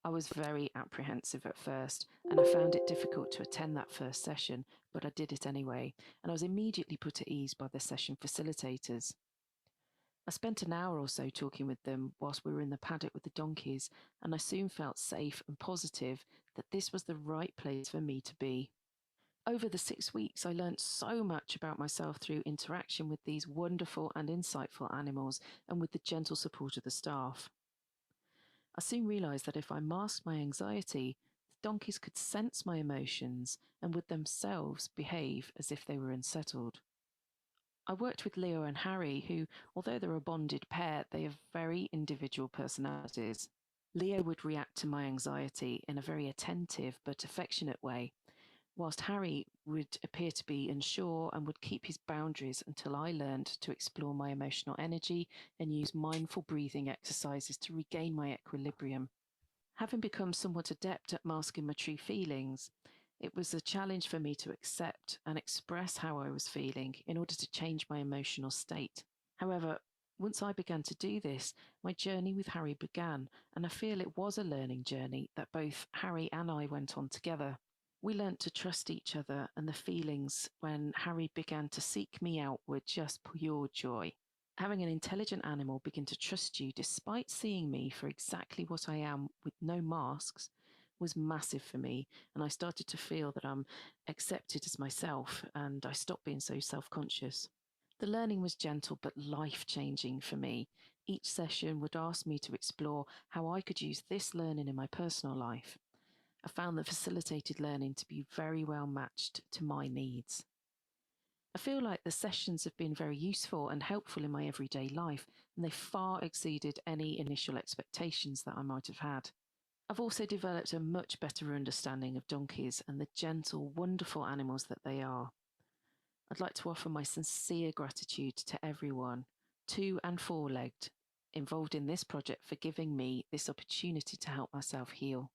I was very apprehensive at first, and I found it difficult to attend that first session, but I did it anyway, and I was immediately put at ease by the session facilitators. I spent an hour or so talking with them whilst we were in the paddock with the donkeys, and I soon felt safe and positive that this was the right place for me to be. Over the 6 weeks, I learned so much about myself through interaction with these wonderful and insightful animals and with the gentle support of the staff. I soon realised that if I masked my anxiety, the donkeys could sense my emotions and would themselves behave as if they were unsettled. I worked with Leo and Harry, who, although they're a bonded pair, they have very individual personalities. Leo would react to my anxiety in a very attentive but affectionate way, whilst Harry would appear to be unsure and would keep his boundaries until I learned to explore my emotional energy and use mindful breathing exercises to regain my equilibrium. Having become somewhat adept at masking my true feelings, it was a challenge for me to accept and express how I was feeling in order to change my emotional state. However, once I began to do this, my journey with Harry began, and I feel it was a learning journey that both Harry and I went on together. We learnt to trust each other, and the feelings when Harry began to seek me out were just pure joy. Having an intelligent animal begin to trust you despite seeing me for exactly what I am with no masks was massive for me, and I started to feel that I'm accepted as myself, and I stopped being so self-conscious. The learning was gentle but life-changing for me. Each session would ask me to explore how I could use this learning in my personal life. I found the facilitated learning to be very well matched to my needs. I feel like the sessions have been very useful and helpful in my everyday life, and they far exceeded any initial expectations that I might have had. I've also developed a much better understanding of donkeys and the gentle, wonderful animals that they are. I'd like to offer my sincere gratitude to everyone, 2- and 4-legged, involved in this project for giving me this opportunity to help myself heal.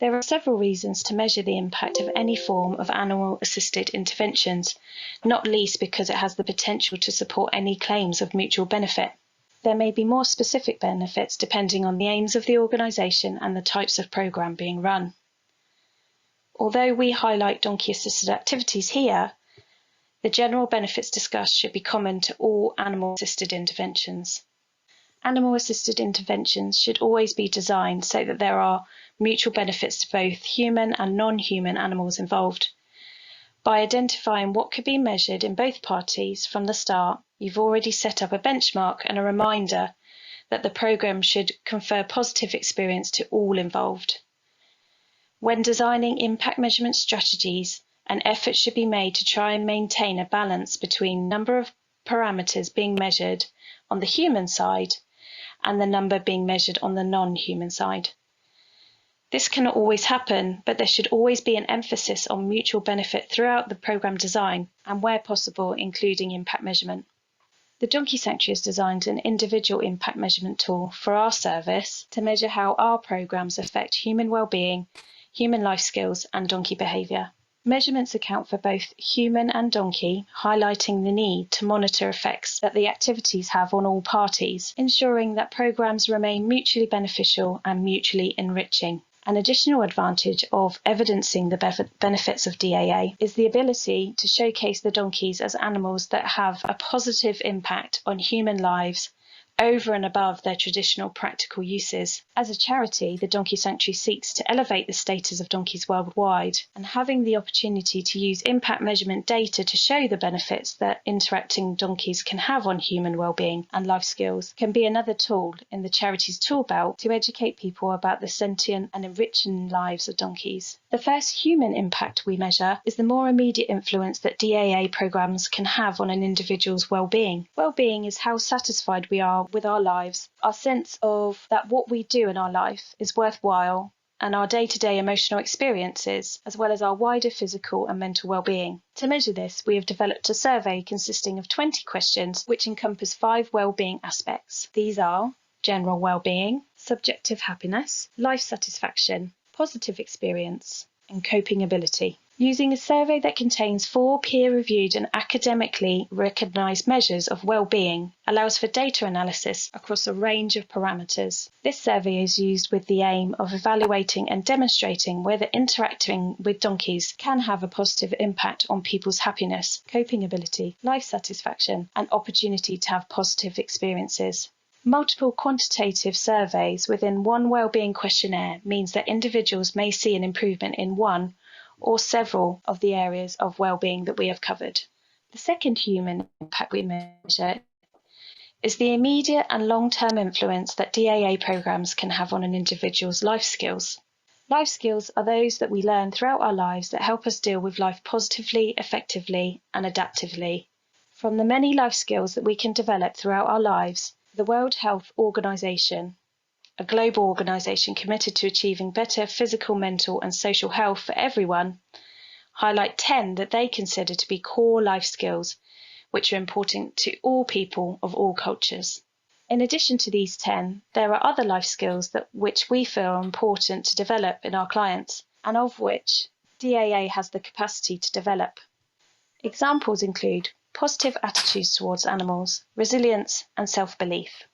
There are several reasons to measure the impact of any form of animal-assisted interventions, not least because it has the potential to support any claims of mutual benefit. There may be more specific benefits depending on the aims of the organisation and the types of programme being run. Although we highlight donkey-assisted activities here, the general benefits discussed should be common to all animal-assisted interventions. Animal-assisted interventions should always be designed so that there are mutual benefits to both human and non-human animals involved. By identifying what could be measured in both parties from the start, you've already set up a benchmark and a reminder that the programme should confer positive experience to all involved. When designing impact measurement strategies, an effort should be made to try and maintain a balance between number of parameters being measured on the human side and the number being measured on the non-human side. This cannot always happen, but there should always be an emphasis on mutual benefit throughout the programme design and, where possible, including impact measurement. The Donkey Sanctuary has designed an individual impact measurement tool for our service to measure how our programmes affect human well-being, human life skills and donkey behaviour. Measurements account for both human and donkey, highlighting the need to monitor effects that the activities have on all parties, ensuring that programmes remain mutually beneficial and mutually enriching. An additional advantage of evidencing the benefits of DAA is the ability to showcase the donkeys as animals that have a positive impact on human lives, over and above their traditional practical uses. As a charity, the Donkey Sanctuary seeks to elevate the status of donkeys worldwide, and having the opportunity to use impact measurement data to show the benefits that interacting donkeys can have on human well-being and life skills can be another tool in the charity's tool belt to educate people about the sentient and enriching lives of donkeys. The first human impact we measure is the more immediate influence that DAA programs can have on an individual's well-being. Well-being is how satisfied we are with our lives, our sense of that what we do in our life is worthwhile, and our day-to-day emotional experiences, as well as our wider physical and mental well-being. To measure this, we have developed a survey consisting of 20 questions which encompass 5 well-being aspects. These are general well-being, subjective happiness, life satisfaction, positive experience, and coping ability. Using a survey that contains 4 peer-reviewed and academically recognised measures of well-being allows for data analysis across a range of parameters. This survey is used with the aim of evaluating and demonstrating whether interacting with donkeys can have a positive impact on people's happiness, coping ability, life satisfaction, and opportunity to have positive experiences. Multiple quantitative surveys within one well-being questionnaire means that individuals may see an improvement in one or several of the areas of well-being that we have covered. The second human impact we measure is the immediate and long-term influence that DAA programs can have on an individual's life skills. Life skills are those that we learn throughout our lives that help us deal with life positively, effectively, and adaptively. From the many life skills that we can develop throughout our lives, the World Health Organization, a global organisation committed to achieving better physical, mental and social health for everyone, highlight 10 that they consider to be core life skills which are important to all people of all cultures. In addition to these 10, there are other life skills which we feel are important to develop in our clients and of which DAA has the capacity to develop. Examples include positive attitudes towards animals, resilience and self-belief.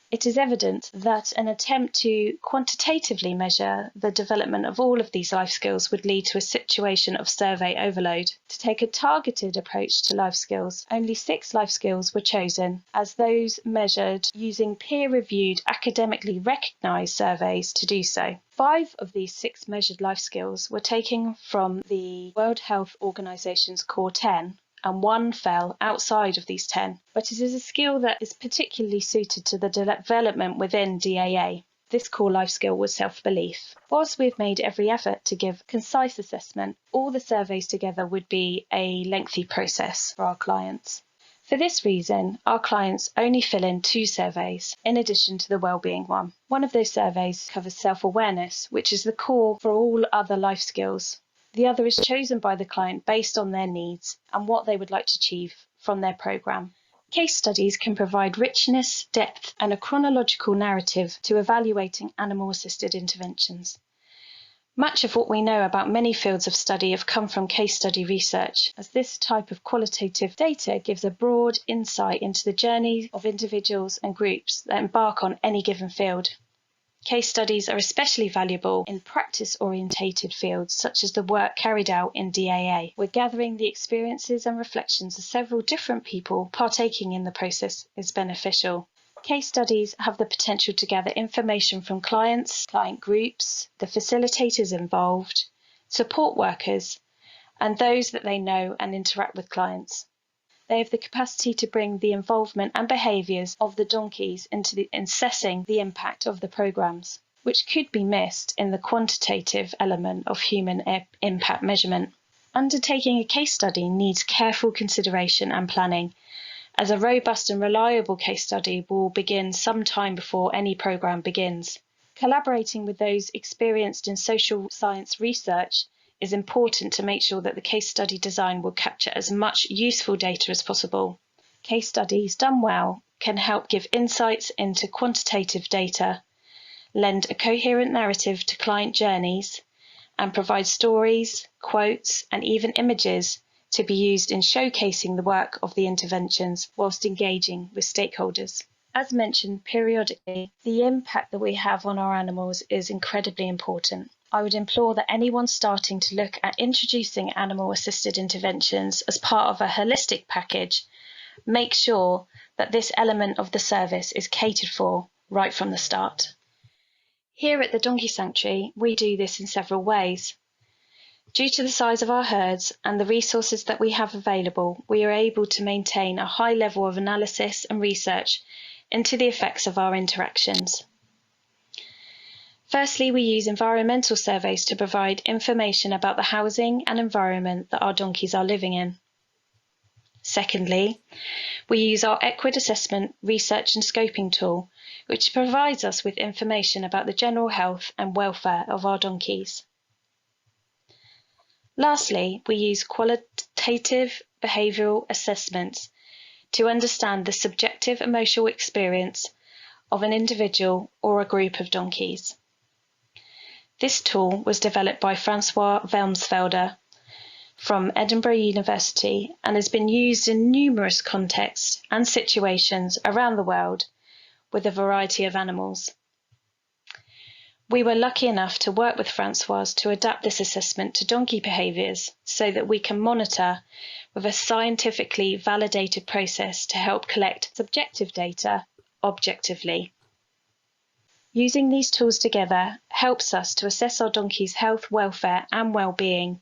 It is evident that an attempt to quantitatively measure the development of all of these life skills would lead to a situation of survey overload. To take a targeted approach to life skills, only 6 life skills were chosen as those measured using peer-reviewed, academically recognised surveys to do so. 5 of these 6 measured life skills were taken from the World Health Organization's Core 10, and 1 fell outside of these 10, but it is a skill that is particularly suited to the development within DAA. This core life skill was self-belief. Whilst we've made every effort to give concise assessment, all the surveys together would be a lengthy process for our clients. For this reason, our clients only fill in 2 surveys, in addition to the wellbeing one. One of those surveys covers self-awareness, which is the core for all other life skills. The other is chosen by the client based on their needs and what they would like to achieve from their programme. Case studies can provide richness, depth, and a chronological narrative to evaluating animal-assisted interventions. Much of what we know about many fields of study have come from case study research, as this type of qualitative data gives a broad insight into the journey of individuals and groups that embark on any given field. Case studies are especially valuable in practice-orientated fields, such as the work carried out in DAA, where gathering the experiences and reflections of several different people partaking in the process is beneficial. Case studies have the potential to gather information from clients, client groups, the facilitators involved, support workers, and those that they know and interact with clients. They have the capacity to bring the involvement and behaviours of the donkeys into assessing the impact of the programmes, which could be missed in the quantitative element of human impact measurement. Undertaking a case study needs careful consideration and planning, as a robust and reliable case study will begin some time before any programme begins. Collaborating with those experienced in social science research is important to make sure that the case study design will capture as much useful data as possible. Case studies done well can help give insights into quantitative data, lend a coherent narrative to client journeys, and provide stories, quotes, and even images to be used in showcasing the work of the interventions whilst engaging with stakeholders. As mentioned periodically, the impact that we have on our animals is incredibly important. I would implore that anyone starting to look at introducing animal-assisted interventions as part of a holistic package make sure that this element of the service is catered for right from the start. Here at the Donkey Sanctuary, we do this in several ways. Due to the size of our herds and the resources that we have available, we are able to maintain a high level of analysis and research into the effects of our interactions. Firstly, we use environmental surveys to provide information about the housing and environment that our donkeys are living in. Secondly, we use our equid assessment research and scoping tool, which provides us with information about the general health and welfare of our donkeys. Lastly, we use qualitative behavioural assessments to understand the subjective emotional experience of an individual or a group of donkeys. This tool was developed by Francois Velmsfelder from Edinburgh University and has been used in numerous contexts and situations around the world with a variety of animals. We were lucky enough to work with Francois to adapt this assessment to donkey behaviours so that we can monitor with a scientifically validated process to help collect subjective data objectively. Using these tools together helps us to assess our donkeys' health, welfare and well-being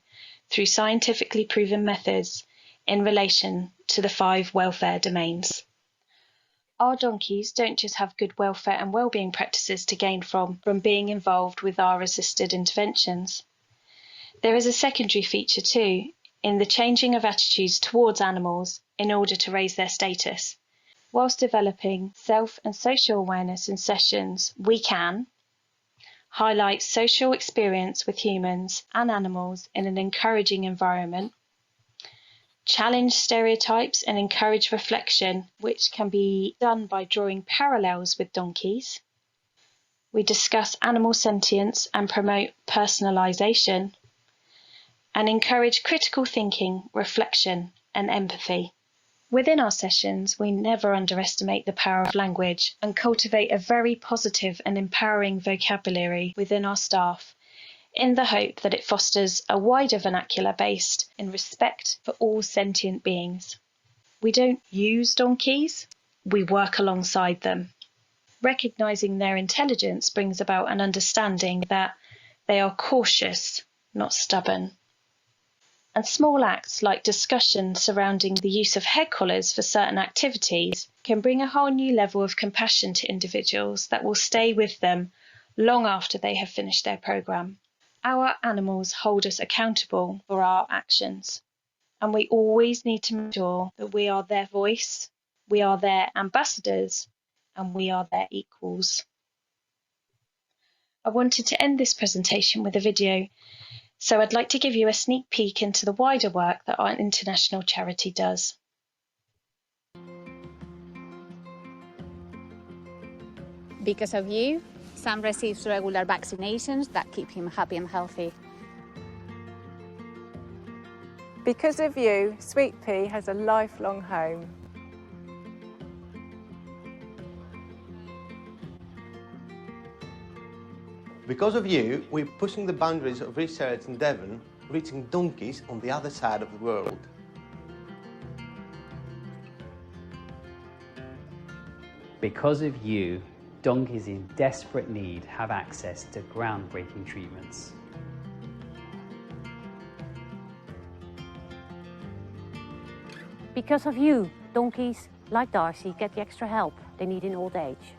through scientifically proven methods in relation to the 5 welfare domains. Our donkeys don't just have good welfare and well-being practices to gain from being involved with our assisted interventions. There is a secondary feature too, in the changing of attitudes towards animals in order to raise their status. Whilst developing self and social awareness in sessions, we can highlight social experience with humans and animals in an encouraging environment, challenge stereotypes and encourage reflection, which can be done by drawing parallels with donkeys. We discuss animal sentience and promote personalisation, and encourage critical thinking, reflection and empathy. Within our sessions, we never underestimate the power of language and cultivate a very positive and empowering vocabulary within our staff in the hope that it fosters a wider vernacular based in respect for all sentient beings. We don't use donkeys, we work alongside them. Recognising their intelligence brings about an understanding that they are cautious, not stubborn. And small acts like discussion surrounding the use of head collars for certain activities can bring a whole new level of compassion to individuals that will stay with them long after they have finished their programme. Our animals hold us accountable for our actions, and we always need to make sure that we are their voice, we are their ambassadors, and we are their equals. I wanted to end this presentation with a video, so I'd like to give you a sneak peek into the wider work that our international charity does. Because of you, Sam receives regular vaccinations that keep him happy and healthy. Because of you, Sweet Pea has a lifelong home. Because of you, we're pushing the boundaries of research in Devon, reaching donkeys on the other side of the world. Because of you, donkeys in desperate need have access to groundbreaking treatments. Because of you, donkeys like Darcy get the extra help they need in old age.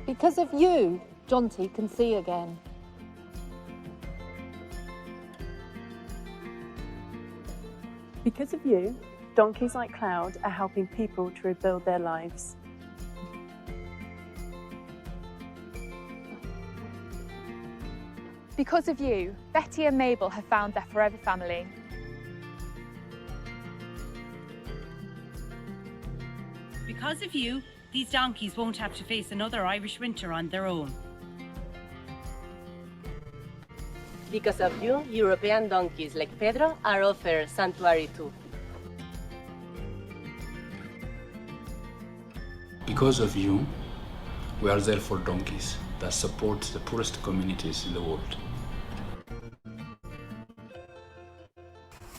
Because of you, Jonty can see again. Because of you, donkeys like Cloud are helping people to rebuild their lives. Because of you, Betty and Mabel have found their forever family. Because of you, these donkeys won't have to face another Irish winter on their own. Because of you, European donkeys like Pedro are offered sanctuary too. Because of you, we are there for donkeys that support the poorest communities in the world.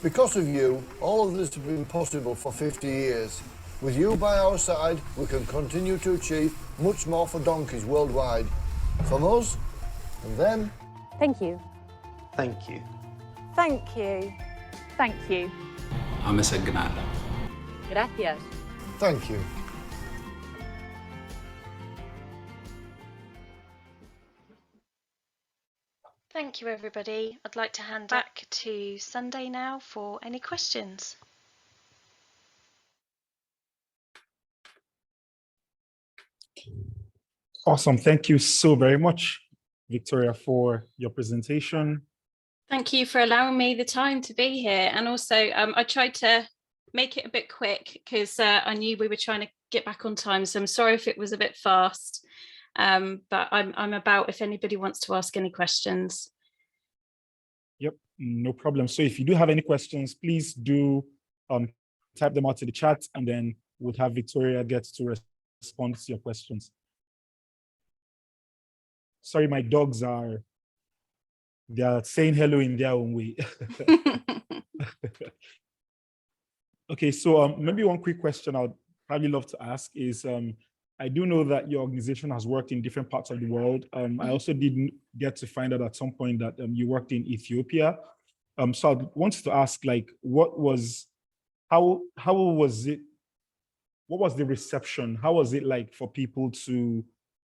Because of you, all of this has been possible for 50 years. With you by our side, we can continue to achieve much more for donkeys worldwide. From us and them. Thank you. Thank you. Thank you. Thank you. አመሰግናለሁ። Gracias. Thank you. Thank you, everybody. I'd like to hand back to Sunday now for any questions. Awesome. Thank you so very much, Victoria, for your presentation. Thank you for allowing me the time to be here. And also, I tried to make it a bit quick because I knew we were trying to get back on time. So I'm sorry if it was a bit fast, but I'm about if anybody wants to ask any questions. Yep, no problem. So if you do have any questions, please do type them out to the chat, and then we'll have Victoria get to respond to your questions. Sorry, my dogs they are saying hello in their own way. Okay, so maybe one quick question I'd probably love to ask is, I do know that your organization has worked in different parts of the world. I also didn't get to find out at some point that you worked in Ethiopia. So I wanted to ask, like, how was it? What was the reception? How was it like for people to,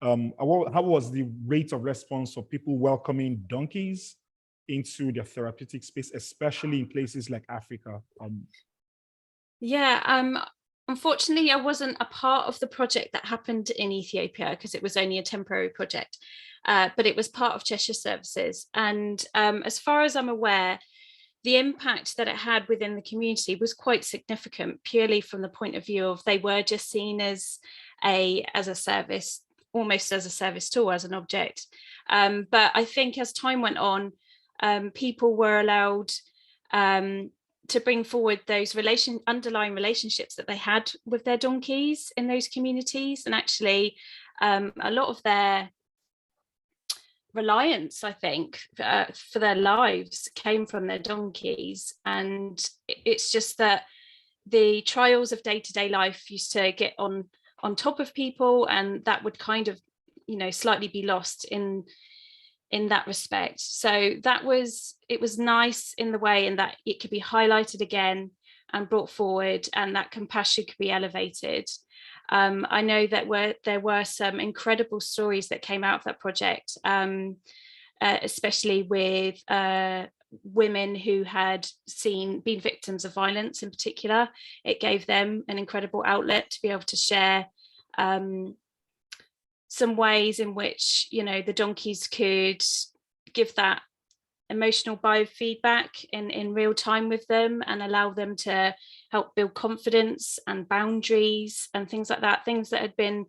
how was the rate of response for people welcoming donkeys into their therapeutic space, especially in places like Africa? Yeah, unfortunately, I wasn't a part of the project that happened in Ethiopia because it was only a temporary project, but it was part of Cheshire Services. And as far as I'm aware, the impact that it had within the community was quite significant, purely from the point of view of they were just seen as a service, almost as a service tool, as an object. But I think as time went on, people were allowed to bring forward those underlying relationships that they had with their donkeys in those communities. And actually, a lot of their reliance, I think, for their lives came from their donkeys. And it's just that the trials of day-to-day life used to get on top of people, and that would kind of, slightly be lost in that respect. So it was nice in the way in that it could be highlighted again and brought forward, and that compassion could be elevated. I know that there were some incredible stories that came out of that project, especially with women who had been victims of violence in particular. It gave them an incredible outlet to be able to share some ways in which, the donkeys could give that emotional biofeedback in real time with them and allow them to help build confidence and boundaries and things like that, things that had been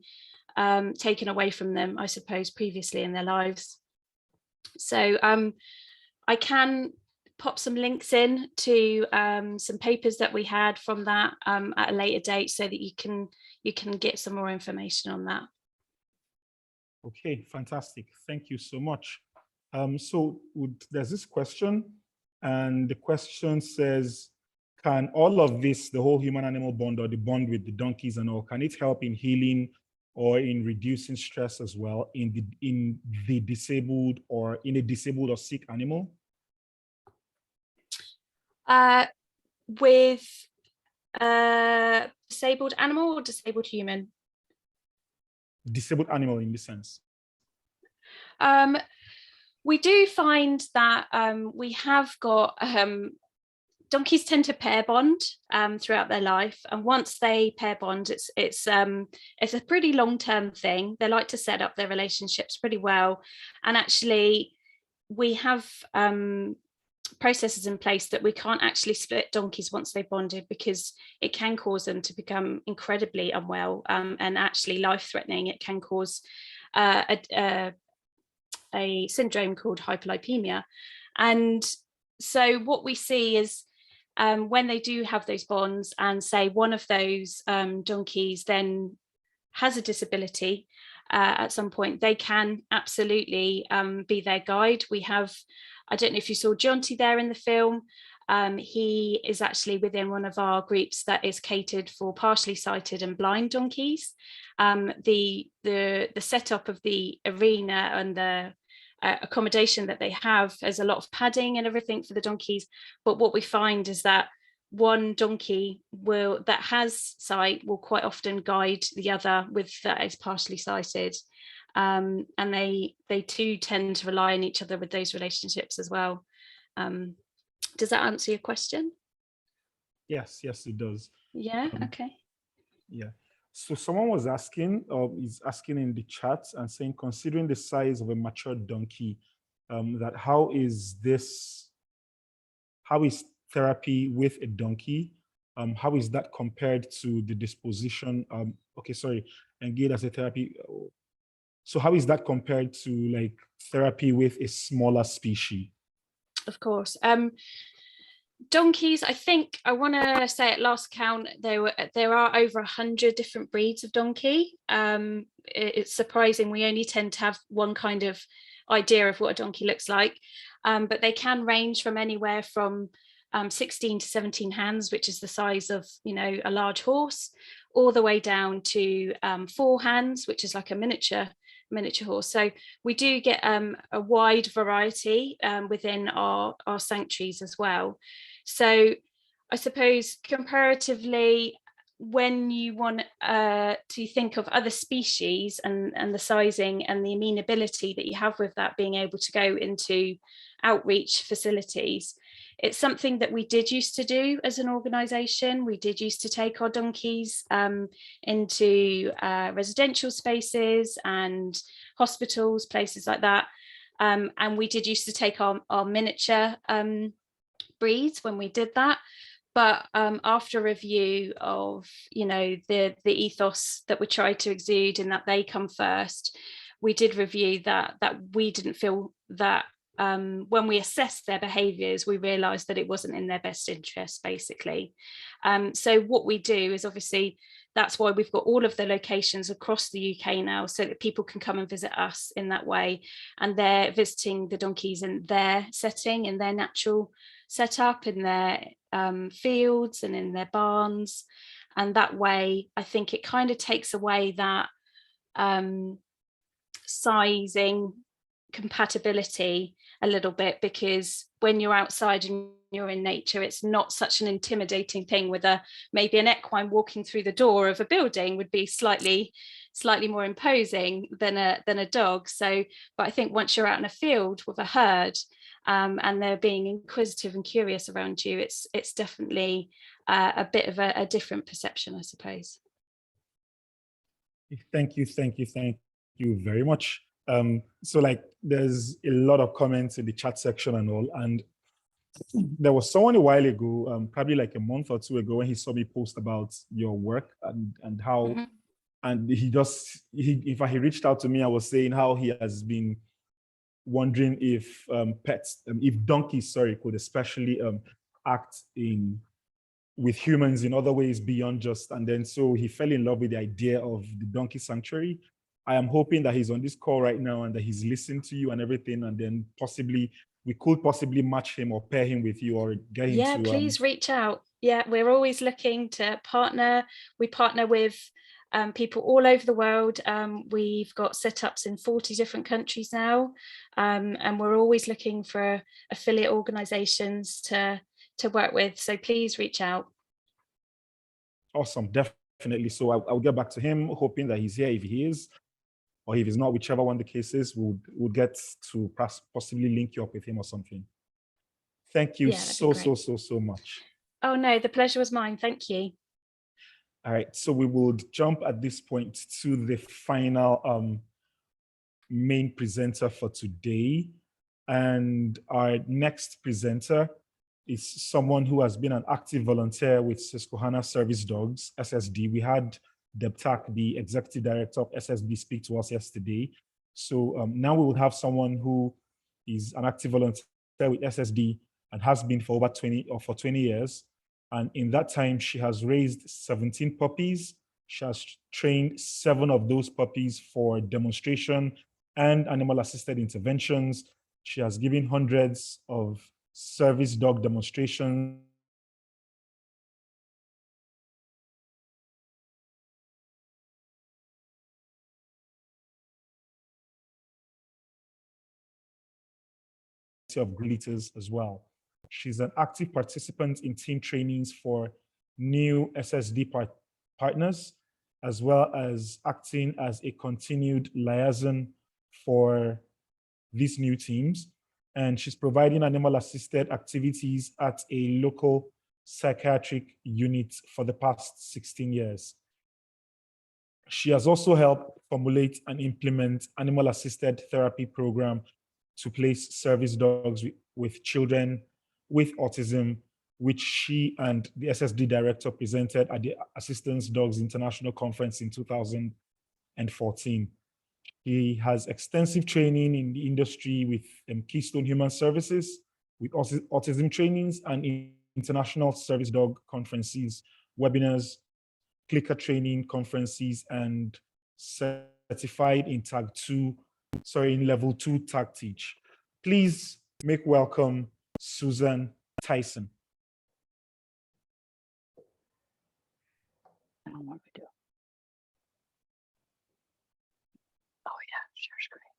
taken away from them, I suppose, previously in their lives. So I can pop some links in to some papers that we had from that at a later date so that you can get some more information on that. Okay, fantastic. Thank you so much. There's this question, and the question says, can all of this, the whole human-animal bond or the bond with the donkeys and all, can it help in healing or in reducing stress as well in a disabled or sick animal? With a disabled animal or disabled human? Disabled animal in this sense. We do find that we have got donkeys tend to pair bond throughout their life, and once they pair bond, it's a pretty long-term thing. They like to set up their relationships pretty well, and actually we have processes in place that we can't actually split donkeys once they've bonded, because it can cause them to become incredibly unwell and actually life-threatening. It can cause a syndrome called hypolipemia. And so what we see is when they do have those bonds, and say one of those donkeys then has a disability at some point, they can absolutely be their guide. We have, I don't know if you saw Jonty there in the film, He is actually within one of our groups that is catered for partially sighted and blind donkeys. The setup of the arena and the accommodation that they have has a lot of padding and everything for the donkeys. But what we find is that one donkey that has sight will quite often guide the other that is partially sighted. And they too tend to rely on each other with those relationships as well. Does that answer your question? Yes, it does. Yeah, okay. Yeah. So someone was asking, or is asking in the chat and saying, considering the size of a mature donkey, that how is therapy with a donkey? How is that compared to the disposition? Engaged as a therapy. So how is that compared to like therapy with a smaller species? Of course. Donkeys, I think I want to say at last count there are over 100 different breeds of donkey. It's surprising we only tend to have one kind of idea of what a donkey looks like, but they can range from anywhere from 16 to 17 hands, which is the size of a large horse, all the way down to 4 hands, which is like a miniature horse. So we do get a wide variety within our sanctuaries as well. So I suppose comparatively, when you want to think of other species and the sizing and the amenability that you have with that being able to go into outreach facilities, it's something that we did used to do as an organisation. We did used to take our donkeys into residential spaces and hospitals, places like that. And we did used to take our miniature breeds when we did that. But after review of the ethos that we tried to exude and that they come first, we did review that we didn't feel that when we assessed their behaviours, we realised that it wasn't in their best interest, basically. So what we do is, obviously, that's why we've got all of the locations across the UK now, so that people can come and visit us in that way, and they're visiting the donkeys in their setting, in their natural setup, in their fields and in their barns. And that way, I think it kind of takes away that sizing compatibility a little bit, because when you're outside and you're in nature, it's not such an intimidating thing. With maybe an equine walking through the door of a building would be slightly more imposing than a dog. So, but I think once you're out in a field with a herd and they're being inquisitive and curious around you, it's definitely a bit of a different perception, I suppose. Thank you very much. So like there's a lot of comments in the chat section and all, and there was someone a while ago, probably like a month or 2 ago, when he saw me post about your work and how, and he reached out to me. I was saying how he has been wondering if donkeys, could especially act with humans in other ways beyond just, and then so he fell in love with the idea of the donkey sanctuary. I am hoping that he's on this call right now and that he's listening to you and everything, and then we could possibly match him or pair him with you or get him to... Yeah, please reach out. Yeah, we're always looking to partner. We partner with people all over the world. We've got setups in 40 different countries now, and we're always looking for affiliate organizations to work with. So please reach out. Awesome, definitely. So I'll get back to him, hoping that he's here. If he is, or if he's not, whichever one the case is, we'll get to possibly link you up with him or something. Thank you so much. Oh no, the pleasure was mine. Thank you. All right, so we will jump at this point to the final main presenter for today. And our next presenter is someone who has been an active volunteer with Susquehanna Service Dogs, SSD. We had Deb Tak, the executive director of SSD, speak to us yesterday. So now we will have someone who is an active volunteer with SSD and has been for over 20 years. And in that time, she has raised 17 puppies. She has trained 7 of those puppies for demonstration and animal-assisted interventions. She has given hundreds of service dog demonstrations, of leaders as well. She's an active participant in team trainings for new SSD partners, as well as acting as a continued liaison for these new teams. And she's providing animal-assisted activities at a local psychiatric unit for the past 16 years. She has also helped formulate and implement animal-assisted therapy program to place service dogs with children with autism, which she and the SSD director presented at the Assistance Dogs International Conference in 2014. He has extensive training in the industry with Keystone Human Services, with autism trainings and international service dog conferences, webinars, clicker training conferences, and certified in in level 2 tag teach. Please make welcome Susan Tyson. I don't know what we do. Oh yeah, share screen.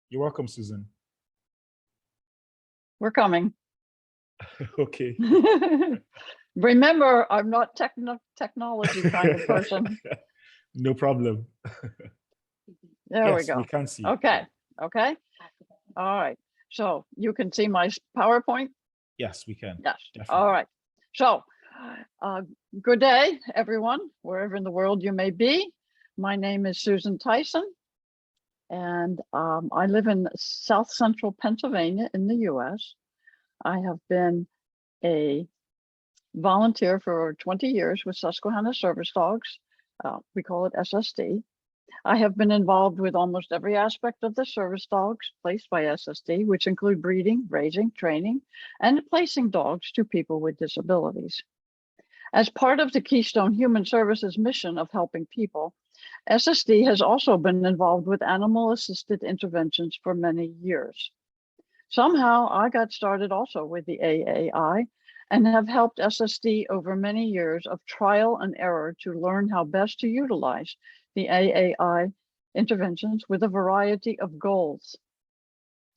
You're welcome, Susan. We're coming. Okay. Remember, I'm not technology kind of person. No problem. There Yes, we go. we can see. Okay. Okay. All right. So you can see my PowerPoint? Yes, we can. Yes. Definitely. All right. So good day, everyone, wherever in the world you may be. My name is Susan Tyson, and I live in South Central Pennsylvania in the US. I have been a volunteer for 20 years with Susquehanna Service Dogs. We call it SSD. I have been involved with almost every aspect of the service dogs placed by SSD, which include breeding, raising, training, and placing dogs to people with disabilities. As part of the Keystone Human Services mission of helping people, SSD has also been involved with animal-assisted interventions for many years. Somehow I got started also with the AAI and have helped SSD over many years of trial and error to learn how best to utilize the AAI interventions with a variety of goals.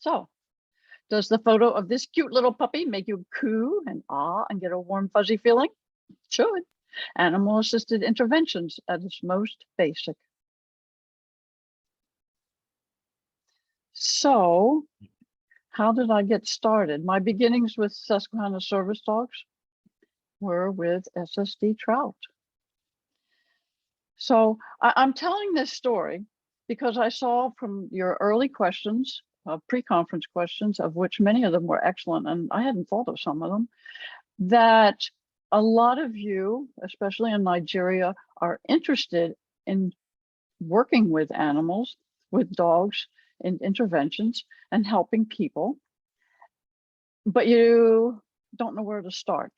So, does the photo of this cute little puppy make you coo and ah and get a warm fuzzy feeling? It should. Animal-assisted interventions at its most basic. So, how did I get started? My beginnings with Susquehanna Service Dogs were with SSD Trout. So I'm telling this story because I saw from your early questions, pre-conference questions, of which many of them were excellent, and I hadn't thought of some of them, that a lot of you, especially in Nigeria, are interested in working with animals, with dogs, in interventions and helping people, but you don't know where to start.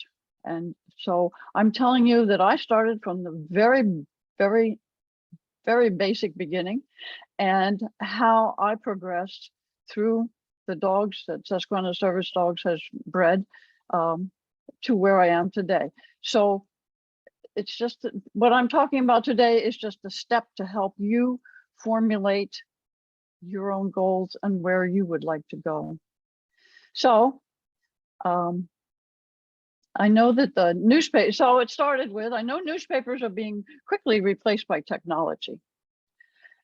And so I'm telling you that I started from the very basic beginning and how I progressed through the dogs that Susquehanna Service Dogs has bred to where I am today. So it's just what I'm talking about today is just a step to help you formulate your own goals and where you would like to go. So I know that the newspaper, so it started with, I know newspapers are being quickly replaced by technology,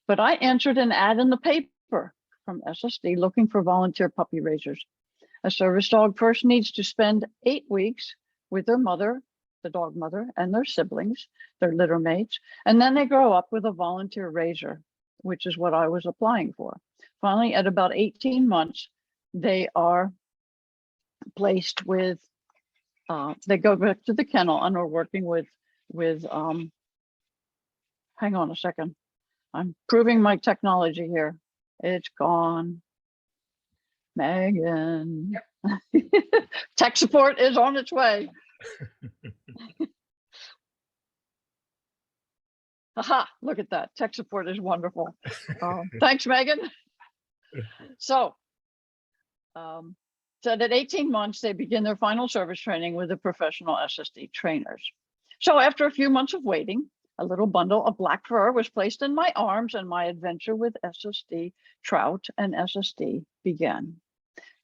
but I answered an ad in the paper from SSD looking for volunteer puppy raisers. A service dog first needs to spend 8 weeks with their mother, the dog mother, and their siblings, their litter mates, and then they grow up with a volunteer raiser, which is what I was applying for. Finally, at about 18 months, they are placed with, they go back to the kennel and are working with hang on a second. I'm proving my technology here. It's gone. Megan. Tech support is on its way. Aha, look at that. Tech support is wonderful. Thanks, Megan. So said at 18 months, they begin their final service training with the professional SSD trainers. So after a few months of waiting, a little bundle of black fur was placed in my arms and my adventure with SSD Trout and SSD began.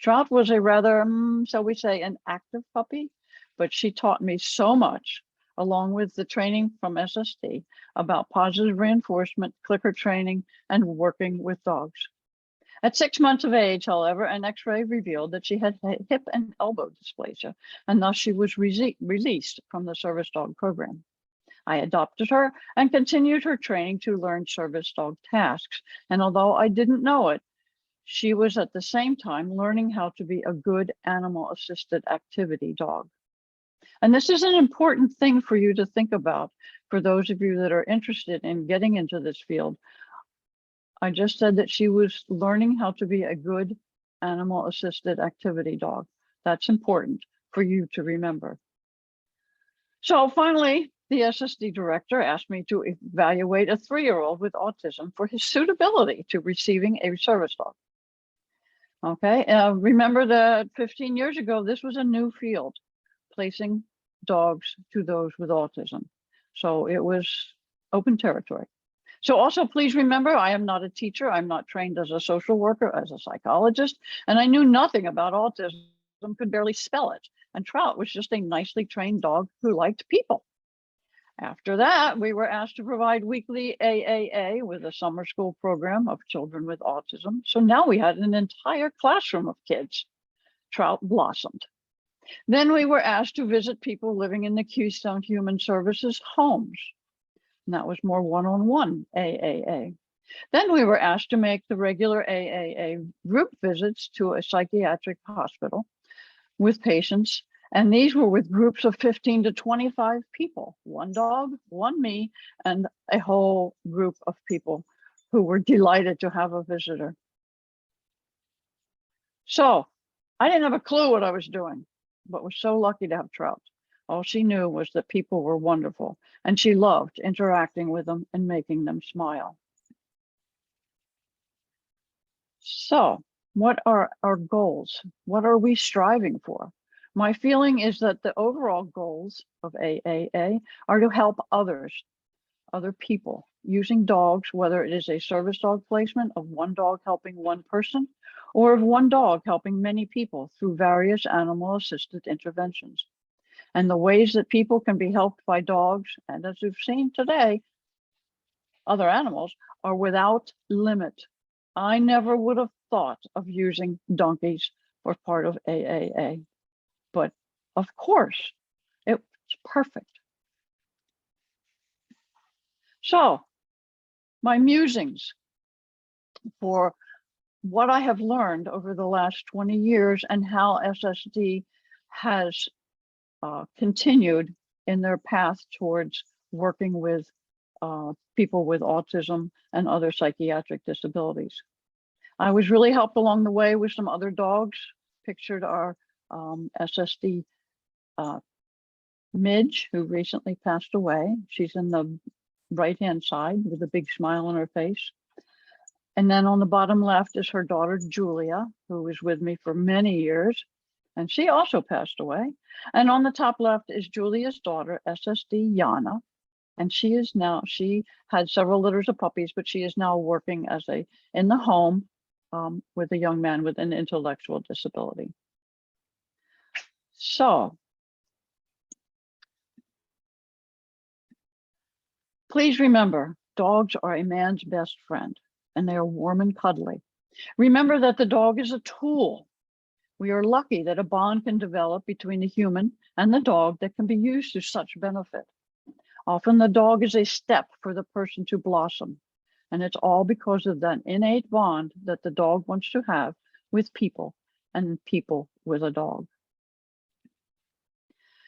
Trout was a rather, shall we say, an active puppy, but she taught me so much, along with the training from SSD, about positive reinforcement, clicker training, and working with dogs. At 6 months of age, however, an X-ray revealed that she had hip and elbow dysplasia, and thus she was released from the service dog program. I adopted her and continued her training to learn service dog tasks. And although I didn't know it, she was at the same time learning how to be a good animal-assisted activity dog. And this is an important thing for you to think about for those of you that are interested in getting into this field. I just said that she was learning how to be a good animal-assisted activity dog. That's important for you to remember. So finally, the SSD director asked me to evaluate a 3-year-old with autism for his suitability to receiving a service dog. Okay, remember that 15 years ago, this was a new field, placing dogs to those with autism. So it was open territory. So also please remember, I am not a teacher. I'm not trained as a social worker, as a psychologist, and I knew nothing about autism, could barely spell it. And Trout was just a nicely trained dog who liked people. After that, we were asked to provide weekly AAA with a summer school program of children with autism. So now we had an entire classroom of kids. Trout blossomed. Then we were asked to visit people living in the Keystone Human Services homes. And that was more one-on-one AAA. Then we were asked to make the regular AAA group visits to a psychiatric hospital with patients. And these were with groups of 15 to 25 people, one dog, one me, and a whole group of people who were delighted to have a visitor. So I didn't have a clue what I was doing, but was so lucky to have Trout. All she knew was that people were wonderful, and she loved interacting with them and making them smile. So what are our goals? What are we striving for? My feeling is that the overall goals of AAA are to help others, other people, using dogs, whether it is a service dog placement of one dog helping one person, or of one dog helping many people through various animal-assisted interventions. And the ways that people can be helped by dogs, and as we've seen today, other animals, are without limit. I never would have thought of using donkeys for part of AAA. But of course, it's perfect. So my musings for what I have learned over the last 20 years and how SSD has continued in their path towards working with people with autism and other psychiatric disabilities. I was really helped along the way with some other dogs. Pictured our SSD Midge, who recently passed away. She's in the right-hand side with a big smile on her face. And then on the bottom left is her daughter, Julia, who was with me for many years, and she also passed away. And on the top left is Julia's daughter, SSD Yana, and she had several litters of puppies, but she is now working as in the home with a young man with an intellectual disability. So please remember, dogs are a man's best friend, and they are warm and cuddly. Remember that the dog is a tool. We are lucky that a bond can develop between the human and the dog that can be used to such benefit. Often the dog is a step for the person to blossom, and it's all because of that innate bond that the dog wants to have with people and people with a dog.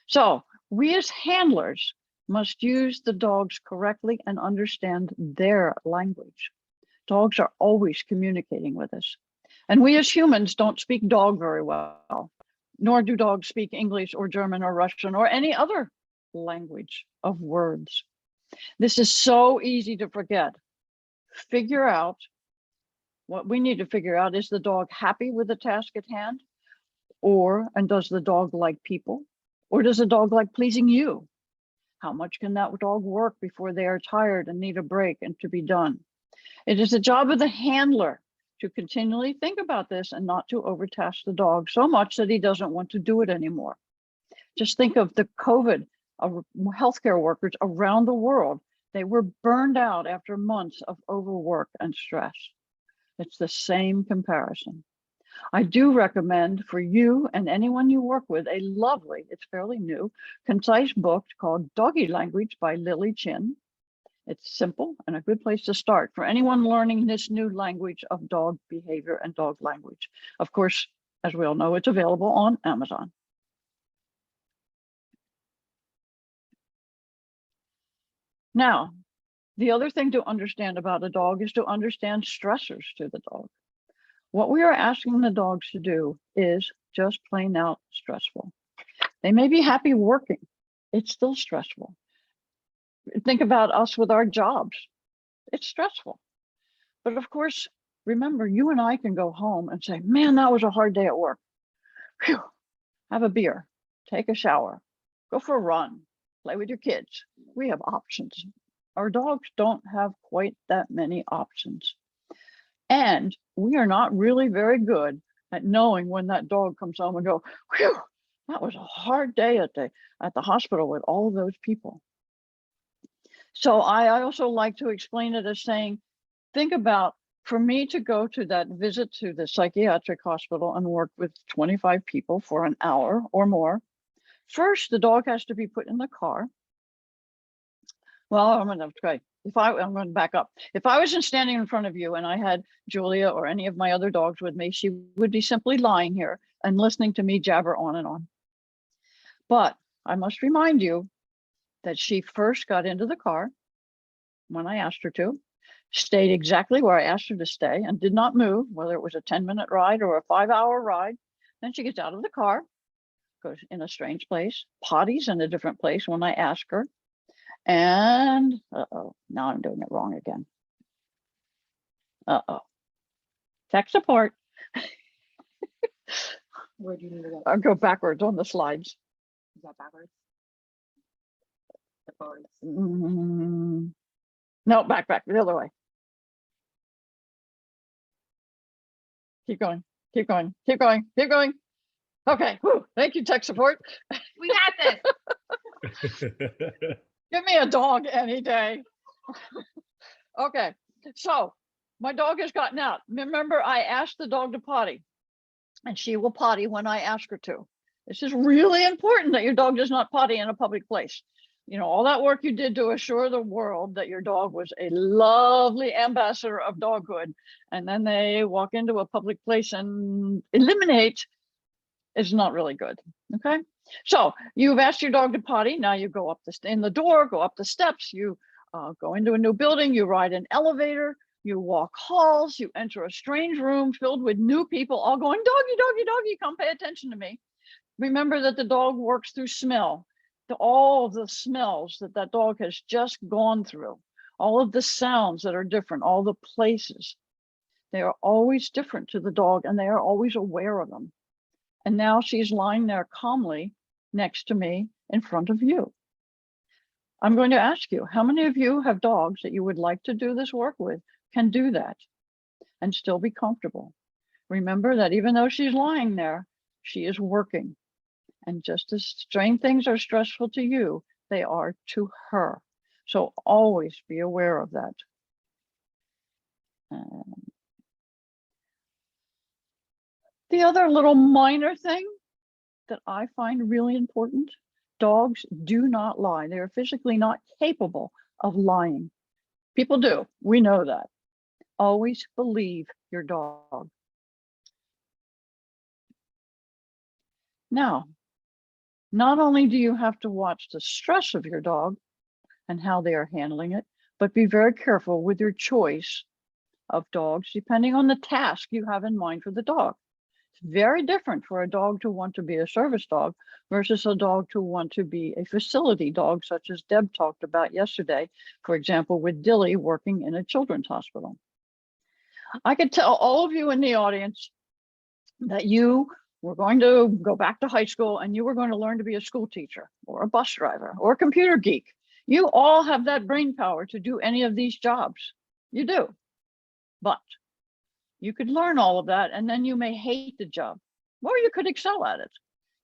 So we as handlers must use the dogs correctly and understand their language. Dogs are always communicating with us. And we as humans don't speak dog very well, nor do dogs speak English or German or Russian or any other language of words. This is so easy to forget. Figure out what we need to figure out. Is the dog happy with the task at hand? And does the dog like people? Or does the dog like pleasing you? How much can that dog work before they are tired and need a break and to be done? It is the job of the handler to continually think about this and not to overtask the dog so much that he doesn't want to do it anymore. Just think of the COVID healthcare workers around the world. They were burned out after months of overwork and stress. It's the same comparison. I do recommend for you and anyone you work with a lovely, it's fairly new, concise book called Doggy Language by Leigh. It's simple and a good place to start for anyone learning this new language of dog behavior and dog language. Of course, as we all know, it's available on Amazon. Now, the other thing to understand about a dog is to understand stressors to the dog. What we are asking the dogs to do is just plain out stressful. They may be happy working. It's still stressful. Think about us with our jobs. It's stressful. But of course, remember, you and I can go home and say, man, that was a hard day at work. Whew. Have a beer, take a shower, go for a run, play with your kids. We have options. Our dogs don't have quite that many options. And we are not really very good at knowing when that dog comes home and go, whew, that was a hard day at the hospital with all of those people. So I also like to explain it as saying, think about, for me to go to that visit to the psychiatric hospital and work with 25 people for an hour or more, first, the dog has to be put in the car. Well, I'm going to back up. If I was standing in front of you and I had Julia or any of my other dogs with me, she would be simply lying here and listening to me jabber on and on. But I must remind you that she first got into the car when I asked her to, stayed exactly where I asked her to stay and did not move, whether it was a 10-minute ride or a 5-hour ride. Then she gets out of the car, goes in a strange place, potties in a different place when I ask her. And now I'm doing it wrong again. Tech support. Where do you need to go? I'll go backwards on the slides. Is that backwards? No, back, the other way. Keep going. Okay, whew. Thank you, tech support. We got this. Give me a dog any day. Okay, so my dog has gotten out. Remember, I asked the dog to potty, and she will potty when I ask her to. This is really important that your dog does not potty in a public place. You know, all that work you did to assure the world that your dog was a lovely ambassador of doghood, and then they walk into a public place and eliminate is not really good. Okay, so you've asked your dog to potty. Now you go up in the door, go up the steps, you go into a new building, you ride an elevator, you walk halls, you enter a strange room filled with new people all going, doggy, doggy, doggy, come pay attention to me. Remember that the dog works through smell. All of the smells that dog has just gone through, all of the sounds that are different, all the places, they are always different to the dog and they are always aware of them. And now she's lying there calmly next to me in front of you. I'm going to ask you, how many of you have dogs that you would like to do this work with, can do that and still be comfortable? Remember that even though she's lying there, she is working. And just as strange things are stressful to you, they are to her. So always be aware of that. The other little minor thing that I find really important, dogs do not lie. They are physically not capable of lying. People do, we know that. Always believe your dog. Now, not only do you have to watch the stress of your dog and how they are handling it, but be very careful with your choice of dogs, depending on the task you have in mind for the dog. It's very different for a dog to want to be a service dog versus a dog to want to be a facility dog, such as Deb talked about yesterday, for example, with Dilly working in a children's hospital. I could tell all of you in the audience that you were going to go back to high school and you were going to learn to be a school teacher or a bus driver or a computer geek, you all have that brain power to do any of these jobs. You do. But you could learn all of that and then you may hate the job, or you could excel at it.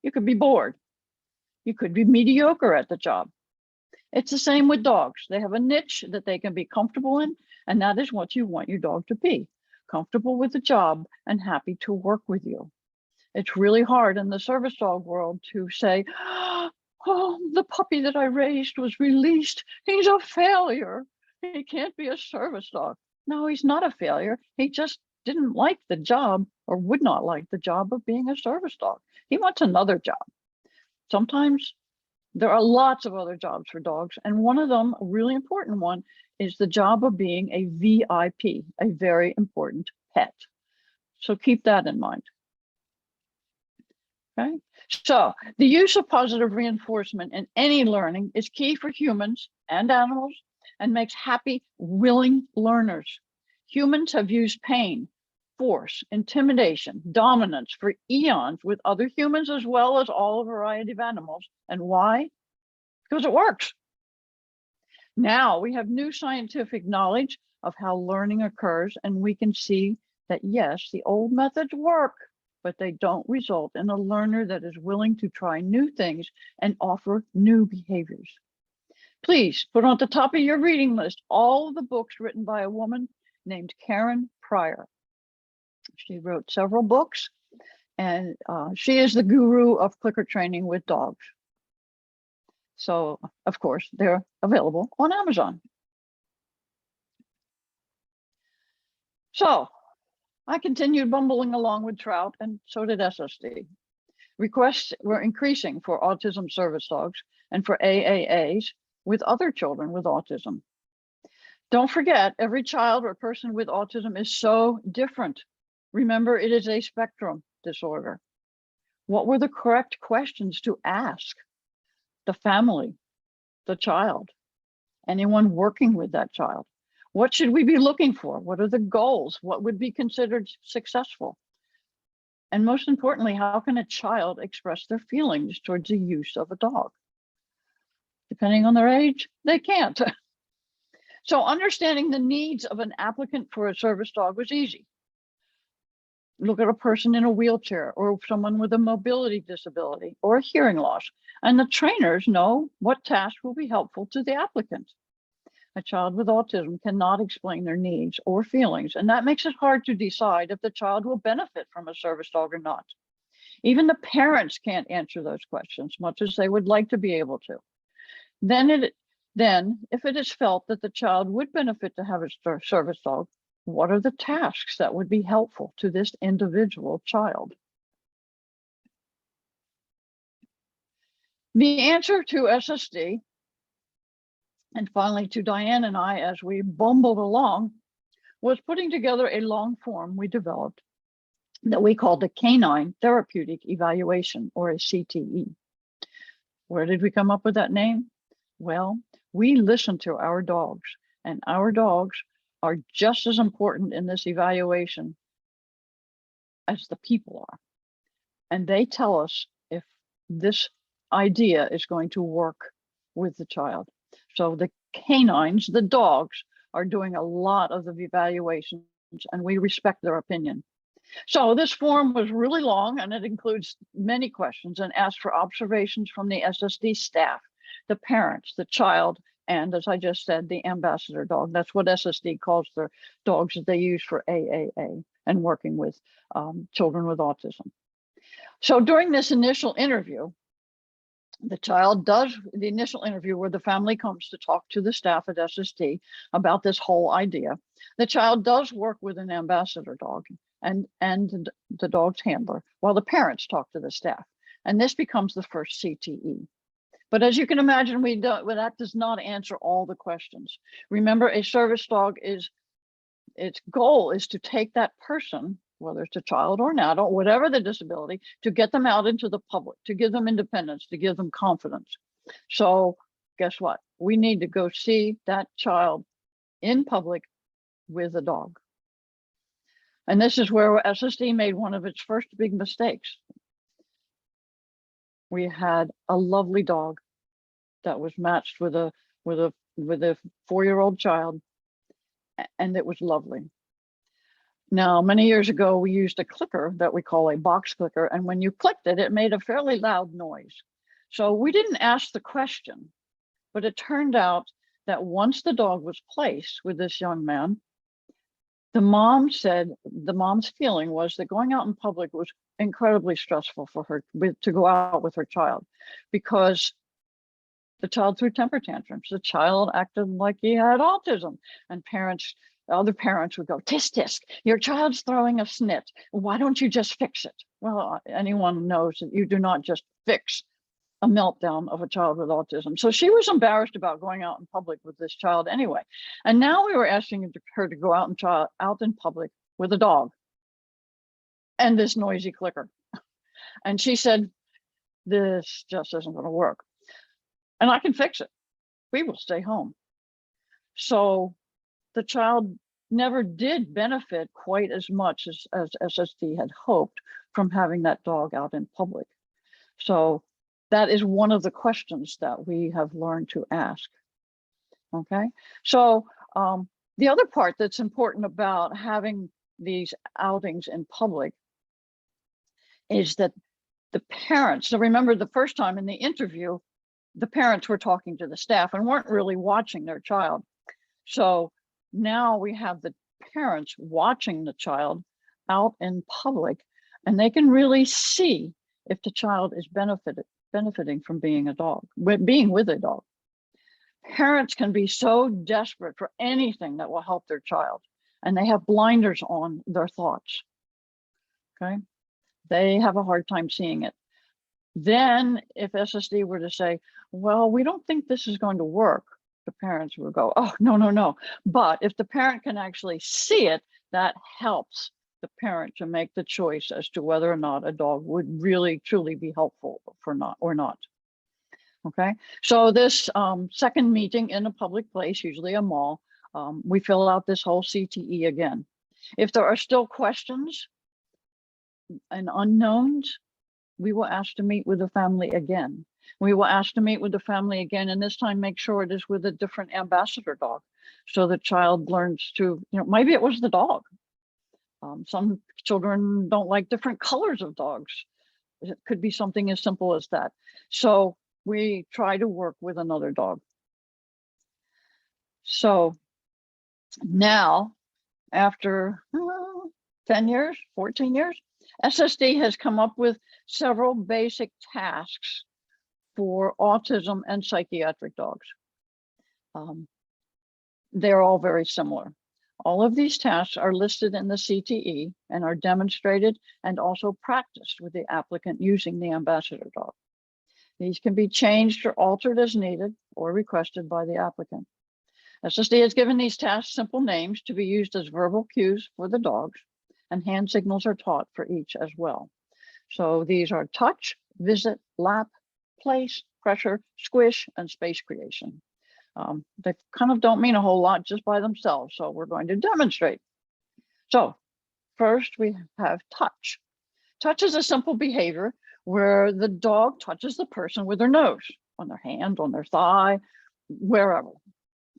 You could be bored. You could be mediocre at the job. It's the same with dogs. They have a niche that they can be comfortable in, and that is what you want your dog to be, comfortable with the job and happy to work with you. It's really hard in the service dog world to say, oh, the puppy that I raised was released. He's a failure. He can't be a service dog. No, he's not a failure. He just didn't like the job or would not like the job of being a service dog. He wants another job. Sometimes there are lots of other jobs for dogs, and one of them, a really important one, is the job of being a VIP, a very important pet. So keep that in mind. Okay, so the use of positive reinforcement in any learning is key for humans and animals and makes happy, willing learners. Humans have used pain, force, intimidation, dominance for eons with other humans as well as all a variety of animals. And why? Because it works. Now we have new scientific knowledge of how learning occurs, and we can see that yes, the old methods work, but they don't result in a learner that is willing to try new things and offer new behaviors. Please put on the top of your reading list all of the books written by a woman named Karen Pryor. She wrote several books, and she is the guru of clicker training with dogs. So, of course, they're available on Amazon. So, I continued bumbling along with Trout, and so did SSD. Requests were increasing for autism service dogs and for AAAs with other children with autism. Don't forget, every child or person with autism is so different. Remember, it is a spectrum disorder. What were the correct questions to ask the family, the child, anyone working with that child? What should we be looking for? What are the goals? What would be considered successful? And most importantly, how can a child express their feelings towards the use of a dog? Depending on their age, they can't. So understanding the needs of an applicant for a service dog was easy. Look at a person in a wheelchair or someone with a mobility disability or a hearing loss, and the trainers know what task will be helpful to the applicant. A child with autism cannot explain their needs or feelings, and that makes it hard to decide if the child will benefit from a service dog or not. Even the parents can't answer those questions, much as they would like to be able to. Then, if it is felt that the child would benefit to have a service dog, what are the tasks that would be helpful to this individual child? The answer to SSD, and finally to Diane and I as we bumbled along, was putting together a long form we developed that we called the Canine Therapeutic Evaluation, or a CTE. Where did we come up with that name? Well, we listen to our dogs, and our dogs are just as important in this evaluation as the people are. And they tell us if this idea is going to work with the child. So the canines, the dogs, are doing a lot of the evaluations, and we respect their opinion. So this form was really long, and it includes many questions and asks for observations from the SSD staff, the parents, the child, and as I just said, the ambassador dog. That's what SSD calls their dogs that they use for AAA and working with children with autism. So during this initial interview, the child does the initial interview where the family comes to talk to the staff at SSD about this whole idea. The child does work with an ambassador dog and the dog's handler while the parents talk to the staff. And this becomes the first CTE. But as you can imagine, that does not answer all the questions. Remember, a service dog its goal is to take that person, whether it's a child or an adult, whatever the disability, to get them out into the public, to give them independence, to give them confidence. So guess what? We need to go see that child in public with a dog. And this is where SSD made one of its first big mistakes. we had a lovely dog that was matched with a 4-year-old child, and it was lovely. Now, many years ago, we used a clicker that we call a box clicker, and when you clicked it, it made a fairly loud noise. So we didn't ask the question, but it turned out that once the dog was placed with this young man, the mom said the mom's feeling was that going out in public was incredibly stressful for her to go out with her child, because the child threw temper tantrums. The child acted like he had autism, and other parents would go, tisk, tisk, your child's throwing a snit. Why don't you just fix it? Well, anyone knows that you do not just fix a meltdown of a child with autism. So she was embarrassed about going out in public with this child anyway. And now we were asking her to go out in public with a dog and this noisy clicker. And she said, this just isn't going to work. And I can fix it. We will stay home. So the child never did benefit quite as much as SSD had hoped from having that dog out in public. So that is one of the questions that we have learned to ask. Okay, so the other part that's important about having these outings in public is that the parents, so remember the first time in the interview, the parents were talking to the staff and weren't really watching their child. So now we have the parents watching the child out in public, and they can really see if the child is benefiting from being with a dog. Parents can be so desperate for anything that will help their child, and they have blinders on their thoughts. Okay, they have a hard time seeing it. Then if SSD were to say, well, we don't think this is going to work, the parents would go, oh, no, no, no. But if the parent can actually see it, that helps the parent to make the choice as to whether or not a dog would really truly be helpful or not. Okay, so this second meeting in a public place, usually a mall, we fill out this whole CTE again. If there are still questions and unknowns, we will ask to meet with the family again. We will ask to meet with the family again, and this time make sure it is with a different ambassador dog, so the child learns to, maybe it was the dog. Some children don't like different colors of dogs. It could be something as simple as that. So we try to work with another dog. So now, after 10 years, 14 years, SSD has come up with several basic tasks for autism and psychiatric dogs. They're all very similar. All of these tasks are listed in the CTE and are demonstrated and also practiced with the applicant using the ambassador dog. These can be changed or altered as needed or requested by the applicant. SSD has given these tasks simple names to be used as verbal cues for the dogs, and hand signals are taught for each as well. So these are touch, visit, lap, place, pressure, squish, and space creation. They kind of don't mean a whole lot just by themselves, so we're going to demonstrate. So first we have touch. Touch is a simple behavior where the dog touches the person with their nose, on their hand, on their thigh, wherever,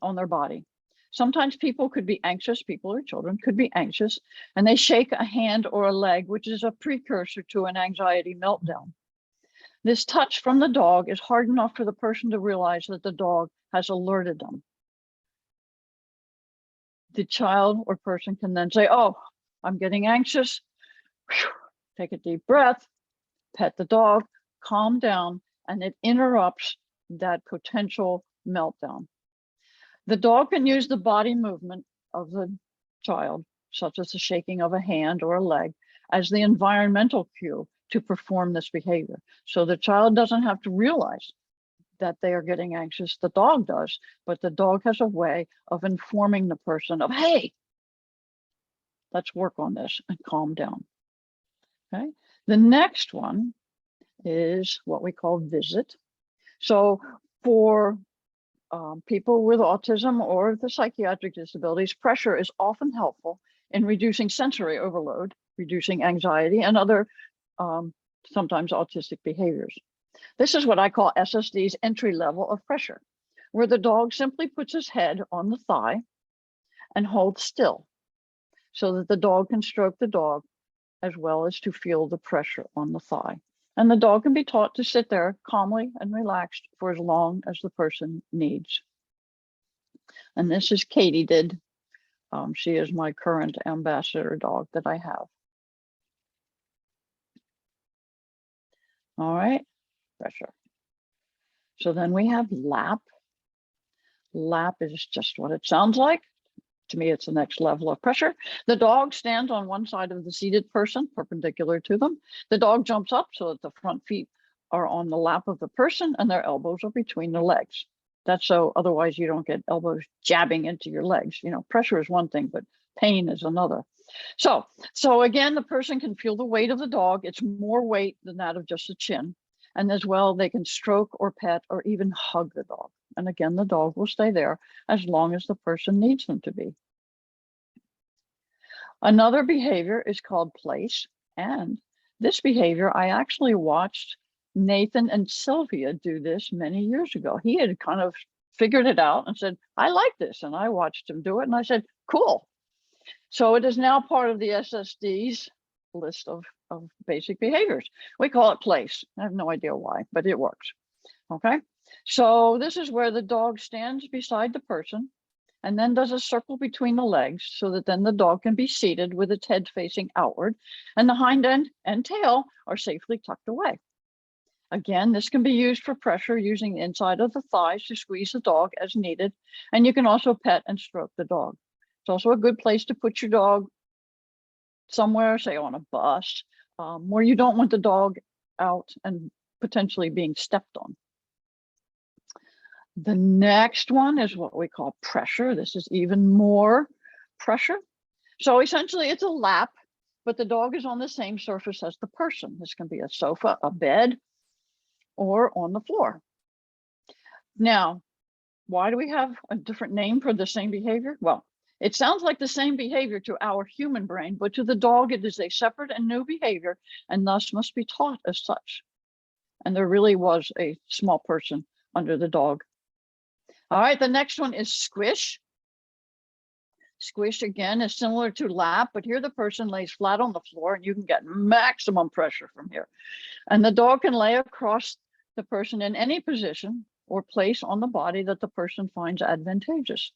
on their body. Sometimes people could be anxious, people or children could be anxious, and they shake a hand or a leg, which is a precursor to an anxiety meltdown. This touch from the dog is hard enough for the person to realize that the dog has alerted them. The child or person can then say, oh, I'm getting anxious. Whew. Take a deep breath, pet the dog, calm down, and it interrupts that potential meltdown. The dog can use the body movement of the child, such as the shaking of a hand or a leg, as the environmental cue to perform this behavior. So the child doesn't have to realize that they are getting anxious, the dog does, but the dog has a way of informing the person of, hey, let's work on this and calm down. Okay. The next one is what we call visit. So for people with autism or the psychiatric disabilities, pressure is often helpful in reducing sensory overload, reducing anxiety and other sometimes autistic behaviors. This is what I call SSD's entry level of pressure, where the dog simply puts his head on the thigh and holds still so that the dog can stroke the dog as well as to feel the pressure on the thigh. And the dog can be taught to sit there calmly and relaxed for as long as the person needs. And this is Katie did. She is my current ambassador dog that I have. All right, pressure. So then we have lap. Lap is just what it sounds like. To me, it's the next level of pressure. The dog stands on one side of the seated person, perpendicular to them. The dog jumps up so that the front feet are on the lap of the person and their elbows are between the legs. That's so otherwise you don't get elbows jabbing into your legs. You know, pressure is one thing, but pain is another. So again, the person can feel the weight of the dog. It's more weight than that of just the chin. And as well, they can stroke or pet or even hug the dog. And again, the dog will stay there as long as the person needs them to be. Another behavior is called place. And this behavior, I actually watched Nathan and Sylvia do this many years ago. He had kind of figured it out and said, I like this. And I watched him do it. And I said, cool. So it is now part of the SSD's list of basic behaviors. We call it place. I have no idea why, but it works. Okay. So this is where the dog stands beside the person and then does a circle between the legs so that then the dog can be seated with its head facing outward and the hind end and tail are safely tucked away. Again, this can be used for pressure using the inside of the thighs to squeeze the dog as needed. And you can also pet and stroke the dog. It's also a good place to put your dog somewhere, say on a bus, where you don't want the dog out and potentially being stepped on. The next one is what we call pressure. This is even more pressure. So essentially it's a lap, but the dog is on the same surface as the person. This can be a sofa, a bed, or on the floor. Now, why do we have a different name for the same behavior? Well, it sounds like the same behavior to our human brain, but to the dog, it is a separate and new behavior and thus must be taught as such. And there really was a small person under the dog. All right, the next one is squish. Squish again is similar to lap, but here the person lays flat on the floor and you can get maximum pressure from here. And the dog can lay across the person in any position or place on the body that the person finds advantageous.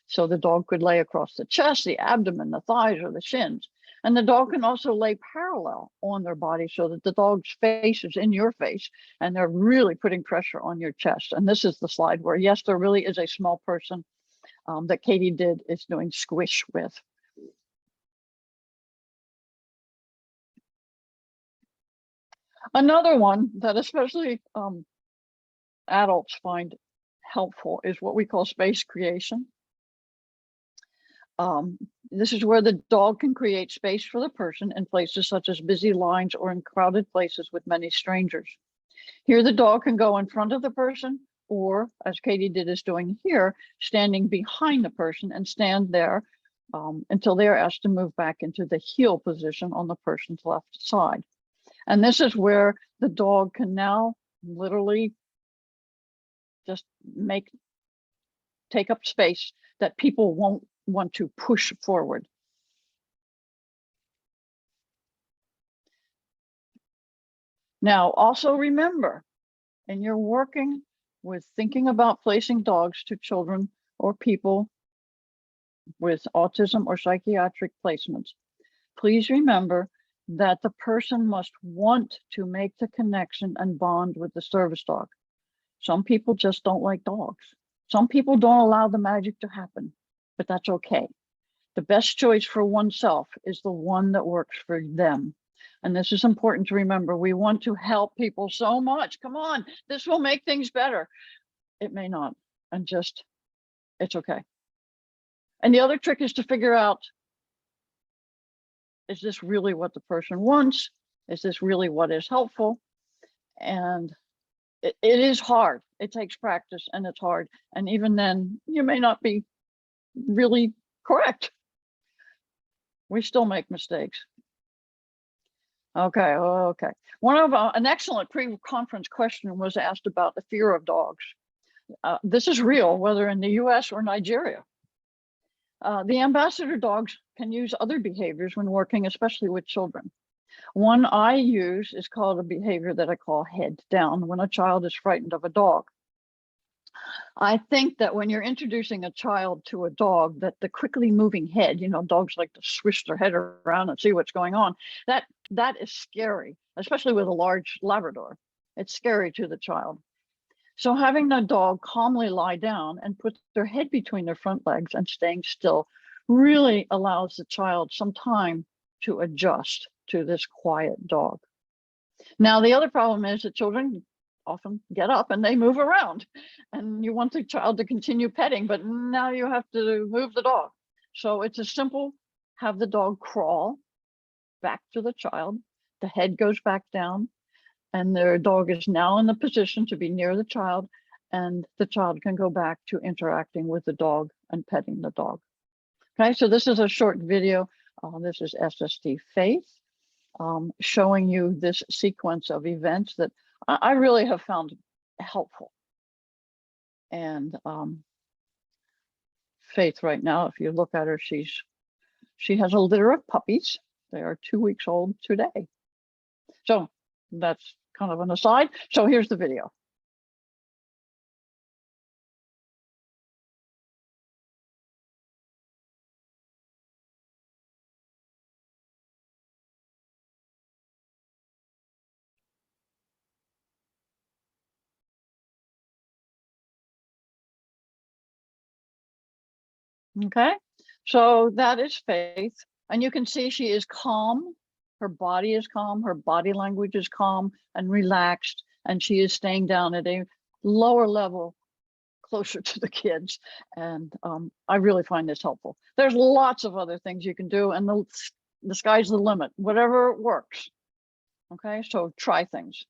So the dog could lay across the chest, the abdomen, the thighs, or the shins. And the dog can also lay parallel on their body so that the dog's face is in your face and they're really putting pressure on your chest. And this is the slide where, yes, there really is a small person that Katie is doing squish with. Another one that especially adults find helpful is what we call space creation. This is where the dog can create space for the person in places such as busy lines or in crowded places with many strangers. Here, the dog can go in front of the person, or as Katie is doing here, standing behind the person and stand there until they are asked to move back into the heel position on the person's left side. And this is where the dog can now literally just take up space that people won't want to push forward. Now, also remember, and you're working with thinking about placing dogs to children or people with autism or psychiatric placements, please remember that the person must want to make the connection and bond with the service dog. Some people just don't like dogs. Some people don't allow the magic to happen, but that's okay. The best choice for oneself is the one that works for them. And this is important to remember. We want to help people so much. Come on, this will make things better. It may not, and just, it's okay. And the other trick is to figure out, is this really what the person wants? Is this really what is helpful? And it is hard. It takes practice and it's hard. And even then, you may not be really correct. We still make mistakes. Okay, okay. One of an excellent pre-conference question was asked about the fear of dogs. This is real, whether in the US or Nigeria. The ambassador dogs can use other behaviors when working, especially with children. One I use is called a behavior that I call head down when a child is frightened of a dog. I think that when you're introducing a child to a dog, that the quickly moving head, you know, dogs like to swish their head around and see what's going on, that is scary, especially with a large Labrador. It's scary to the child. So having the dog calmly lie down and put their head between their front legs and staying still really allows the child some time to adjust to this quiet dog. Now, the other problem is that children often get up and they move around, and you want the child to continue petting, but now you have to move the dog. So it's a simple, have the dog crawl back to the child, the head goes back down, and their dog is now in the position to be near the child, and the child can go back to interacting with the dog and petting the dog. Okay, so this is a short video. This is SSD Faith, showing you this sequence of events that I really have found helpful. And Faith right now, if you look at her, she has a litter of puppies. They are 2 weeks old today. So that's kind of an aside. So here's the video. Okay, so that is Faith. And you can see she is calm. Her body is calm. Her body language is calm and relaxed. And she is staying down at a lower level, closer to the kids. And I really find this helpful. There's lots of other things you can do, and the sky's the limit, whatever works. Okay, so try things.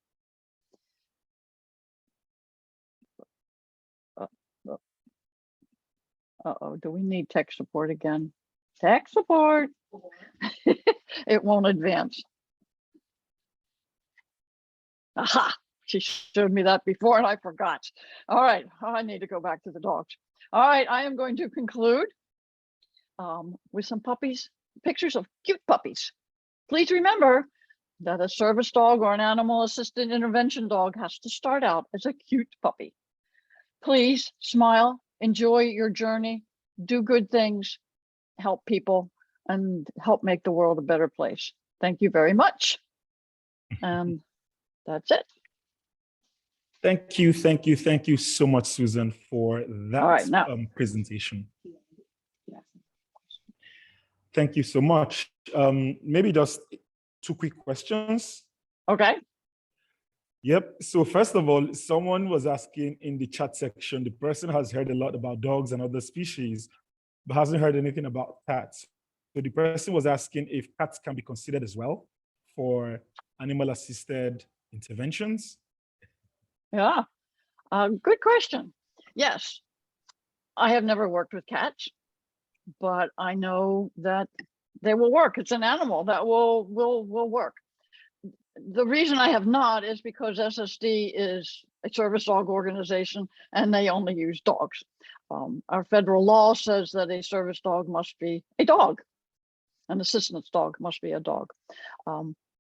Uh-oh, do we need tech support again? Tech support. It won't advance. Aha, she showed me that before and I forgot. All right, I need to go back to the dogs. All right, I am going to conclude with some puppies, pictures of cute puppies. Please remember that a service dog or an animal assisted intervention dog has to start out as a cute puppy. Please smile, enjoy your journey, do good things, help people, and help make the world a better place. Thank you very much. And that's it. Thank you so much, Susan, for that presentation. Thank you so much. Maybe just 2 quick questions. Okay. Yep. So first of all, someone was asking in the chat section, the person has heard a lot about dogs and other species, but hasn't heard anything about cats. So the person was asking if cats can be considered as well for animal-assisted interventions. Yeah, good question. Yes, I have never worked with cats, but I know that they will work. It's an animal that will work. The reason I have not is because SSD is a service dog organization and they only use dogs. Our federal law says that a service dog must be a dog. An assistance dog must be a dog.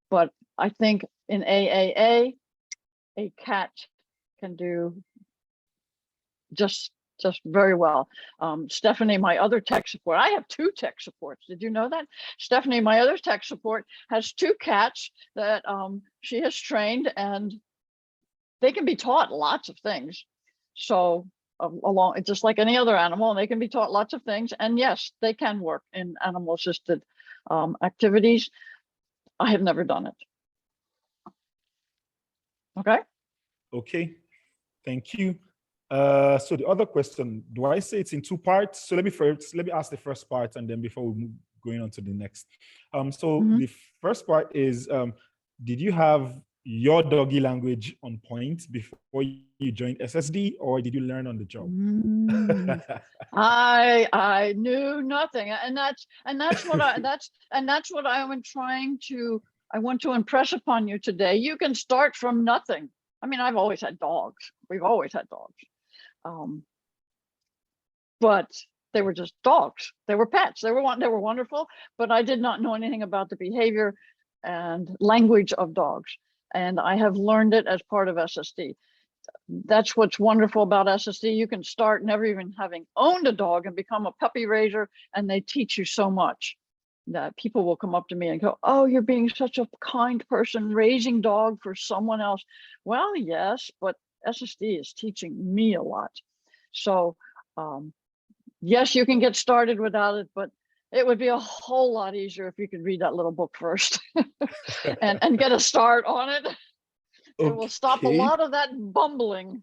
But I think in AAA, a cat can do just very well. Stephanie, my other tech support, I have 2 tech supports. Did you know that? Stephanie, my other tech support, has 2 cats that she has trained, and they can be taught lots of things. So along, just like any other animal, they can be taught lots of things. And yes, they can work in animal assisted activities. I have never done it. Okay. Okay, thank you. So the other question, do I say it's in 2 parts? So let me ask the first part, and then before we move going on to the next. The first part is, did you have your doggy language on point before you joined SSD, or did you learn on the job? I knew nothing, and that's what I am trying to I want to impress upon you today, you can start from nothing. I mean, I've always had dogs. We've always had dogs. But they were just dogs. They were pets. They were wonderful, but I did not know anything about the behavior and language of dogs. And I have learned it as part of SSD. That's what's wonderful about SSD. You can start never even having owned a dog and become a puppy raiser, and they teach you so much that people will come up to me and go, "Oh, you're being such a kind person raising dog for someone else." Well, yes, but SSD is teaching me a lot. So yes, you can get started without it, but it would be a whole lot easier if you could read that little book first and get a start on it. It will stop a lot of that bumbling.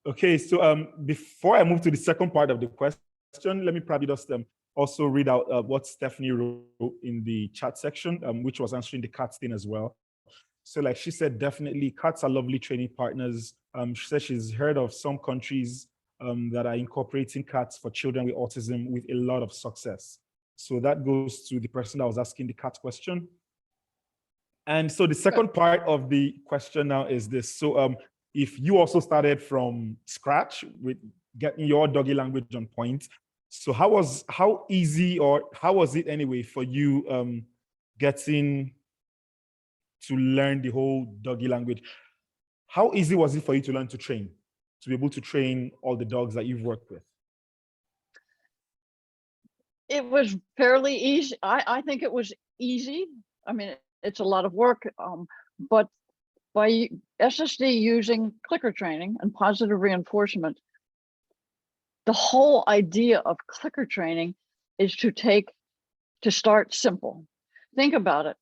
Okay, so before I move to the second part of the question, let me probably just also read out what Stephanie wrote in the chat section, which was answering the cat thing as well. So like she said, definitely cats are lovely training partners. She said she's heard of some countries that are incorporating cats for children with autism with a lot of success. So that goes to the person that was asking the cat question. And so the second part of the question now is this. So if you also started from scratch with getting your doggy language on point, so how easy or how was it anyway for you getting to learn the whole doggy language? How easy was it for you to learn to train, to be able to train all the dogs that you've worked with? It was fairly easy. I think it was easy. I mean, it's a lot of work, but by SSD using clicker training and positive reinforcement, the whole idea of clicker training is to start simple. Think about it.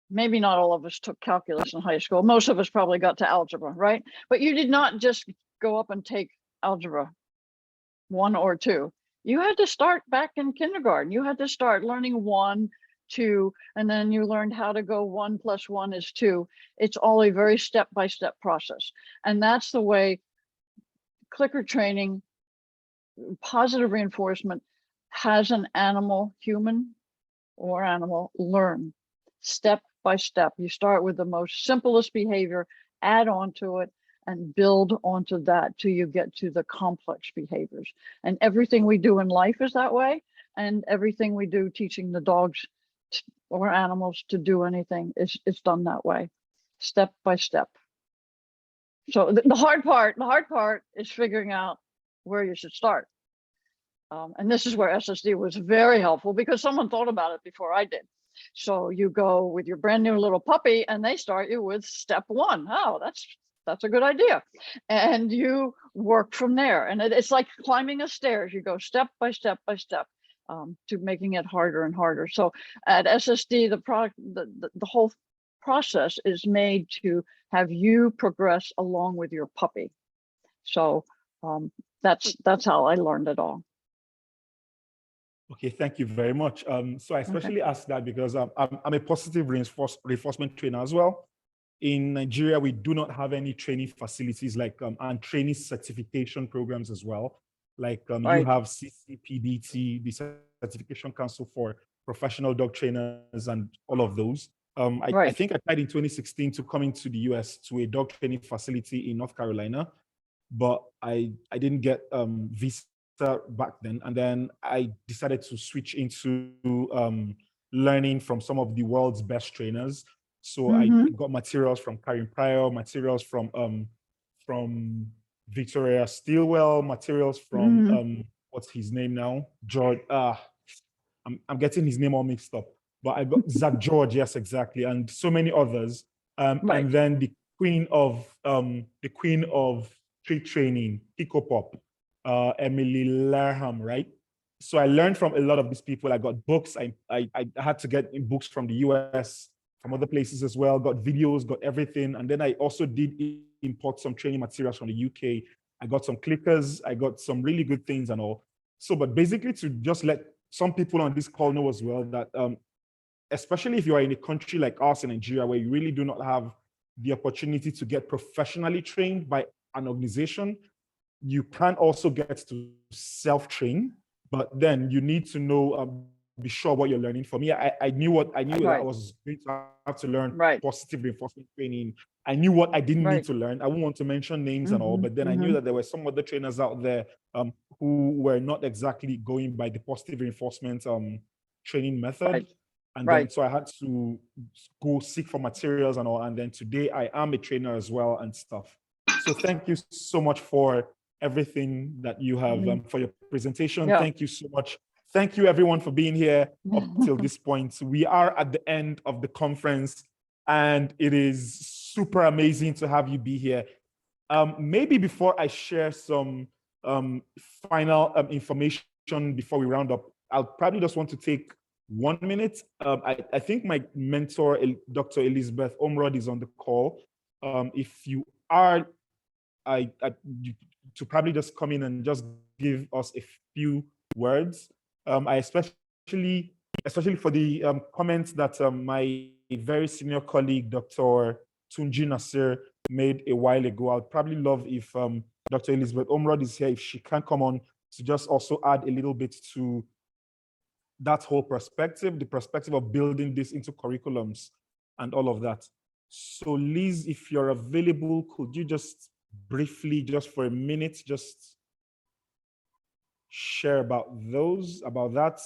Maybe not all of us took calculus in high school. Most of us probably got to algebra, right? But you did not just go up and take algebra 1 or 2. You had to start back in kindergarten. You had to start learning 1, 2, and then you learned how to go 1 + 1 is 2. It's all a very step-by-step process. And that's the way clicker training, positive reinforcement has an animal, human or animal, learn step by step. You start with the most simplest behavior, add on to it, and build onto that till you get to the complex behaviors. And everything we do in life is that way. And everything we do teaching the dogs or animals to do anything is done that way, step by step. So the hard part is figuring out where you should start. And this is where SSD was very helpful because someone thought about it before I did. So you go with your brand new little puppy and they start you with step 1. Oh, that's a good idea. And you work from there. And it's like climbing a stairs. You go step by step by step to making it harder and harder. So at SSD, the whole process is made to have you progress along with your puppy. So that's how I learned it all. Okay, thank you very much. So I especially asked that because I'm a positive reinforcement trainer as well. In Nigeria, we do not have any training facilities like and training certification programs as well. Like you have CCPDT, the Certification Council for Professional Dog Trainers, and all of those. I think I tried in 2016 to come into the US to a dog training facility in North Carolina, but I didn't get visa back then. And then I decided to switch into learning from some of the world's best trainers. So I got materials from Karim Pryor, materials from Victoria Stilwell, materials from what's his name now? George. I'm getting his name all mixed up. But I got Zach George, yes, exactly, and so many others. And then the queen of street training, Pico Pop, Emily Larham, right? So I learned from a lot of these people. I got books. I had to get books from the US, from other places as well, got videos, got everything. And then I also did import some training materials from the UK. I got some clickers. I got some really good things and all. So, but basically to just let some people on this call know as well that especially if you are in a country like us in Nigeria, where you really do not have the opportunity to get professionally trained by an organization, you can also get to self-train, but then you need to know be sure what you're learning. For me, I knew that I was going to have to learn positive reinforcement training. I knew what I didn't need to learn. I wouldn't want to mention names and all, but then I knew that there were some other trainers out there who were not exactly going by the positive reinforcement training method. And then so I had to go seek for materials and all. And then today I am a trainer as well and stuff. So thank you so much for everything that you have for your presentation. Thank you so much. Thank you everyone for being here up till this point. We are at the end of the conference and it is super amazing to have you be here. Maybe before I share some final information before we round up, I'll probably just want to take 1 minute. I think my mentor, Dr. Elizabeth Omrod, is on the call. If you are, to probably just come in and just give us a few words. I especially for the comments that my very senior colleague, Dr. Tunji Nasir, made a while ago. I'd probably love if Dr. Elizabeth Omrod is here, if she can come on to just also add a little bit to that whole perspective, the perspective of building this into curriculums and all of that. So Liz, if you're available, could you just briefly, just for a minute, just share about that?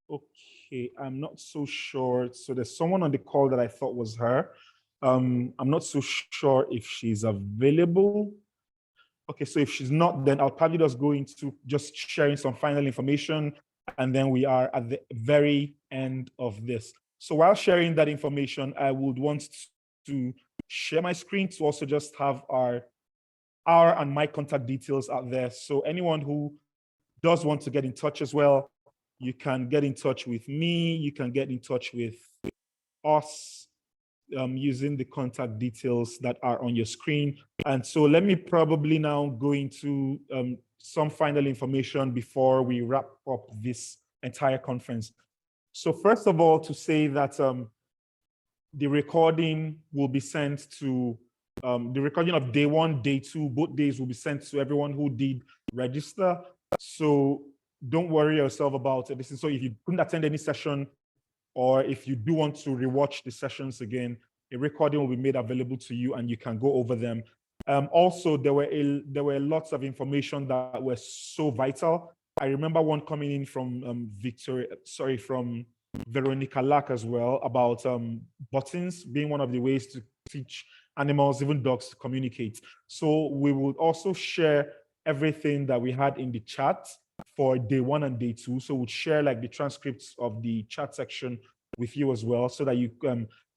Okay, I'm not so sure. So there's someone on the call that I thought was her. I'm not so sure if she's available. Okay, so if she's not, then I'll probably just go into just sharing some final information, and then we are at the very end of this. So while sharing that information, I would want to share my screen to also just have our and my contact details out there. So anyone who does want to get in touch as well, you can get in touch with me, you can get in touch with us using the contact details that are on your screen. And so let me probably now go into some final information before we wrap up this entire conference. So first of all, to say that the recording will be sent to, the recording of day 1, day 2, both days will be sent to everyone who did register. So don't worry yourself about it. So if you couldn't attend any session, or if you do want to rewatch the sessions again, a recording will be made available to you and you can go over them. Also, there were lots of information that were so vital. I remember one coming in from from Veronica Lack as well, about buttons being one of the ways to teach animals, even dogs, to communicate. So we will also share everything that we had in the chat for day 1 and day 2. So we'll share like the transcripts of the chat section with you as well, so that you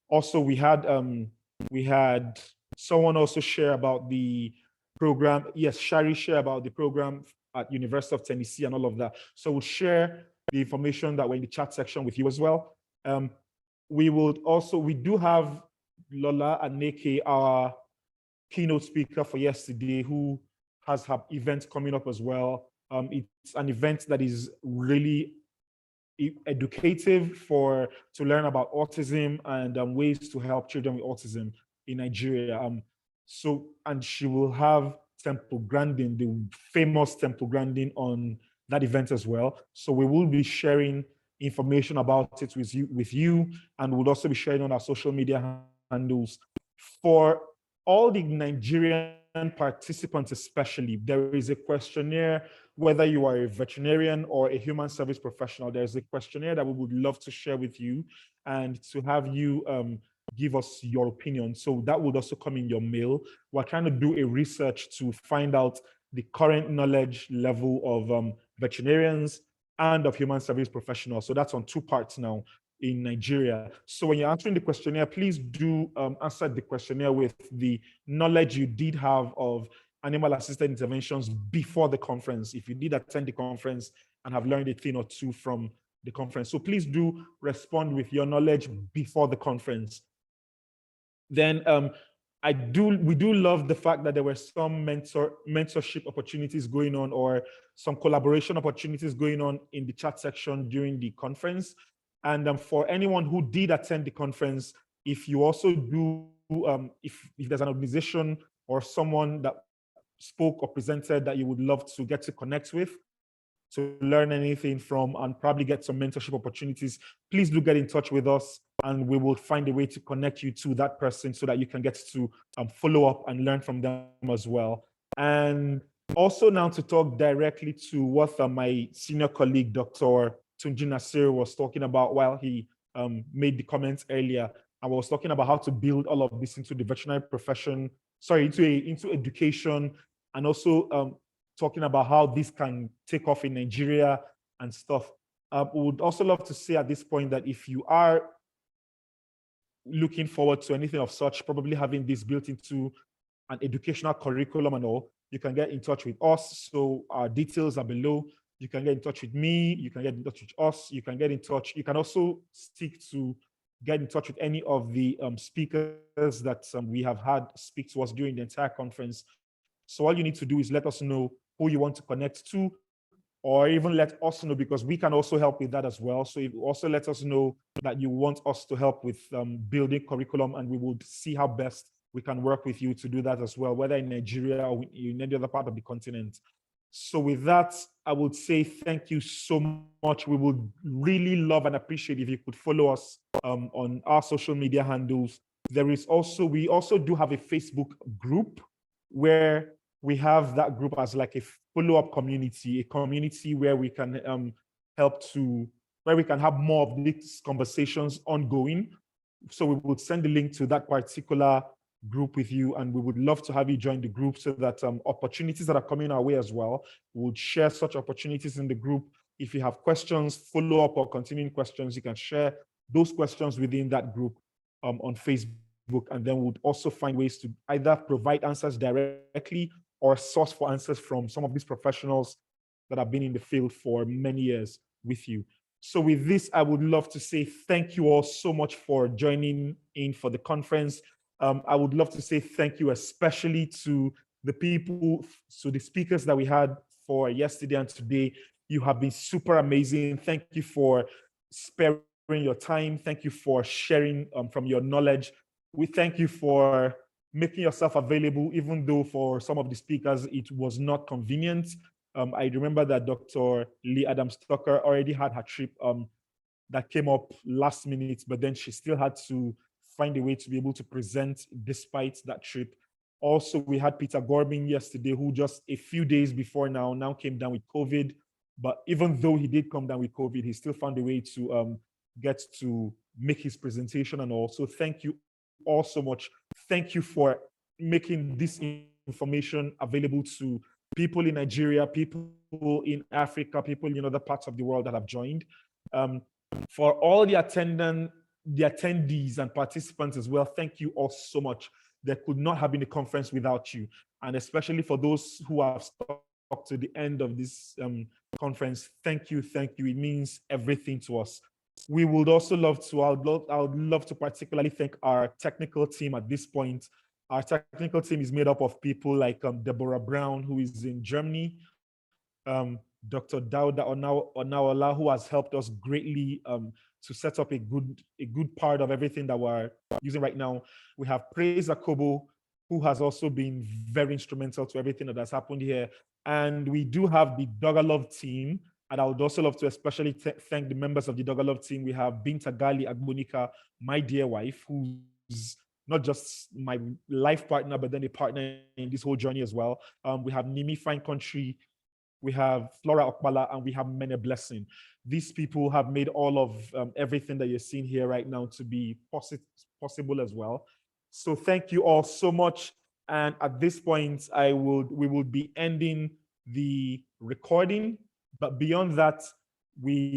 also we had someone also share about the program. Yes, Shari share about the program at University of Tennessee and all of that. So we'll share the information that were in the chat section with you as well. We do have Lola Aneke, our keynote speaker for yesterday, who has her event coming up as well. It's an event that is really educative to learn about autism and ways to help children with autism in Nigeria. And she will have Temple Grandin, the famous Temple Grandin, on that event as well. So we will be sharing information about it with you, and we'll also be sharing on our social media handles. For all the Nigerian participants especially, there is a questionnaire. Whether you are a veterinarian or a human service professional, there's a questionnaire that we would love to share with you and to have you give us your opinion. So that would also come in your mail. We're trying to do a research to find out the current knowledge level of veterinarians and of human service professionals. So that's on 2 parts now in Nigeria. So when you're answering the questionnaire, please do answer the questionnaire with the knowledge you did have of animal-assisted interventions before the conference, if you did attend the conference and have learned a thing or two from the conference. So please do respond with your knowledge before the conference. Then we do love the fact that there were some mentorship opportunities going on, or some collaboration opportunities going on in the chat section during the conference. And for anyone who did attend the conference, if you also do, if there's an organization or someone that spoke or presented that you would love to get to connect with, to learn anything from, and probably get some mentorship opportunities, please do get in touch with us, and we will find a way to connect you to that person so that you can get to follow up and learn from them as well. And also now to talk directly to what my senior colleague, Dr. Tunji Nasir, was talking about while he made the comments earlier. I was talking about how to build all of this into the veterinary profession, into education, and also talking about how this can take off in Nigeria and stuff. We would also love to say at this point that if you are looking forward to anything of such, probably having this built into an educational curriculum and all, you can get in touch with us. So our details are below. You can get in touch with me. You can get in touch with us. You can get in touch. You can also get in touch with any of the speakers that we have had speak to us during the entire conference. So all you need to do is let us know who you want to connect to, or even let us know, because we can also help with that as well. So you also let us know that you want us to help with building curriculum, and we will see how best we can work with you to do that as well, whether in Nigeria or in any other part of the continent. So with that, I would say thank you so much. We would really love and appreciate if you could follow us on our social media handles. We also do have a Facebook group where we have that group as like a follow-up community, a community where we can where we can have more of these conversations ongoing. So we would send the link to that particular group with you, and we would love to have you join the group so that opportunities that are coming our way as well, we would share such opportunities in the group. If you have questions, follow-up or continuing questions, you can share those questions within that group on Facebook, and then we'll also find ways to either provide answers directly or source for answers from some of these professionals that have been in the field for many years with you. So with this, I would love to say thank you all so much for joining in for the conference. I would love to say thank you especially to the speakers that we had for yesterday and today. You have been super amazing. Thank you for sparing your time. Thank you for sharing from your knowledge. We thank you for making yourself available, even though for some of the speakers, it was not convenient. I remember that Dr. Leigh Adams-Tucker already had her trip that came up last minute, but then she still had to find a way to be able to present despite that trip. Also, we had Peter Gorbin yesterday, who just a few days before now came down with COVID. But even though he did come down with COVID, he still found a way to get to make his presentation and all. So thank you all so much. Thank you for making this information available to people in Nigeria, people in Africa, people in other parts of the world that have joined. For all the attendees and participants as well, thank you all so much. There could not have been a conference without you. And especially for those who have stuck to the end of this conference, thank you. It means everything to us. We would also I would love to particularly thank our technical team at this point. Our technical team is made up of people like Deborah Brown, who is in Germany, Dr. Dauda Onaola, who has helped us greatly to set up a good part of everything that we're using right now. We have Praise Akobo, who has also been very instrumental to everything that has happened here. And we do have the Dogalov team. And I would also love to especially thank the members of the Dogalov team. We have Binta Gali Agbonika, my dear wife, who's not just my life partner, but then a partner in this whole journey as well. We have Nimi Fine Country, we have Flora Okbala, and we have Mene Blessing. These people have made all of everything that you're seeing here right now to be possible as well. So thank you all so much. And at this point, we will be ending the recording. But beyond that, we